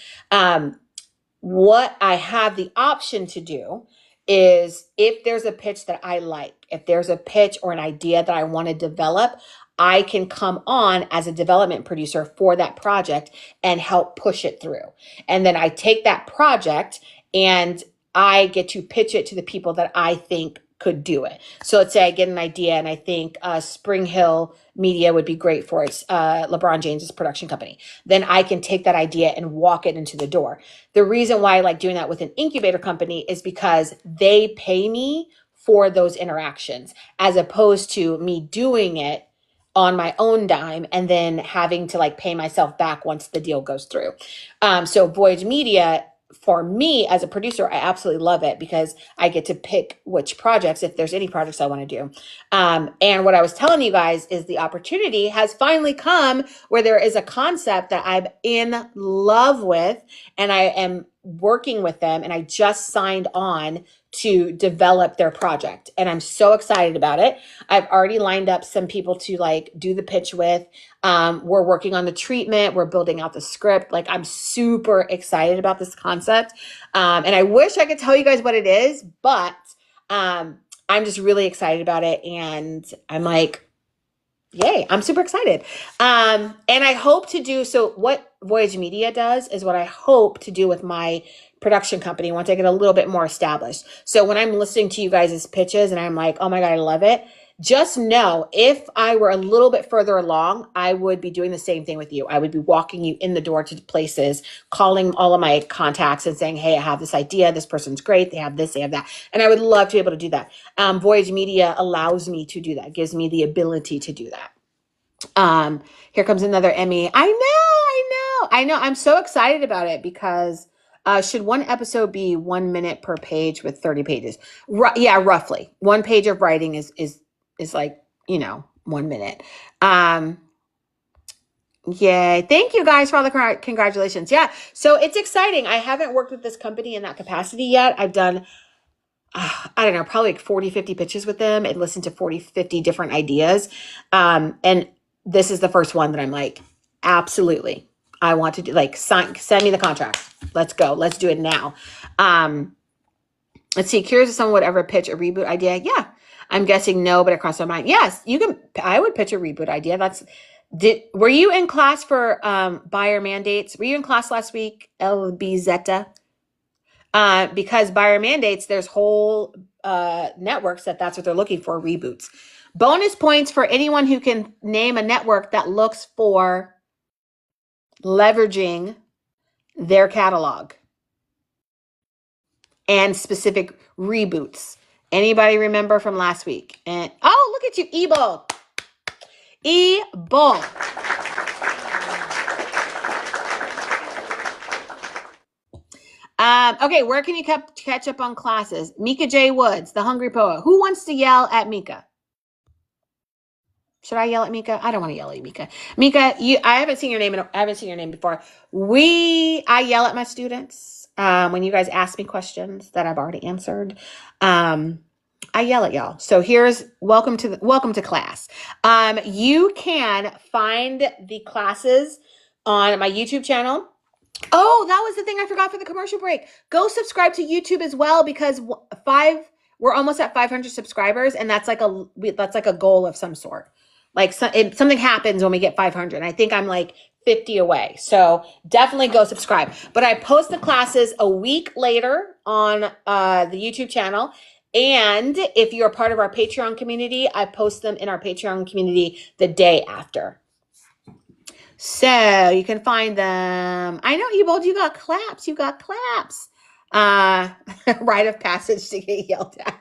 A: What I have the option to do is, if there's a pitch that I like, if there's a pitch or an idea that I want to develop, I can come on as a development producer for that project and help push it through. And then I take that project and I get to pitch it to the people that I think could do it. So let's say I get an idea and I think Spring Hill Media would be great for it. LeBron James' production company. Then I can take that idea and walk it into the door. The reason why I like doing that with an incubator company is because they pay me for those interactions, as opposed to me doing it on my own dime and then having to like pay myself back once the deal goes through. So Voyage Media, for me as a producer, I absolutely love it because I get to pick which projects, if there's any projects I want to do. And what I was telling you guys is the opportunity has finally come where there is a concept that I'm in love with and I am working with them, and I just signed on to develop their project. And I'm so excited about it. I've already lined up some people to like do the pitch with. We're working on the treatment. We're building out the script. Like, I'm super excited about this concept. And I wish I could tell you guys what it is, but I'm just really excited about it. And I'm like, yay, I'm super excited. And I hope to do, so what Voyage Media does is what I hope to do with my production company once I get a little bit more established. So when I'm listening to you guys' pitches and I'm like, oh my God, I love it. just know if I were a little bit further along, I would be doing the same thing with you. I would be walking you in the door to places, calling all of my contacts and saying, hey, I have this idea. This person's great. They have this, they have that. And I would love to be able to do that. Voyage Media allows me to do that, gives me the ability to do that. Here comes another Emmy. I know. I'm so excited about it because should one episode be 1 minute per page with 30 pages? Yeah, roughly. One page of writing is like, 1 minute. Yay. Thank you guys for all the congratulations. Yeah. So it's exciting. I haven't worked with this company in that capacity yet. I've done I don't know, probably like 40, 50 pitches with them and listened to 40, 50 different ideas. And this is the first one that I'm like, absolutely. I want to do send me the contract. Let's go. Let's do it now. Let's see. Curious if someone would ever pitch a reboot idea. Yeah. I'm guessing no, but it crossed my mind. Yes, I would pitch a reboot idea. Were you in class for buyer mandates? Were you in class last week? LBZ? Because buyer mandates, there's whole networks that's what they're looking for, reboots. Bonus points for anyone who can name a network that looks for leveraging their catalog and specific reboots. Anybody remember from last week? And look at you, Ebol. Okay, where can you catch up on classes? Mika J. Woods, the Hungry Poet. Who wants to yell at Mika? Should I yell at Mika? I don't want to yell at Mika. Mika, I haven't seen your name. I haven't seen your name before. I yell at my students when you guys ask me questions that I've already answered. I yell at y'all. So here's welcome to class. You can find the classes on my YouTube channel. Oh, that was the thing I forgot for the commercial break. Go subscribe to YouTube as well because we're almost at 500 subscribers, and that's like a goal of some sort. Like something happens when we get 500. I think I'm like 50 away. So definitely go subscribe. But I post the classes a week later on the YouTube channel. And if you're a part of our Patreon community, I post them in our Patreon community the day after. So you can find them. I know, Ebold, you got claps. Rite of passage to get yelled at.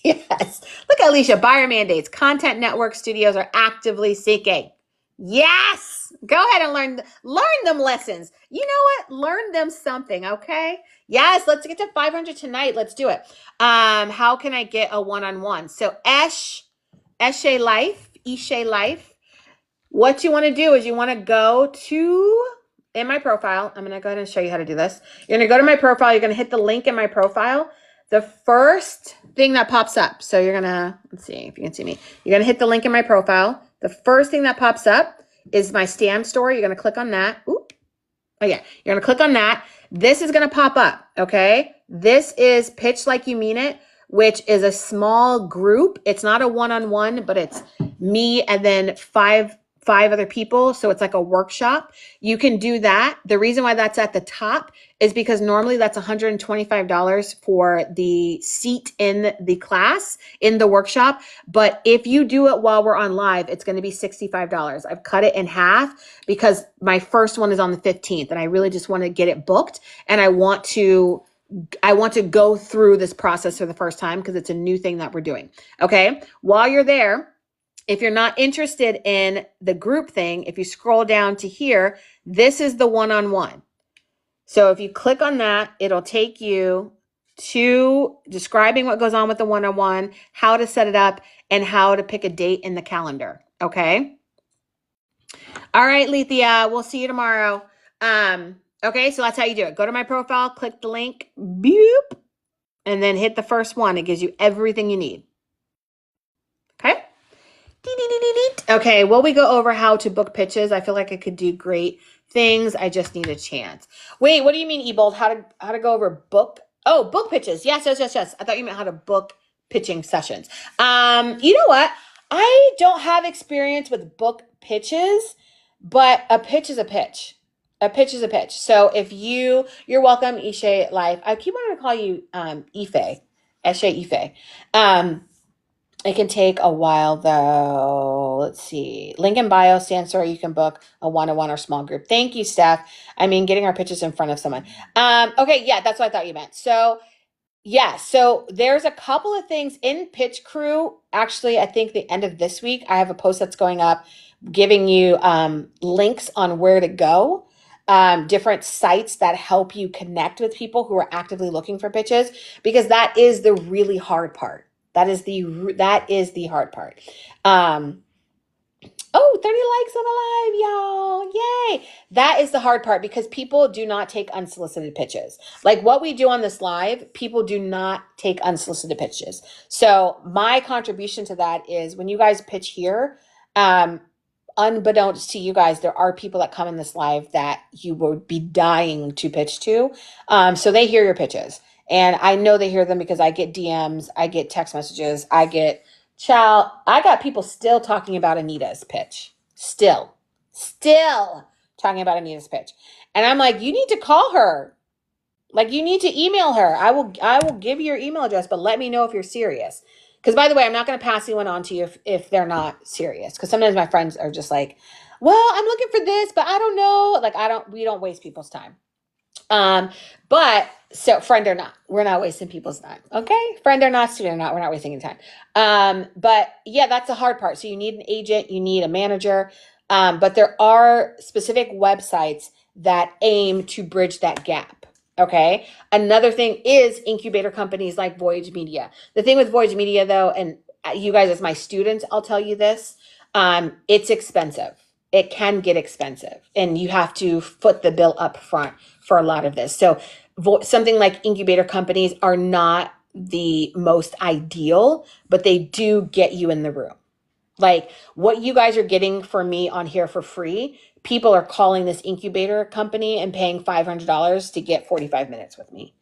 A: Yes. Look at Alicia. Buyer mandates. Content network studios are actively seeking. Yes. Go ahead and learn them lessons. You know what? Learn them something, okay? Yes, let's get to 500 tonight. Let's do it. How can I get a one-on-one? So Eshe Life. What you want to do is you want to go in my profile. I'm going to go ahead and show you how to do this. You're going to go to my profile. You're going to hit the link in my profile. The first thing that pops up. So you're going to, let's see if you can see me. You're going to hit the link in my profile. The first thing that pops up is my stamp store. You're going to click on that. Ooh. Oh yeah. You're going to click on that. This is going to pop up. Okay. This is Pitch Like You Mean It, which is a small group. It's not a one-on-one, but it's me and then five other people. So it's like a workshop. You can do that. The reason why that's at the top is because normally that's $125 for the seat in the class, in the workshop. But if you do it while we're on live, it's going to be $65. I've cut it in half because my first one is on the 15th and I really just want to get it booked. And I want to go through this process for the first time because it's a new thing that we're doing. Okay. While you're there, if you're not interested in the group thing, if you scroll down to here, this is the one-on-one. So if you click on that, it'll take you to describing what goes on with the one-on-one, how to set it up, and how to pick a date in the calendar. Okay. All right, Lethea, we'll see you tomorrow. Okay, so that's how you do it. Go to my profile, click the link, boop, and then hit the first one. It gives you everything you need. Okay. Okay, will we go over how to book pitches? I feel like I could do great things. I just need a chance. Wait, what do you mean, Ebold? How to go over book? Oh, book pitches. Yes. I thought you meant how to book pitching sessions. You know what? I don't have experience with book pitches, but a pitch is a pitch. A pitch is a pitch. So if you're welcome, Ishe Life. I keep wanting to call you Ife, Eshe Ife. It can take a while though. Let's see. Link in bio stands for you can book a one-on-one or small group. Thank you, Steph. I mean, getting our pitches in front of someone. Okay, yeah, that's what I thought you meant. So yeah, so there's a couple of things in Pitch Crew. Actually, I think the end of this week, I have a post that's going up giving you links on where to go, different sites that help you connect with people who are actively looking for pitches, because that is the really hard part. That is the hard part. Um, Oh, 30 likes on the live, y'all. Yay. That is the hard part because people do not take unsolicited pitches. Like what we do on this live, people do not take unsolicited pitches. So my contribution to that is when you guys pitch here, um, unbeknownst to you guys, there are people that come in this live that you would be dying to pitch to. So they hear your pitches. And I know they hear them because I get DMs, I get text messages, Child, I got people still talking about Anita's pitch. Still talking about Anita's pitch. And I'm like, you need to call her. Like you need to email her. I will give you your email address, but let me know if you're serious. Because by the way, I'm not going to pass anyone on to you if they're not serious. Because sometimes my friends are just like, well, I'm looking for this, but I don't know. Like we don't waste people's time. But so friend or not, we're not wasting people's time. Okay. Friend or not, student or not, we're not wasting any time. But yeah, that's the hard part. So you need an agent, you need a manager. But there are specific websites that aim to bridge that gap. Okay. Another thing is incubator companies like Voyage Media. The thing with Voyage Media though, and you guys as my students, I'll tell you this, it's expensive. It can get expensive and you have to foot the bill up front for a lot of this. So something like incubator companies are not the most ideal, but they do get you in the room. Like what you guys are getting for me on here for free, people are calling this incubator company and paying $500 to get 45 minutes with me.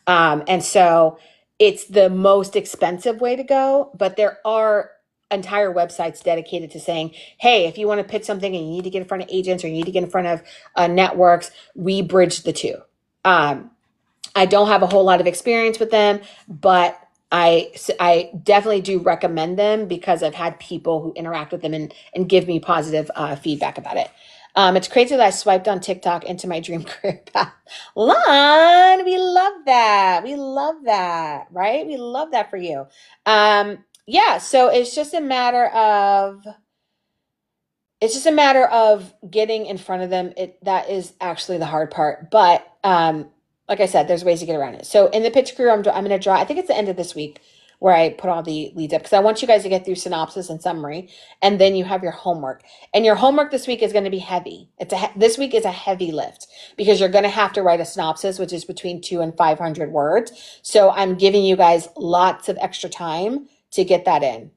A: And so it's the most expensive way to go, but there are entire websites dedicated to saying, hey, if you want to pitch something and you need to get in front of agents or you need to get in front of networks, we bridge the two. I don't have a whole lot of experience with them, but I definitely do recommend them because I've had people who interact with them and give me positive feedback about it. It's crazy that I swiped on TikTok into my dream career path. Lon, we love that. We love that, right? We love that for you. Yeah, so it's just a matter of getting in front of them. That is actually the hard part. But like I said, there's ways to get around it. So in the pitch crew, I'm going to draw, I think it's the end of this week where I put all the leads up because I want you guys to get through synopsis and summary, and then you have your homework. And your homework this week is going to be heavy. This week is a heavy lift because you're going to have to write a synopsis, which is between 200 and 500 words. So I'm giving you guys lots of extra time to get that in.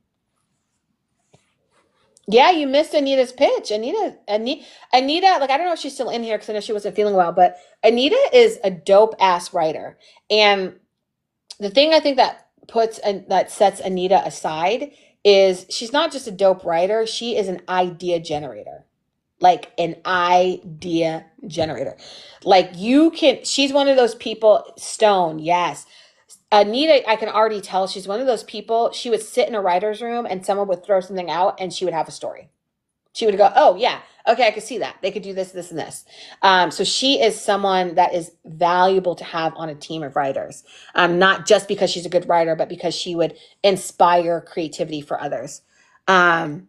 A: Yeah, you missed Anita's pitch. Anita, like, I don't know if she's still in here because I know she wasn't feeling well, but Anita is a dope ass writer. And the thing I think that sets Anita aside is she's not just a dope writer, she is an idea generator. Like an idea generator. Like she's one of those people, Stone, yes. Anita, I can already tell she's one of those people. She would sit in a writer's room and someone would throw something out and she would have a story. She would go, oh, yeah, okay, I could see that. They could do this, this, and this. So she is someone that is valuable to have on a team of writers. Not just because she's a good writer, but because she would inspire creativity for others. I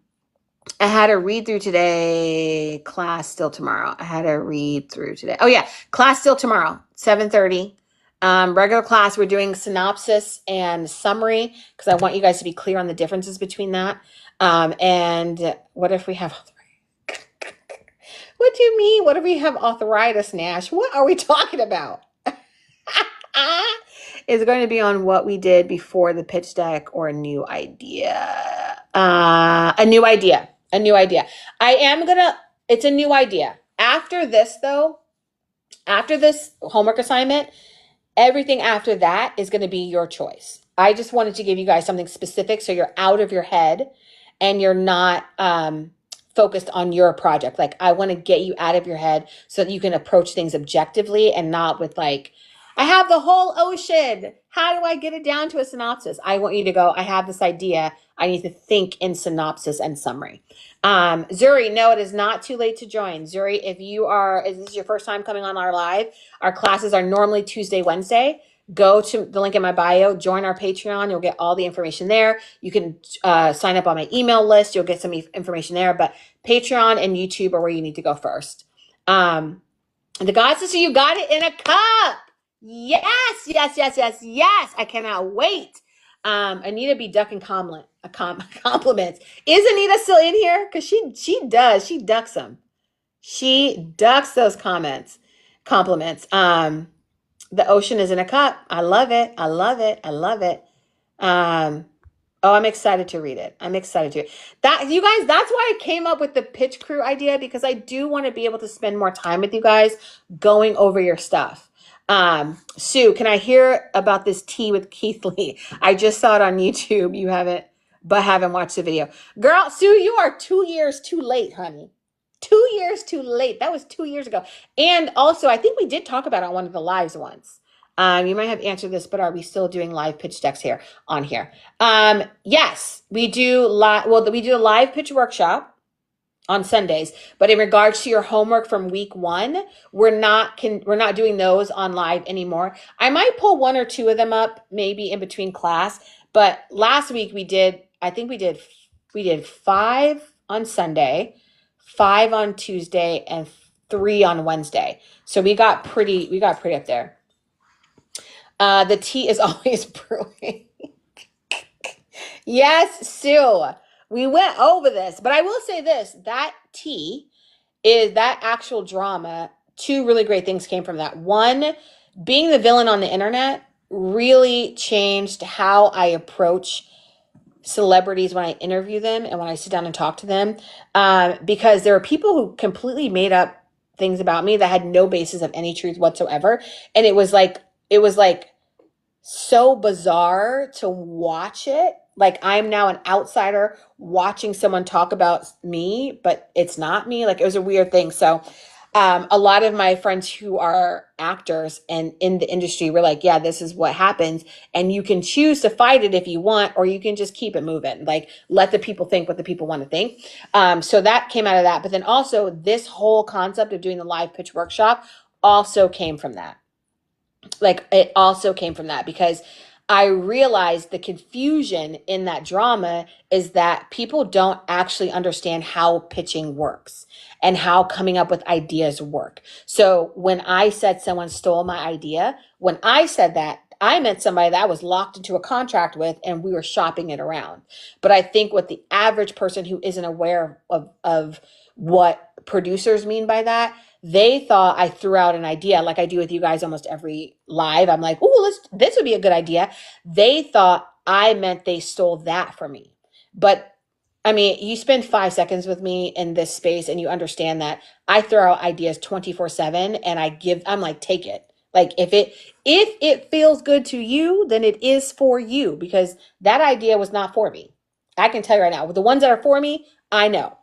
A: had a read through today, class still tomorrow. Oh, yeah, class still tomorrow, 7:30. Regular class, we're doing synopsis and summary because I want you guys to be clear on the differences between that. And what if we have what do you mean? What if we have arthritis, Nash? What are we talking about? Is it going to be on what we did before the pitch deck or a new idea? A new idea. It's a new idea. After this, though, after this homework assignment, everything after that is going to be your choice. I just wanted to give you guys something specific so you're out of your head and you're not focused on your project. Like I want to get you out of your head so that you can approach things objectively and not with like, I have the whole ocean. How do I get it down to a synopsis? I want you to go, I have this idea. I need to think in synopsis and summary. Zuri, no, it is not too late to join. Zuri, if this is your first time coming on our live, our classes are normally Tuesday, Wednesday. Go to the link in my bio, join our Patreon. You'll get all the information there. You can sign up on my email list. You'll get some information there. But Patreon and YouTube are where you need to go first. The God sister, you got it in a cup. Yes, yes, yes, yes, yes. I cannot wait. Anita be ducking compliments. Is Anita still in here? Because she does. She ducks them. She ducks those compliments. The ocean is in a cup. I love it. I love it. I love it. Oh, I'm excited to read it. I'm excited to. That, you guys, that's why I came up with the pitch crew idea, because I do want to be able to spend more time with you guys going over your stuff. Sue, can I hear about this tea with Keith Lee? I just saw it on YouTube. You haven't watched the video. Girl, Sue, you are 2 years too late, honey. 2 years too late. That was 2 years ago. And also, I think we did talk about it on one of the lives once. You might have answered this, but are we still doing live pitch decks here on here? Yes, we do we do a live pitch workshop on Sundays, but in regards to your homework from week 1, we're not doing those on live anymore. I might pull 1 or 2 of them up maybe in between class, but last week we did 5 on Sunday, 5 on Tuesday, and 3 on Wednesday. So we got pretty up there. The tea is always brewing. Yes, Sue. We went over this, but I will say this, that tea is that actual drama. 2 really great things came from that. 1, being the villain on the internet really changed how I approach celebrities when I interview them and when I sit down and talk to them. Because there are people who completely made up things about me that had no basis of any truth whatsoever. And it was like so bizarre to watch it. Like, I'm now an outsider watching someone talk about me, but it's not me. Like, it was a weird thing. So a lot of my friends who are actors and in the industry were like, yeah, this is what happens. And you can choose to fight it if you want, or you can just keep it moving. Like, let the people think what the people want to think. So that came out of that. But then also this whole concept of doing the live pitch workshop also came from that. Like, it also came from that, because I realized the confusion in that drama is that people don't actually understand how pitching works and how coming up with ideas work. So when I said someone stole my idea, when I said that, I meant somebody that I was locked into a contract with and we were shopping it around. But I think what the average person who isn't aware of what producers mean by that, they thought I threw out an idea like I do with you guys almost every live. I'm like, ooh, this would be a good idea. They thought I meant they stole that from me. But I mean, you spend 5 seconds with me in this space and you understand that I throw out ideas 24/7 and I'm like, take it. Like, if it feels good to you, then it is for you, because that idea was not for me. I can tell you right now, with the ones that are for me, I know.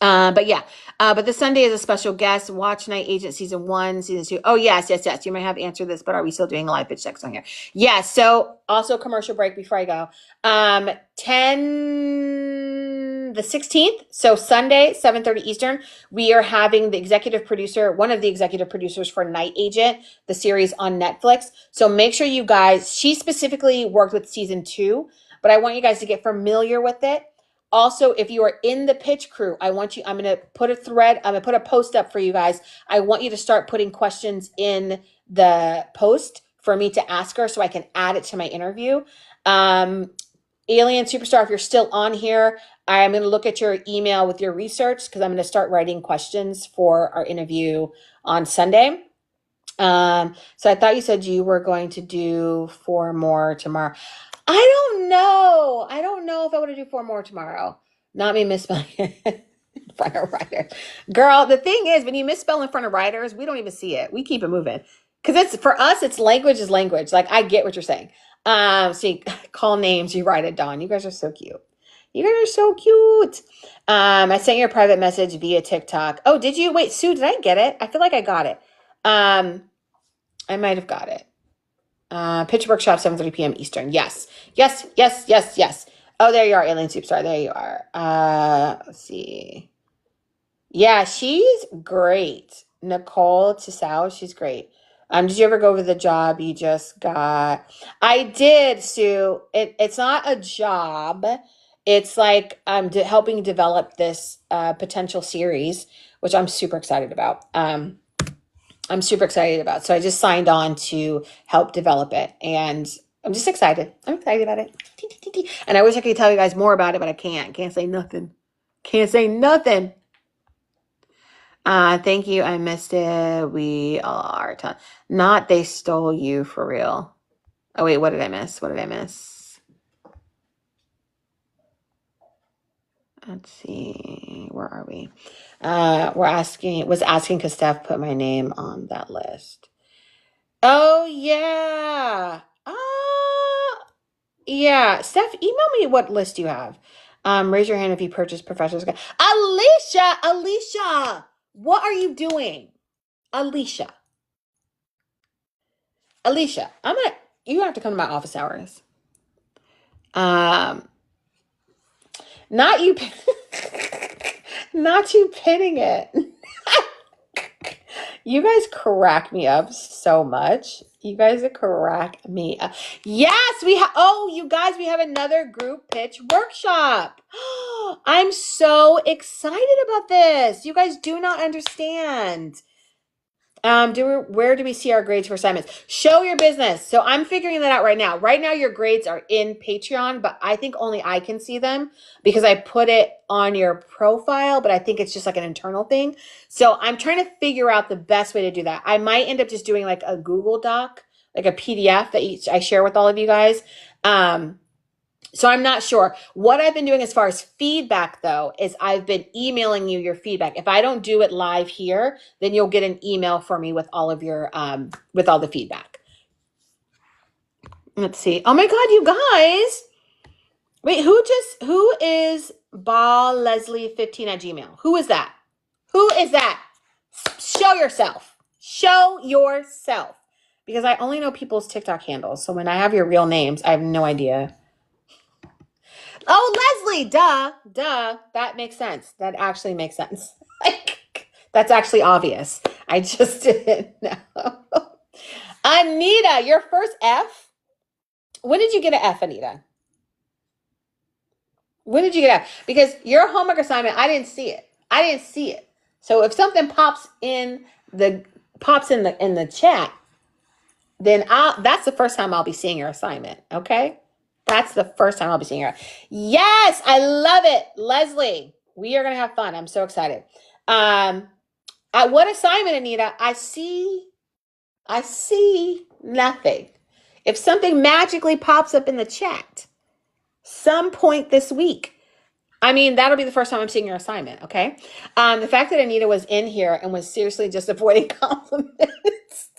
A: But yeah, but this Sunday is a special guest. Watch Night Agent season 1, season 2. Oh, yes. You might have answered this, but are we still doing live pitch checks on here? Yes. So also commercial break before I go. The 16th. So Sunday, 7:30 Eastern, we are having one of the executive producers for Night Agent, the series on Netflix. So make sure you guys, she specifically worked with season 2, but I want you guys to get familiar with it. Also, if you are in the pitch crew, I'm going to put a post up for you guys. I want you to start putting questions in the post for me to ask her so I can add it to my interview. Alien Superstar, if you're still on here, I'm going to look at your email with your research, because I'm going to start writing questions for our interview on Sunday. So I thought you said you were going to do 4 more tomorrow. I don't know if I want to do 4 more tomorrow. Not me misspelling in front of writers. Girl, the thing is, when you misspell in front of writers, we don't even see it. We keep it moving. Because for us, it's language is language. Like, I get what you're saying. So you call names, you write it down. You guys are so cute. I sent you a private message via TikTok. Oh, did you? Wait, Sue, did I get it? I feel like I got it. I might have got it. Pitch workshop, 7:30 p.m. Eastern. Yes. Yes, yes, yes, yes. Oh, there you are, Alien Superstar. There you are. Let's see. Yeah, she's great. Nicole Tisao, she's great. Did you ever go over the job you just got? I did, Sue. It's not a job. It's like helping develop this potential series, which I'm super excited about. I'm super excited about. So I just signed on to help develop it, and I'm just excited. I'm excited about it. And I wish I could tell you guys more about it, but I can't. Can't say nothing. Can't say nothing. Thank you. I missed it. We are not they stole you for real. Oh wait, what did I miss? What did I miss? Let's see. Where are we? Was asking because Steph put my name on that list. Oh yeah. Yeah. Steph, email me what list you have. Raise your hand if you purchase professional. Alicia, what are you doing? Alicia, you have to come to my office hours. Um, not you, not you pinning it. You guys crack me up so much. You guys crack me up. Yes, you guys, we have another group pitch workshop. I'm so excited about this. You guys do not understand. Where do we see our grades for assignments? Show your business. So I'm figuring that out right now. Right now, your grades are in Patreon, but I think only I can see them because I put it on your profile, but I think it's just like an internal thing. So I'm trying to figure out the best way to do that. I might end up just doing like a Google Doc, like a PDF that I share with all of you guys. So I'm not sure. What I've been doing as far as feedback, though, is I've been emailing you your feedback. If I don't do it live here, then you'll get an email for me with all of your with all the feedback. Let's see. Oh my God, you guys! Wait, who is baleslie15@gmail? Who is that? Who is that? Show yourself. Show yourself. Because I only know people's TikTok handles. So when I have your real names, I have no idea. Oh, Leslie, duh. That makes sense. That actually makes sense. Like, that's actually obvious. I just didn't know. Anita, your first F? When did you get an F, Anita? When did you get an F? Because your homework assignment, I didn't see it. So if something pops in the chat, then that's the first time I'll be seeing your assignment, okay? That's the first time I'll be seeing her. Yes, I love it. Leslie, we are going to have fun. I'm so excited. What assignment, Anita? I see nothing. If something magically pops up in the chat some point this week, I mean, that'll be the first time I'm seeing your assignment, okay? The fact that Anita was in here and was seriously just avoiding compliments.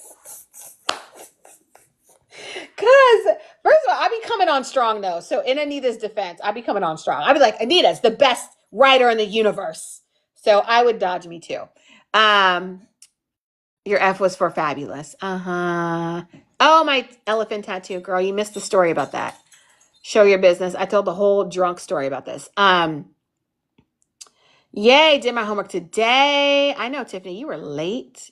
A: Because, first of all, I be coming on strong, though. So in Anita's defense, I be coming on strong. I'd be like, Anita's the best writer in the universe. So I would dodge me, too. Your F was for fabulous. Uh-huh. Oh, my elephant tattoo, girl. You missed the story about that. Show your business. I told the whole drunk story about this. Yay, did my homework today. I know, Tiffany, you were late.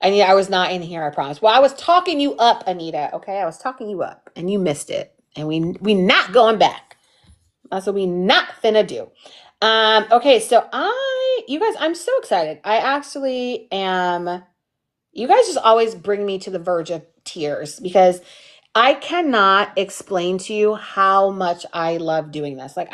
A: And yeah, I was not in here, I promise. Well, I was talking you up, Anita, okay? I was talking you up, and you missed it. And we not going back. That's what we not finna do. Okay, so you guys, I'm so excited. I actually am. You guys just always bring me to the verge of tears because I cannot explain to you how much I love doing this. Like,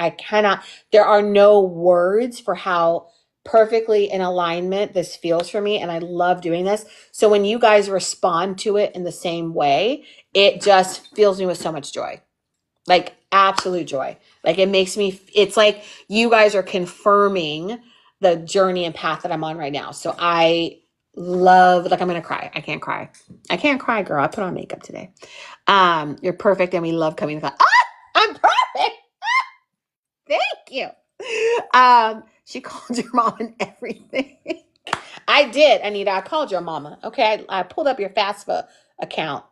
A: there are no words for how perfectly in alignment this feels for me. And I love doing this. So when you guys respond to it in the same way, it just fills me with so much joy, like absolute joy. Like it's like you guys are confirming the journey and path that I'm on right now. So I love, like, I'm going to cry. I can't cry, girl. I put on makeup today. You're perfect. And we love coming to class. I'm perfect. Thank you. She called your mom and everything. I did, Anita. I called your mama. Okay. I pulled up your FAFSA account.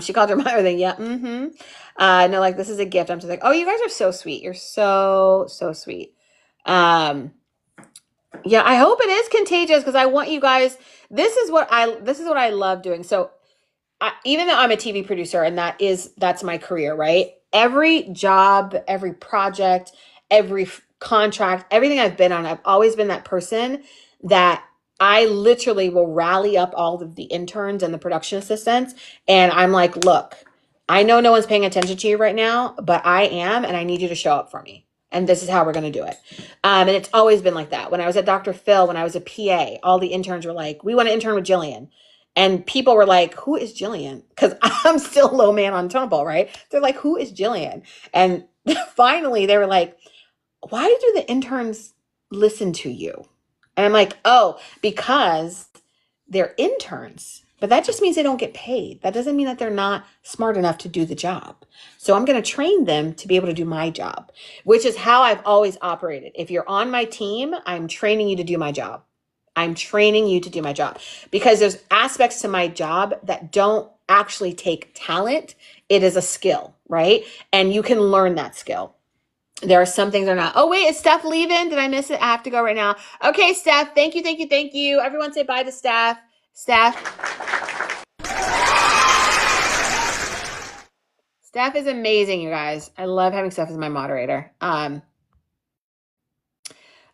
A: She called her mother. Then, yeah, mm-hmm. No, like, this is a gift. I'm just like, oh, you guys are so sweet. You're so sweet. Yeah, I hope it is contagious because I want you guys. This is what I love doing. So, even though I'm a TV producer and that's my career, right? Every job, every project, every contract, everything I've been on, I've always been that person that I literally will rally up all of the interns and the production assistants. And I'm like, look, I know no one's paying attention to you right now, but I am, and I need you to show up for me. And this is how we're going to do it. And it's always been like that. When I was at Dr. Phil, when I was a PA, all the interns were like, we want to intern with Jillian. And people were like, who is Jillian? Because I'm still low man on Tonopal, right? They're like, who is Jillian? And finally, they were like, why do the interns listen to you? And I'm like, oh, because they're interns. But that just means they don't get paid. That doesn't mean that they're not smart enough to do the job. So I'm going to train them to be able to do my job, which is how I've always operated. If you're on my team, I'm training you to do my job. I'm training you to do my job because there's aspects to my job that don't actually take talent. It is a skill, right? And you can learn that skill. There are some things that are not. Oh, wait, is Steph leaving? Did I miss it? I have to go right now. Okay, Steph, thank you. Everyone say bye to Steph. Steph is amazing, you guys. I love having Steph as my moderator.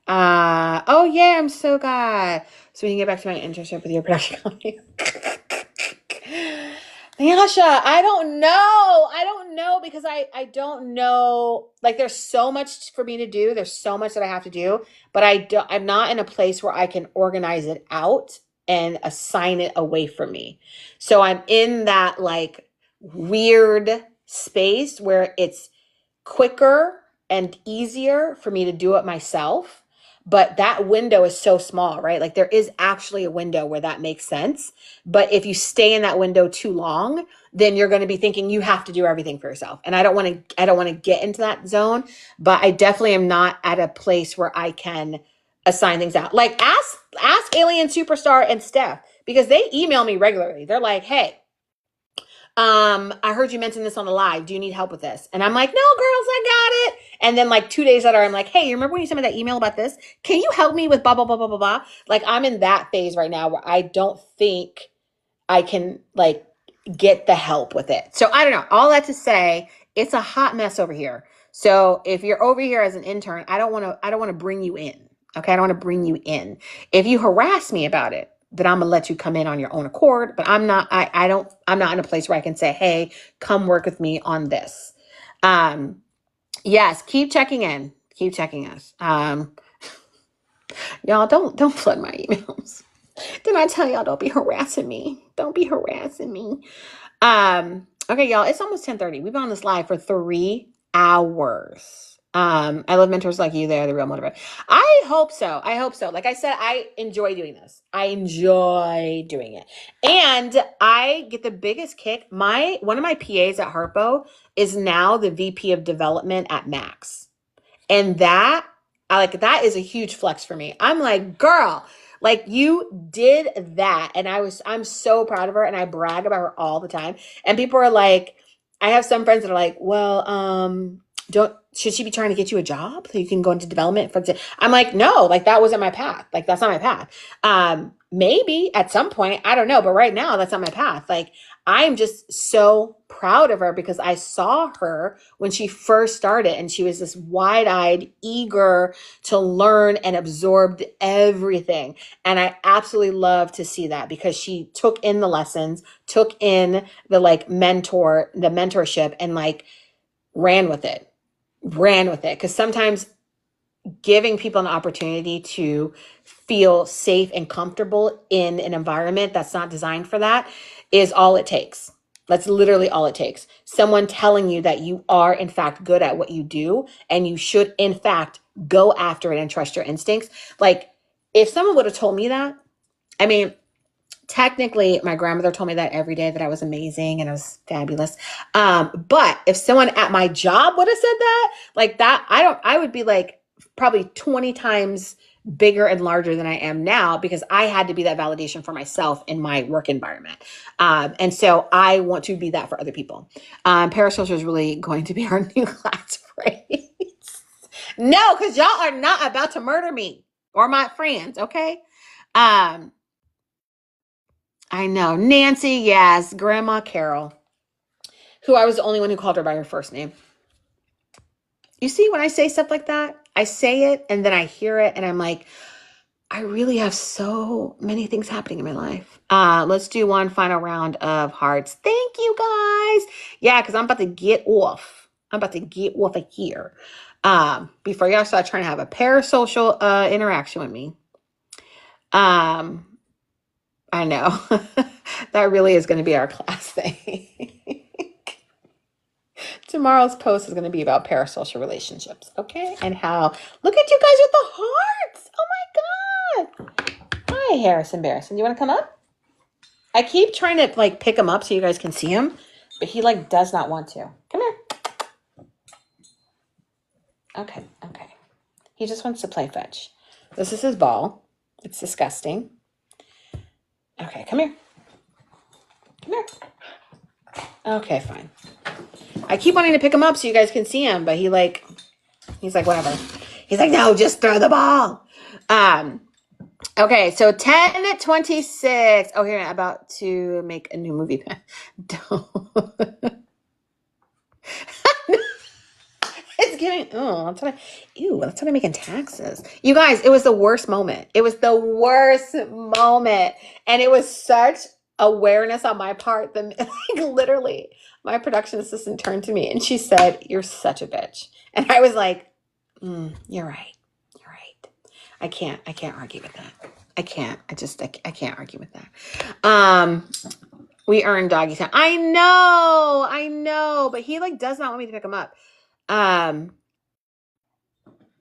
A: Oh yeah, I'm so glad. So we can get back to my internship with your production company. Yasha, I don't know because I don't know. Like, there's so much for me to do. There's so much that I have to do, but I'm not in a place where I can organize it out and assign it away from me. So I'm in that like weird space where it's quicker and easier for me to do it myself. But that window is so small, right? Like, there is actually a window where that makes sense. But if you stay in that window too long, then you're going to be thinking you have to do everything for yourself. And I don't want to get into that zone, but I definitely am not at a place where I can assign things out. Like, ask Alien Superstar and Steph, because they email me regularly. They're like, hey, I heard you mention this on the live. Do you need help with this? And I'm like, no, girls, I got it. And then like 2 days later, I'm like, hey, you remember when you sent me that email about this? Can you help me with blah, blah, blah, blah, blah, blah? Like, I'm in that phase right now where I don't think I can like get the help with it. So I don't know. All that to say, it's a hot mess over here. So if you're over here as an intern, I don't want to bring you in. Okay. I don't want to bring you in. If you harass me about it, then I'm gonna let you come in on your own accord. But I'm not in a place where I can say, hey, come work with me on this. Yes, keep checking in. Keep checking us. Y'all don't flood my emails. Didn't I tell y'all don't be harassing me? Don't be harassing me. Okay, y'all, it's almost 10:30. We've been on this live for 3 hours. I love mentors like you. They're the real motivator. I hope so. Like I said, I enjoy doing this. I enjoy doing it. And I get the biggest kick. One of my PAs at Harpo is now the VP of development at Max. And that is a huge flex for me. I'm like, girl, like, you did that. And I'm so proud of her, and I brag about her all the time. And people are like, I have some friends that are like, well, should she be trying to get you a job so you can go into development? I'm like, no, like, that wasn't my path. Like, that's not my path. Maybe at some point, I don't know. But right now, that's not my path. Like, I'm just so proud of her because I saw her when she first started, and she was this wide-eyed, eager to learn and absorbed everything. And I absolutely love to see that because she took in the lessons, took in the mentorship, and like ran with it. Because sometimes giving people an opportunity to feel safe and comfortable in an environment that's not designed for that is all it takes. That's literally all it takes. Someone telling you that you are, in fact, good at what you do, and you should, in fact, go after it and trust your instincts. Like, if someone would have told me that, I mean, technically, my grandmother told me that every day, that I was amazing and I was fabulous. But if someone at my job would have said that, like that, I would be like probably 20 times bigger and larger than I am now because I had to be that validation for myself in my work environment. And so I want to be that for other people. Parasocial is really going to be our new class phrase. No, because y'all are not about to murder me or my friends, okay? Um, I know. Nancy, yes. Grandma Carol, who I was the only one who called her by her first name. You see, when I say stuff like that, I say it and then I hear it and I'm like, I really have so many things happening in my life. Let's do one final round of hearts. Thank you guys. Yeah, because I'm about to get off. I'm about to get off of here. Before y'all start trying to have a parasocial interaction with me. I know. That really is going to be our class thing. Tomorrow's post is going to be about parasocial relationships, okay? And how, look at you guys with the hearts. Oh my God. Hi, Harrison Barrison. You want to come up? I keep trying to like pick him up so you guys can see him, but he like does not want to. Come here. Okay. He just wants to play fetch. This is his ball. It's disgusting. Okay, come here. Come here. Okay, fine. I keep wanting to pick him up so you guys can see him, but he's like, whatever. He's like, no, just throw the ball. Okay, so 10:26. Oh, here, I'm about to make a new movie. Don't. It's giving, that's what I'm making taxes. You guys, it was the worst moment. It was the worst moment. And it was such awareness on my part that like literally my production assistant turned to me and she said, "You're such a bitch." And I was like, you're right. You're right. I can't argue with that. I can't argue with that. We earned doggy time. I know, but he like does not want me to pick him up.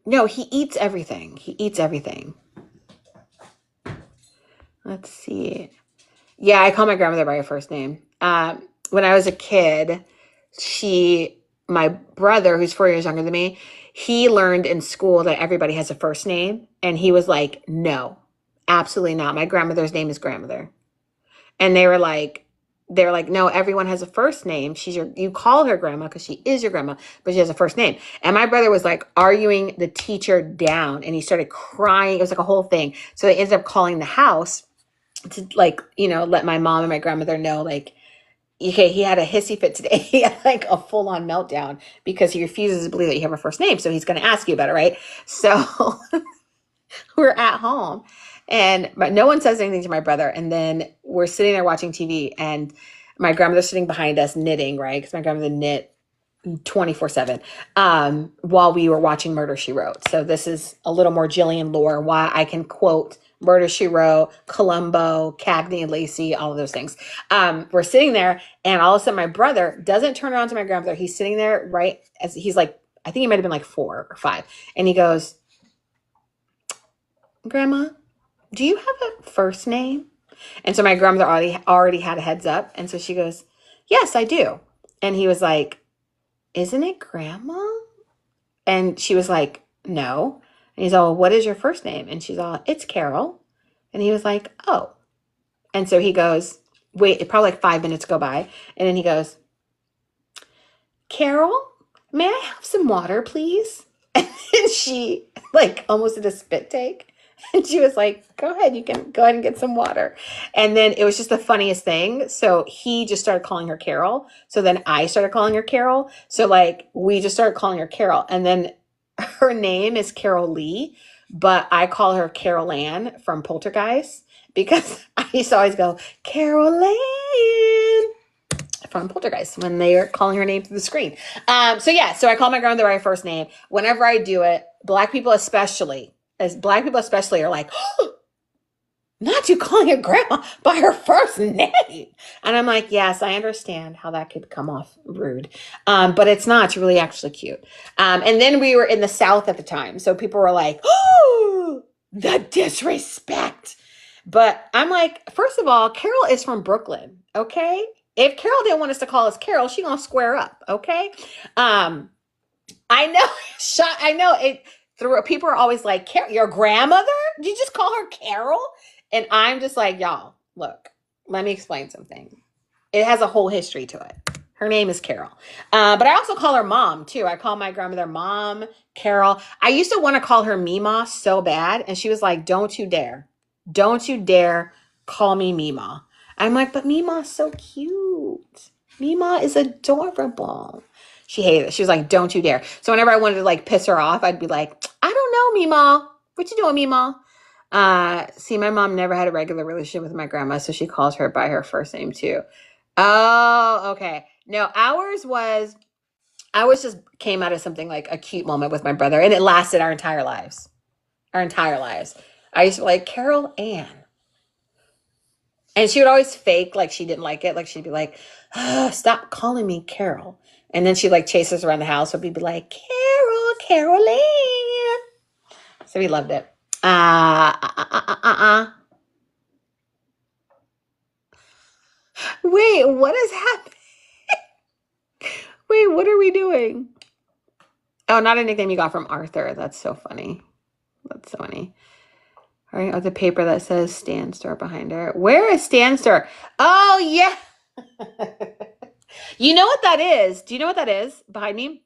A: No, he eats everything. Let's see. Yeah, I call my grandmother by her first name. When I was a kid, my brother, who's 4 years younger than me, he learned in school that everybody has a first name. And he was like, no, absolutely not. My grandmother's name is grandmother. And they were like, no, everyone has a first name. You call her grandma because she is your grandma, but she has a first name. And my brother was like arguing the teacher down and he started crying. It was like a whole thing. So they ended up calling the house to like, let my mom and my grandmother know, like, okay, he had a hissy fit today. He had like a full on meltdown because he refuses to believe that you have a first name. So he's going to ask you about it. Right. So we're at home but no one says anything to my brother. And then we're sitting there watching TV and my grandmother's sitting behind us knitting, right? Because my grandmother knit 24/7 while we were watching Murder, She Wrote. So this is a little more Jillian lore, why I can quote Murder, She Wrote, Columbo, Cagney and Lacey, all of those things. We're sitting there and all of a sudden my brother doesn't turn around to my grandmother. He's sitting there right as he's like, I think he might have been like 4 or 5. And he goes, "Grandma, do you have a first name?" And so my grandmother already had a heads up. And so she goes, "Yes, I do." And he was like, "Isn't it Grandma?" And she was like, "No." And he's all, "What is your first name?" And she's all, "It's Carol." And he was like, "Oh." And so he goes, wait, probably like 5 minutes go by. And then he goes, "Carol, may I have some water, please?" And she like almost did a spit take. And she was like, "Go ahead, you can go ahead and get some water." And then it was just the funniest thing. So he just started calling her Carol. So then I started calling her Carol. So like we just started calling her Carol. And then her name is Carol Lee, but I call her Carol Ann from Poltergeist because I used to always go, "Carol Ann," from Poltergeist when they are calling her name through the screen. So I call my grandmother by her first name. Whenever I do it, Black people especially are like, "Oh, not you calling your grandma by her first name." And I'm like, yes, I understand how that could come off rude. But it's not. It's really actually cute. And then we were in the South at the time. So people were like, "Oh, the disrespect." But I'm like, first of all, Carol is from Brooklyn. Okay. If Carol didn't want us to call us Carol, she gonna square up. Okay. I know. I know it. people are always like, your grandmother? Did you just call her Carol? And I'm just like, y'all, look, let me explain something. It has a whole history to it. Her name is Carol. But I also call her mom too. I call my grandmother Mom, Carol. I used to want to call her Mima so bad. And she was like, don't you dare. Don't you dare call me Mima. I'm like, but Mima's so cute. Mima is adorable. She hated it. She was like, don't you dare. So whenever I wanted to like piss her off, I'd be like, I don't know, Mima. What you doing, Mima? See, my mom never had a regular relationship with my grandma, so she calls her by her first name too. Oh, okay. No, ours just came out of something like a cute moment with my brother, and it lasted our entire lives. Our entire lives. I used to be like, Carol Ann. And she would always fake like she didn't like it. Like she'd be like, stop calling me Carol. And then she'd like chase us around the house. So we'd be like, Carol Ann. So we loved it. Wait, what is happening? Wait, what are we doing? Oh, not a nickname you got from Arthur. That's so funny. That's so funny. All right, oh, the paper that says Stan Store behind her. Where is Stan Store? Oh, yeah. You know what that is? Do you know what that is behind me?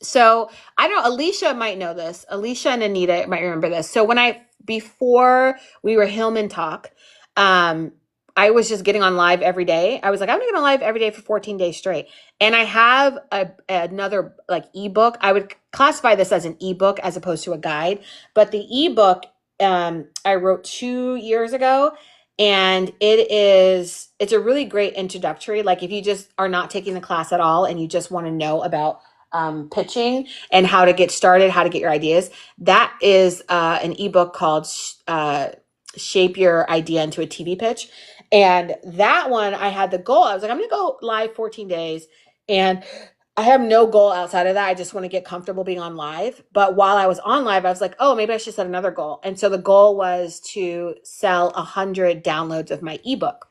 A: So I don't know, Alicia might know this. Alicia and Anita might remember this. So before we were Hillman Talk, I was just getting on live every day. I was like, I'm gonna get on live every day for 14 days straight. And I have another like ebook. I would classify this as an ebook as opposed to a guide. But the ebook I wrote 2 years ago, and it's a really great introductory. Like if you just are not taking the class at all and you just want to know about pitching and how to get started, how to get your ideas. That is an ebook called Shape Your Idea into a TV Pitch. And that one, I had the goal. I was like, I'm going to go live 14 days. And I have no goal outside of that. I just want to get comfortable being on live. But while I was on live, I was like, oh, maybe I should set another goal. And so the goal was to sell 100 downloads of my ebook.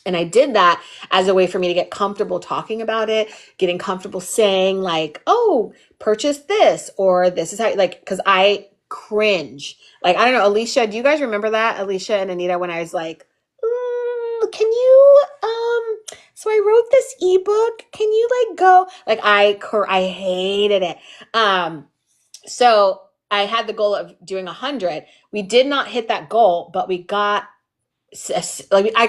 A: And I did that as a way for me to get comfortable talking about it, getting comfortable saying like, oh, purchase this, or this is how, like, because I cringe. Like, I don't know, Alicia, do you guys remember that? Alicia and Anita, when I was like, can you, so I wrote this ebook. Can you like go? Like, I hated it. So I had the goal of doing 100. We did not hit that goal, but we got like I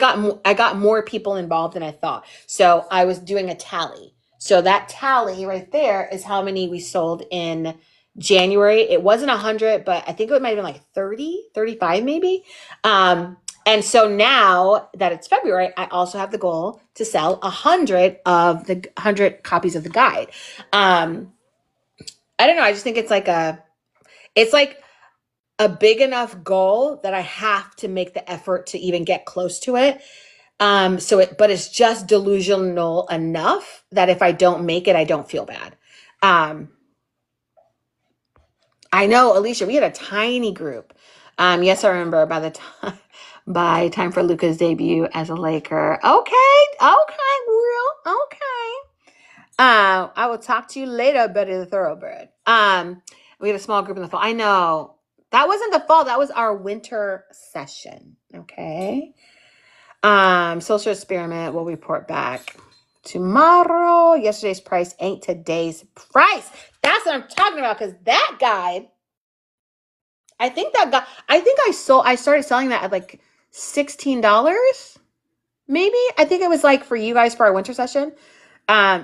A: got more people involved than I thought. So I was doing a tally. So that tally right there is how many we sold in January. It wasn't 100, but I think it might have been like 30, 35 maybe. And so now that it's February, I also have the goal to sell 100 copies of the guide. I don't know. I just think it's like a big enough goal that I have to make the effort to even get close to it. But it's just delusional enough that if I don't make it, I don't feel bad. I know, Alicia, we had a tiny group. Yes, I remember by time for Luka's debut as a Laker. Okay, real, okay. I will talk to you later, Betty the Thoroughbred. We had a small group in the fall. I know. That wasn't the fall. That was our winter session. Okay. Social experiment. We'll report back tomorrow. Yesterday's price ain't today's price. That's what I'm talking about. Because that guide, I started selling that at like $16. Maybe. I think it was like for you guys for our winter session.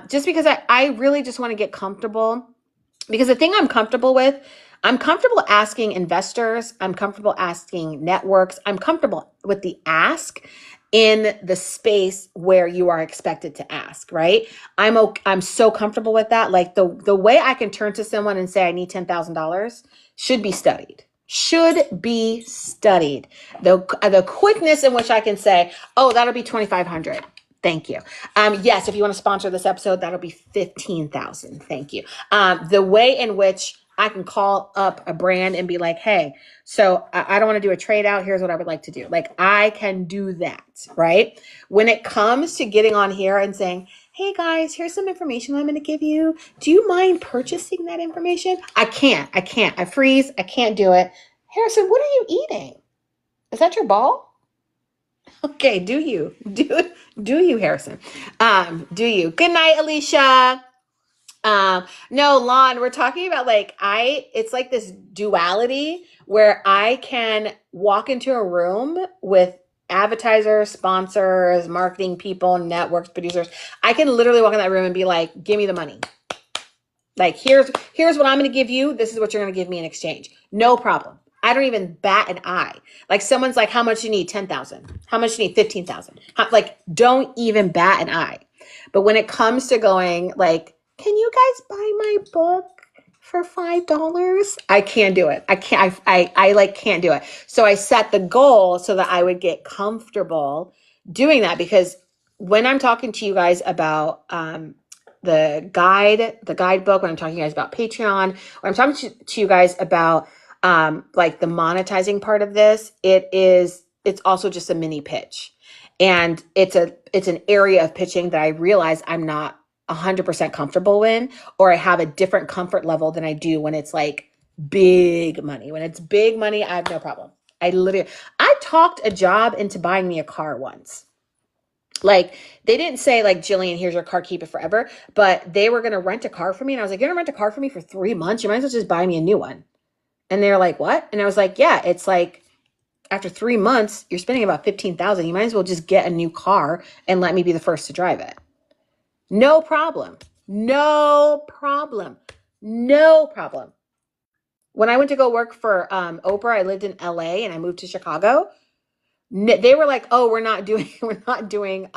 A: Just because I really just want to get comfortable. Because the thing I'm comfortable asking investors. I'm comfortable asking networks. I'm comfortable with the ask in the space where you are expected to ask, right? I'm so comfortable with that. Like the way I can turn to someone and say I need $10,000 should be studied. Should be studied. The quickness in which I can say, oh, that'll be 2,500. Thank you. Yes, if you want to sponsor this episode, that'll be 15,000. Thank you. The way in which I can call up a brand and be like, hey, so I don't want to do a trade out. Here's what I would like to do. Like I can do that, right? When it comes to getting on here and saying, hey guys, here's some information I'm going to give you. Do you mind purchasing that information? I can't. I freeze. I can't do it. Harrison, what are you eating? Is that your ball? Okay, do you? Do you, Harrison? Do you? Good night, Alicia. No, Lon, we're talking about it's like this duality where I can walk into a room with advertisers, sponsors, marketing people, networks, producers. I can literally walk in that room and be like, give me the money. Like, here's what I'm going to give you. This is what you're going to give me in exchange. No problem. I don't even bat an eye. Like, someone's like, how much you need? 10,000. How much you need? 15,000. Like, don't even bat an eye. But when it comes to going like, can you guys buy my book for $5? I can't do it. I can't, I like can't do it. So I set the goal so that I would get comfortable doing that, because when I'm talking to you guys about, the guidebook, when I'm talking to you guys about Patreon, when I'm talking to you guys about like the monetizing part of this, it's also just a mini pitch. And it's an area of pitching that I realize I'm not 100% comfortable in, or I have a different comfort level than I do when it's like big money. When it's big money, I have no problem. I talked a job into buying me a car once. Like, they didn't say like, Jillian, here's your car, keep it forever. But they were going to rent a car for me. And I was like, you're going to rent a car for me for 3 months? You might as well just buy me a new one. And they're like, what? And I was like, yeah, it's like after 3 months, you're spending about 15,000. You might as well just get a new car and let me be the first to drive it. No problem. No problem. No problem. When I went to go work for Oprah, I lived in LA and I moved to Chicago. They were like, oh, we're not doing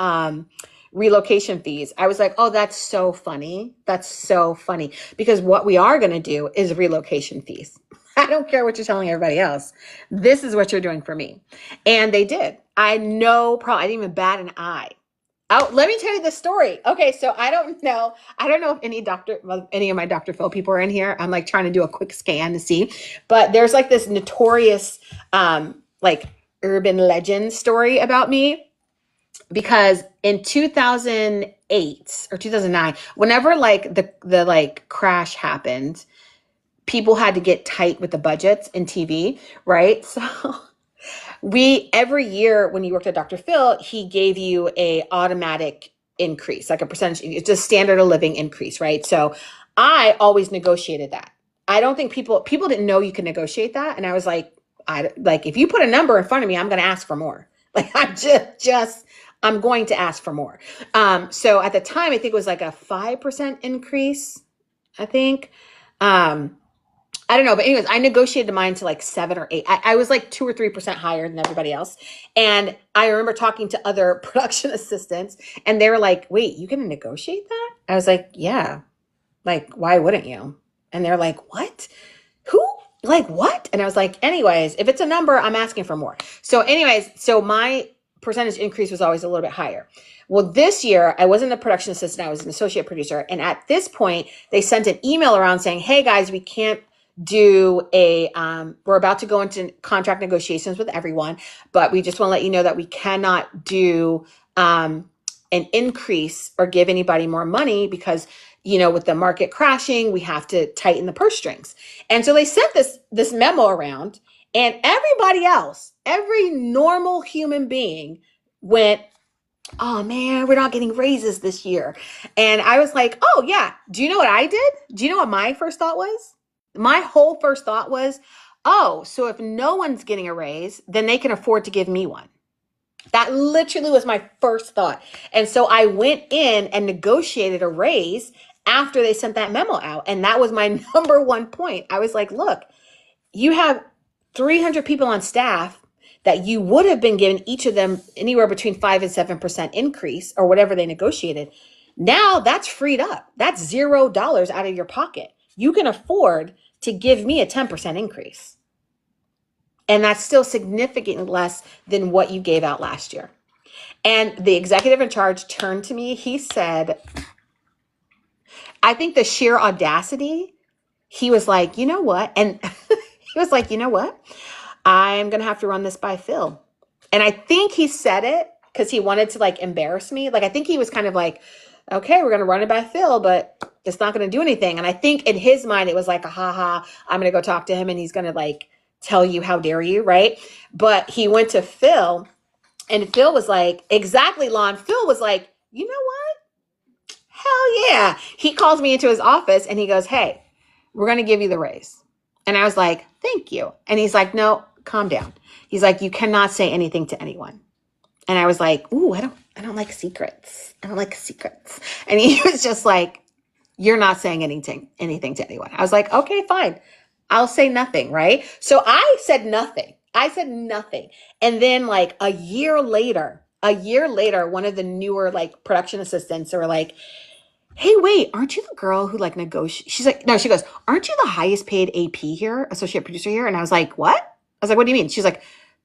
A: relocation fees. I was like, oh, that's so funny. That's so funny. Because what we are going to do is relocation fees. I don't care what you're telling everybody else. This is what you're doing for me. And they did. I had no problem. I didn't even bat an eye. Oh, let me tell you the story. Okay, so I don't know if any of my Dr. Phil people are in here. I'm like trying to do a quick scan to see. But there's like this notorious like urban legend story about me, because in 2008 or 2009, whenever like the like crash happened, people had to get tight with the budgets in TV, right? So every year when you worked at Dr. Phil, he gave you a automatic increase, like a percentage. It's a standard of living increase, right? So I always negotiated that. I don't think people didn't know you could negotiate that. And I was like, if you put a number in front of me, I'm going to ask for more. Like, I'm going to ask for more. So at the time, I think it was like a 5% increase, I think. I don't know, but anyways, I negotiated mine to like 7 or 8. I was like 2 or 3% higher than everybody else. And I remember talking to other production assistants, and they were like, wait, you can negotiate that? I was like, yeah. Like, why wouldn't you? And they're like, what? Who? Like, what? And I was like, anyways, if it's a number, I'm asking for more. So anyways, so my percentage increase was always a little bit higher. Well, this year, I wasn't a production assistant. I was an associate producer. And at this point, they sent an email around saying, hey, guys, we can't do we're about to go into contract negotiations with everyone, but we just want to let you know that we cannot do an increase or give anybody more money because, with the market crashing, we have to tighten the purse strings. And so they sent this memo around, and everybody else, every normal human being went, oh man, we're not getting raises this year. And I was like, oh yeah. Do you know what I did? Do you know what my first thought was? My whole first thought was, oh, so if no one's getting a raise, then they can afford to give me one. That literally was my first thought. And so I went in and negotiated a raise after they sent that memo out. And that was my number one point. I was like, look, you have 300 people on staff that you would have been given each of them anywhere between 5 and 7% increase or whatever they negotiated. Now that's freed up. That's $0 out of your pocket. You can afford to give me a 10% increase. And that's still significantly less than what you gave out last year. And the executive in charge turned to me. He said, I think the sheer audacity, he was like, you know what? And he was like, you know what? I'm going to have to run this by Phil. And I think he said it because he wanted to like embarrass me. Like, I think he was kind of like, okay, we're going to run it by Phil, but it's not going to do anything. And I think in his mind, it was like, a haha, I'm going to go talk to him and he's going to like tell you, how dare you, right? But he went to Phil and Phil was like, exactly, Lon. Phil was like, you know what? Hell yeah. He calls me into his office and he goes, hey, we're going to give you the raise. And I was like, thank you. And he's like, no, calm down. He's like, you cannot say anything to anyone. And I was like, ooh, I don't like secrets. I don't like secrets. And he was just like, you're not saying anything to anyone. I was like, okay, fine. I'll say nothing, right? So I said nothing. I said nothing. And then like a year later, one of the newer like production assistants were like, hey, wait, aren't you the girl who like negotiates? She's like, no, she goes, aren't you the highest paid AP here, associate producer here? And I was like, what? I was like, what do you mean? She's like,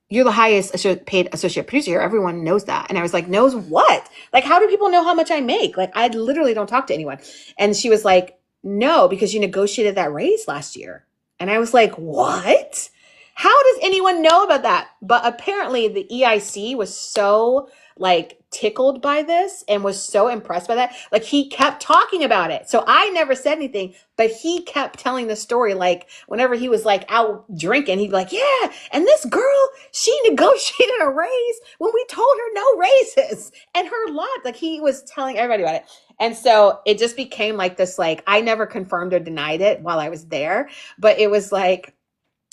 A: you're the highest paid associate producer here. Everyone knows that. And I was like, knows what? Like, how do people know how much I make? Like, I literally don't talk to anyone. And she was like, no, because you negotiated that raise last year. And I was like, what? How does anyone know about that? But apparently the EIC was so like tickled by this and was so impressed by that. Like he kept talking about it. So I never said anything, but he kept telling the story. Like whenever he was like out drinking, he'd be like, yeah. And this girl, she negotiated a raise when we told her no raises and her lot. Like he was telling everybody about it. And so it just became like this, like I never confirmed or denied it while I was there, but it was like,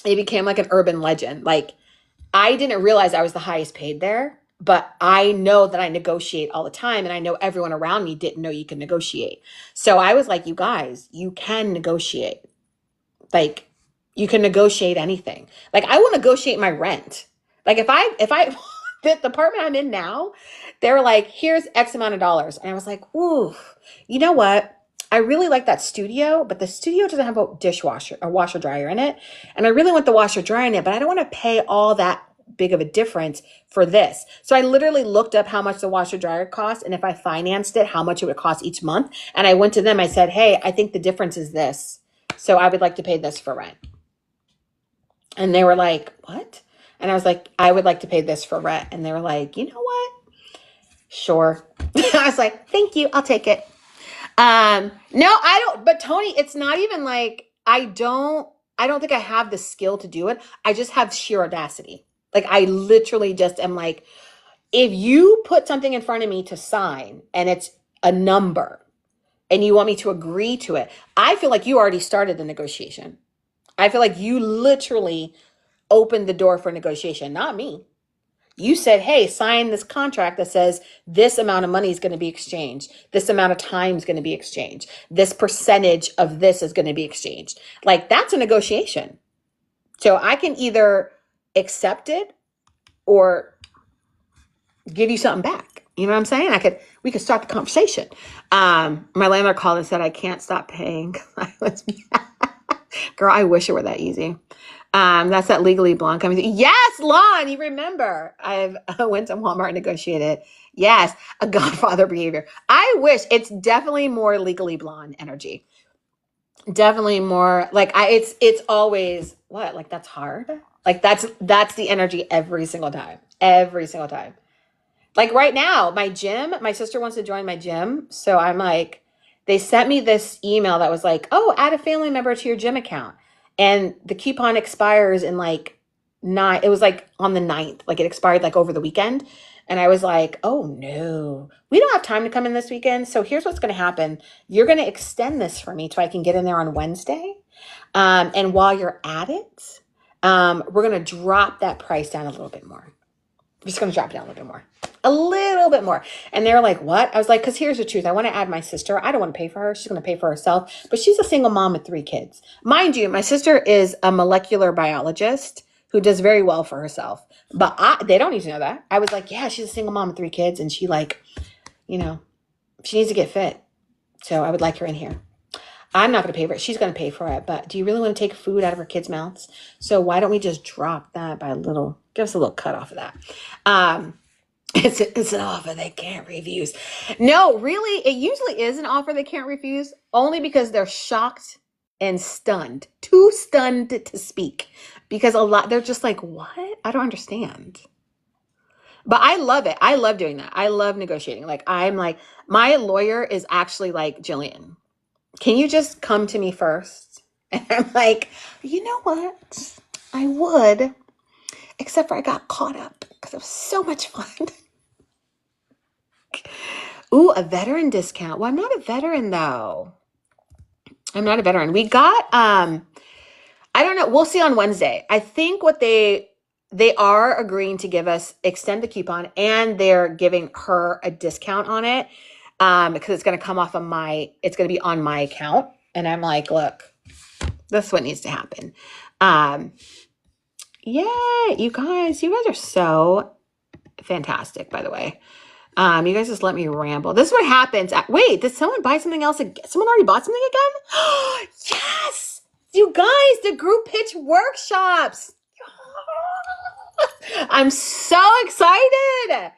A: it became like an urban legend. Like I didn't realize I was the highest paid there, but I know that I negotiate all the time. And I know everyone around me didn't know you can negotiate. So I was like, you guys, you can negotiate. Like you can negotiate anything. Like I will negotiate my rent. Like if I, the apartment I'm in now, they're like, here's X amount of dollars. And I was like, ooh, you know what? I really like that studio, but the studio doesn't have a washer dryer in it. And I really want the washer dryer in it, but I don't want to pay all that big of a difference for this. So I literally looked up how much the washer dryer cost. And if I financed it, how much it would cost each month. And I went to them, I said, hey, I think the difference is this. So I would like to pay this for rent. And they were like, what? And I was like, I would like to pay this for rent. And they were like, you know what? Sure. I was like, thank you. I'll take it. No, I don't, but Tony, it's not even like, I don't think I have the skill to do it. I just have sheer audacity. Like I literally just am like, if you put something in front of me to sign and it's a number and you want me to agree to it, I feel like you already started the negotiation. I feel like you literally opened the door for negotiation, not me. You said, hey, sign this contract that says this amount of money is going to be exchanged. This amount of time is going to be exchanged. This percentage of this is going to be exchanged. Like that's a negotiation. So I can either accept it or give you something back. You know what I'm saying? We could start the conversation. My landlord called and said, I can't stop paying. Girl, I wish it were that easy. That's that Legally Blonde coming. Yes, Lon, you remember. I went to Walmart and negotiated. Yes, a Godfather behavior. I wish it's definitely more Legally Blonde energy. Definitely more like it's always what? Like that's hard. Like that's the energy every single time. Every single time. Like right now, my gym, my sister wants to join my gym. So I'm like, they sent me this email that was like, oh, add a family member to your gym account. And the coupon expires in like it was like on the 9th, like it expired like over the weekend. And I was like, oh no, we don't have time to come in this weekend. So here's what's going to happen. You're going to extend this for me so I can get in there on Wednesday. And while you're at it, we're going to drop that price down a little bit more. I'm just going to drop it down a little bit more. A little bit more. And they were like, what? I was like, because here's the truth. I want to add my sister. I don't want to pay for her. She's going to pay for herself. But she's a single mom with 3 kids. Mind you, my sister is a molecular biologist who does very well for herself. But they don't need to know that. I was like, yeah, she's a single mom with 3 kids. And she like, she needs to get fit. So I would like her in here. I'm not going to pay for it. She's going to pay for it. But do you really want to take food out of her kids' mouths? So why don't we just drop that by give us a little cut off of that. It's an offer they can't refuse. No, really, it usually is an offer they can't refuse only because they're shocked and stunned, too stunned to speak. Because they're just like, what? I don't understand. But I love it. I love doing that. I love negotiating. Like, I'm like, my lawyer is actually like, Jillian, can you just come to me first? And I'm like, you know what? I would, except for I got caught up because it was so much fun. Ooh, a veteran discount. Well, I'm not a veteran though. I'm not a veteran. We got, I don't know. We'll see on Wednesday. I think what they are agreeing to give us, extend the coupon, and they're giving her a discount on it. Because it's going to come off of it's going to be on my account. And I'm like, look, this is what needs to happen. Yeah, you guys are so fantastic, by the way. You guys just let me ramble. This is what happens. Wait, did someone buy something else again? Someone already bought something again? Yes! You guys, the group pitch workshops. I'm so excited.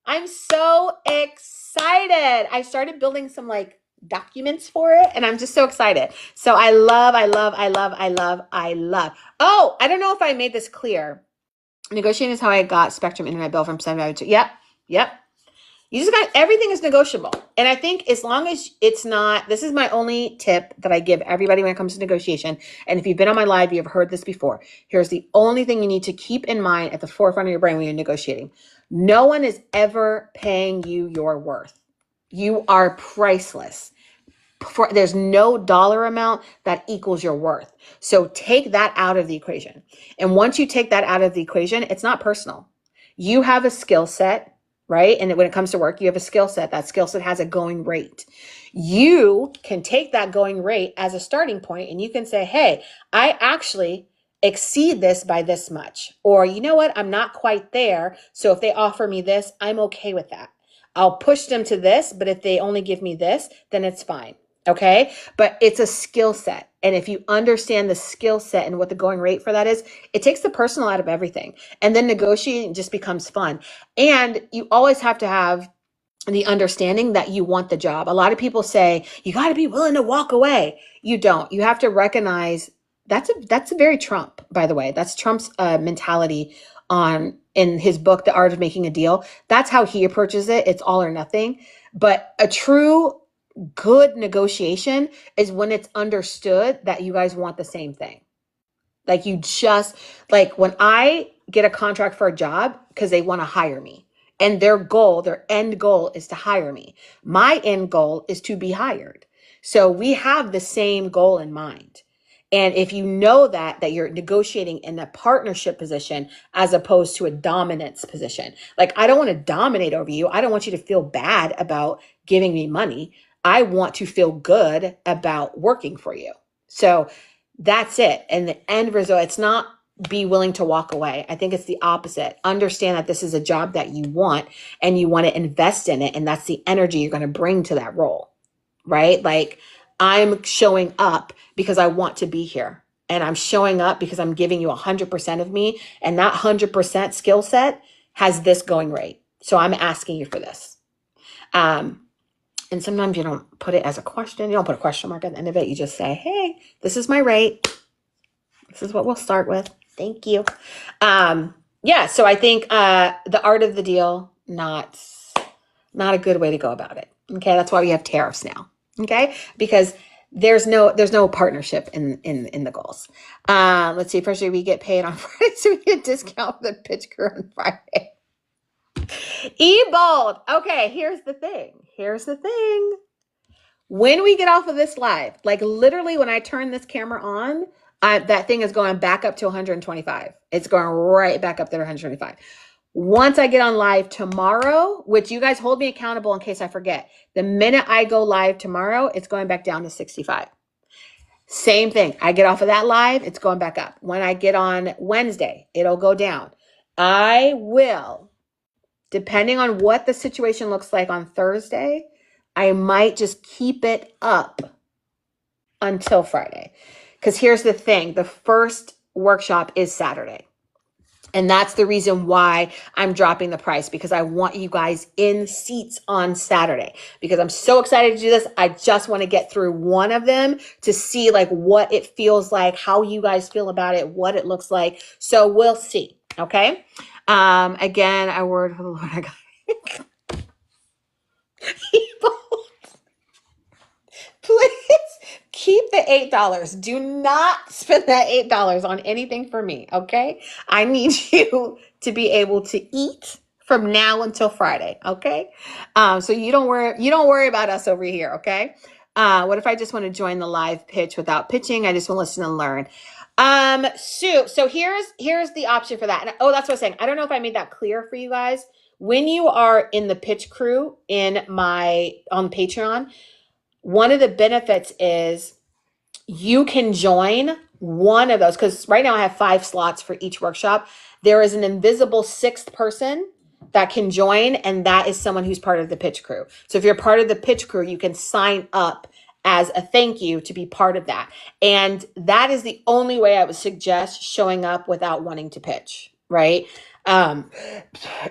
A: I'm so excited. I started building some like documents for it, and I'm just so excited. So I love. Oh, I don't know if I made this clear. Negotiating is how I got Spectrum Internet bill from 792. Yep. You just got, everything is negotiable. And I think as long as it's not, this is my only tip that I give everybody when it comes to negotiation. And if you've been on my live, you've heard this before. Here's the only thing you need to keep in mind at the forefront of your brain when you're negotiating. No one is ever paying you your worth. You are priceless. There's no dollar amount that equals your worth. So take that out of the equation. And once you take that out of the equation, it's not personal. You have a skill set, right? And when it comes to work, you have a skill set. That skill set has a going rate. You can take that going rate as a starting point, and you can say, hey, I actually exceed this by this much. Or, you know what? I'm not quite there. So if they offer me this, I'm okay with that. I'll push them to this, but if they only give me this, then it's fine. Okay. But it's a skill set. And if you understand the skill set and what the going rate for that is, it takes the personal out of everything. And then negotiating just becomes fun. And you always have to have the understanding that you want the job. A lot of people say, you got to be willing to walk away. You don't. You have to recognize that's a very Trump, by the way. That's Trump's mentality in his book, The Art of Making a Deal. That's how he approaches it. It's all or nothing. But a true good negotiation is when it's understood that you guys want the same thing. Like like when I get a contract for a job because they want to hire me, and their end goal is to hire me. My end goal is to be hired. So we have the same goal in mind. And if you know that you're negotiating in a partnership position as opposed to a dominance position, like I don't want to dominate over you. I don't want you to feel bad about giving me money. I want to feel good about working for you. So that's it. And the end result, it's not be willing to walk away. I think it's the opposite. Understand that this is a job that you want and you want to invest in it. And that's the energy you're going to bring to that role, right? Like I'm showing up because I want to be here. And I'm showing up because I'm giving you 100% of me. And that 100% skill set has this going rate. So I'm asking you for this. And sometimes you don't put it as a question. You don't put a question mark at the end of it. You just say, hey, this is my rate. This is what we'll start with. Thank you. Yeah, so I think the art of the deal, not a good way to go about it. Okay, that's why we have tariffs now. Okay, because there's no partnership in the goals. Let's see. First, we get paid on Friday, so we get a discount for the pitch crew on Friday. E-Bold. Okay, here's the thing. When we get off of this live, like literally when I turn this camera on, that thing is going back up to 125. It's going right back up to 125. Once I get on live tomorrow, which you guys hold me accountable in case I forget, the minute I go live tomorrow, it's going back down to 65. Same thing. I get off of that live, it's going back up. When I get on Wednesday, it'll go down. I will, depending on what the situation looks like on Thursday, I might just keep it up until Friday. Because here's the thing. The first workshop is Saturday. And that's the reason why I'm dropping the price, because I want you guys in seats on Saturday, because I'm so excited to do this. I just want to get through one of them to see like what it feels like, how you guys feel about it, what it looks like. So we'll see. Okay. Again, I word for the Lord. I got people. Please keep the $8. Do not spend that $8 on anything for me, okay? I need you to be able to eat from now until Friday, okay? So you don't worry about us over here, okay? What if I just want to join the live pitch without pitching? I just want to listen and learn. So here's the option for that. And, oh, that's what I was saying. I don't know if I made that clear for you guys. When you are in the pitch crew on Patreon, one of the benefits is you can join one of those, because right now I have 5 slots for each workshop. There is an invisible 6th person that can join, and that is someone who's part of the pitch crew. So if you're part of the pitch crew, you can sign up as a thank you to be part of that. And that is the only way I would suggest showing up without wanting to pitch, right?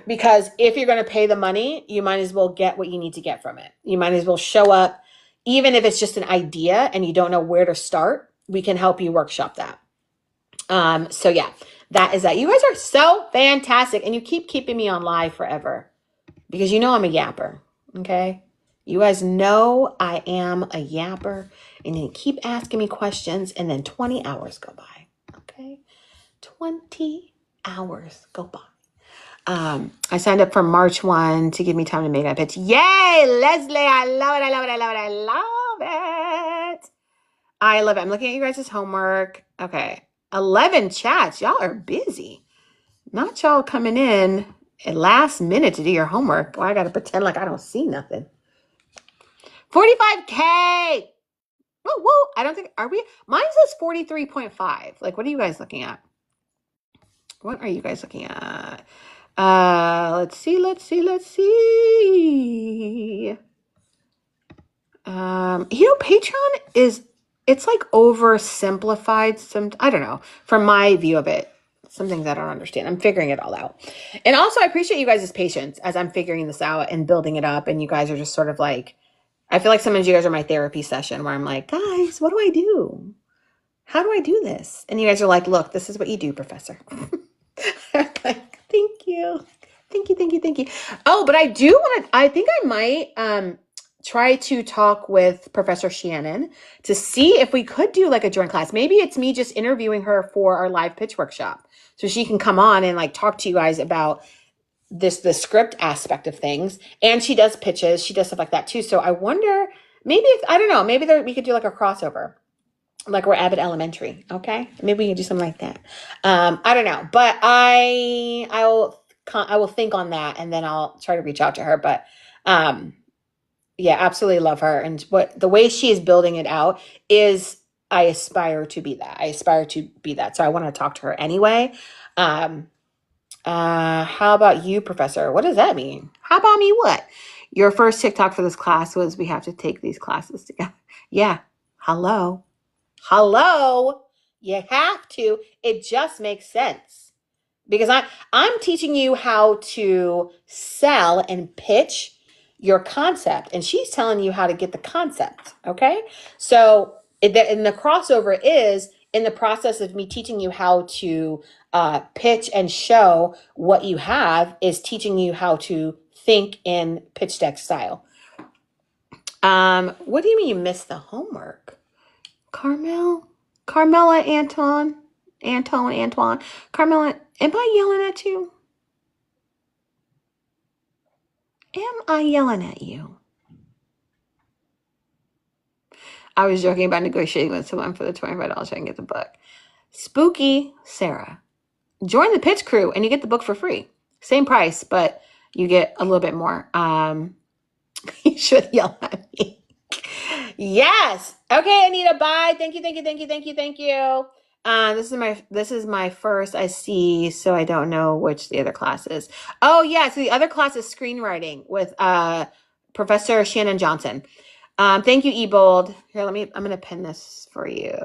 A: Because if you're going to pay the money, you might as well get what you need to get from it. You might as well show up. Even if it's just an idea and you don't know where to start, we can help you workshop that. So yeah, that is that. You guys are so fantastic, and you keep keeping me on live forever because you know I'm a yapper. Okay, you guys know I am a yapper, and you keep asking me questions, and then 20 hours go by. Okay, 20 hours go by. I signed up for March 1 to give me time to make my pitch. Yay, Leslie. I love it. I love it. I love it. I love it. I love it. I'm looking at you guys' homework. Okay. 11 chats. Y'all are busy. Not y'all coming in at last minute to do your homework. Well, I got to pretend like I don't see nothing. 45K. Whoa. I don't think, are we? Mine says 43.5. Like, what are you guys looking at? What are you guys looking at? Let's see. Patreon it's like oversimplified. I don't know, from my view of it, some things I don't understand. I'm figuring it all out. And also I appreciate you guys' patience as I'm figuring this out and building it up. And you guys are just sort of like, I feel like sometimes you guys are my therapy session where I'm like, guys, what do I do? How do I do this? And you guys are like, look, this is what you do, Professor. Like, thank you. Oh, but I think I might try to talk with Professor Shannon to see if we could do like a joint class. Maybe it's me just interviewing her for our live pitch workshop, so she can come on and like talk to you guys about the script aspect of things. And she does pitches, she does stuff like that too. So I wonder, maybe I don't know, maybe we could do like a crossover. Like we're Abbott Elementary, okay? Maybe we can do something like that. I don't know, but I will think on that, and then I'll try to reach out to her. But yeah, absolutely love her, and the way she is building it out is, I aspire to be that. So I want to talk to her anyway. How about you, Professor? What does that mean? How about me? What? Your first TikTok for this class was, we have to take these classes together. Yeah. Hello, you have to. It just makes sense, because I'm teaching you how to sell and pitch your concept, and she's telling you how to get the concept. Okay, so the crossover is in the process of me teaching you how to pitch and show what you have, is teaching you how to think in pitch deck style. What do you mean you missed the homework? Carmela, Antoine. Carmela, am I yelling at you? Am I yelling at you? I was joking about negotiating with someone for the $25 so I can get the book. Spooky Sarah. Join the pitch crew and you get the book for free. Same price, but you get a little bit more. You should yell at me. Yes. Okay, Anita, bye. Thank you. This is my first I see, so I don't know which the other class is. Oh yeah, so the other class is screenwriting with Professor Shannon Johnson. Thank you, Ebold. Here, I'm gonna pin this for you.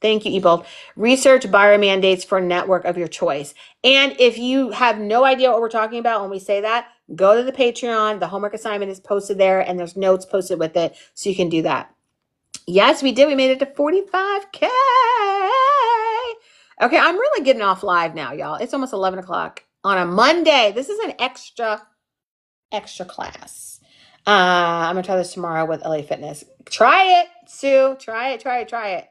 A: Thank you, Ebold. Research buyer mandates for network of your choice. And if you have no idea what we're talking about when we say that, go to the Patreon. The homework assignment is posted there, and there's notes posted with it, so you can do that. Yes, we did. We made it to 45K. Okay, I'm really getting off live now, y'all. It's almost 11 o'clock on a Monday. This is an extra class. I'm going to try this tomorrow with LA Fitness. Try it, Sue. Try it.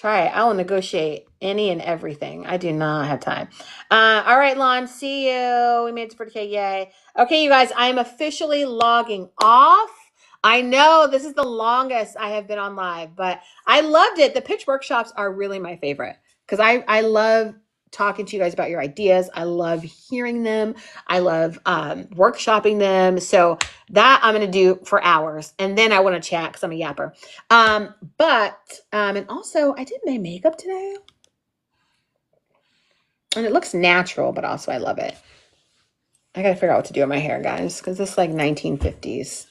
A: I will negotiate any and everything. I do not have time. All right, Lon, see you. We made it to 40K. Yay. Okay, you guys, I am officially logging off. I know this is the longest I have been on live, but I loved it. The pitch workshops are really my favorite because I love talking to you guys about your ideas. I love hearing them. I love workshopping them. So that I'm going to do for hours. And then I want to chat because I'm a yapper. And also I did my makeup today. And it looks natural, but also I love it. I got to figure out what to do with my hair, guys, because it's like 1950s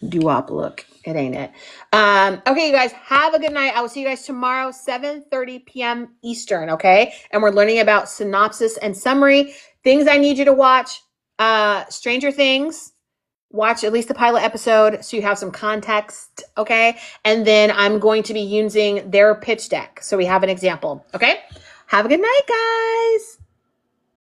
A: doo-wop look. It ain't it. Okay, you guys, have a good night. I will see you guys tomorrow, 7:30 p.m. Eastern, okay? And we're learning about synopsis and summary. Things I need you to watch. Stranger Things. Watch at least the pilot episode so you have some context, okay? And then I'm going to be using their pitch deck so we have an example, okay? Have a good night, guys.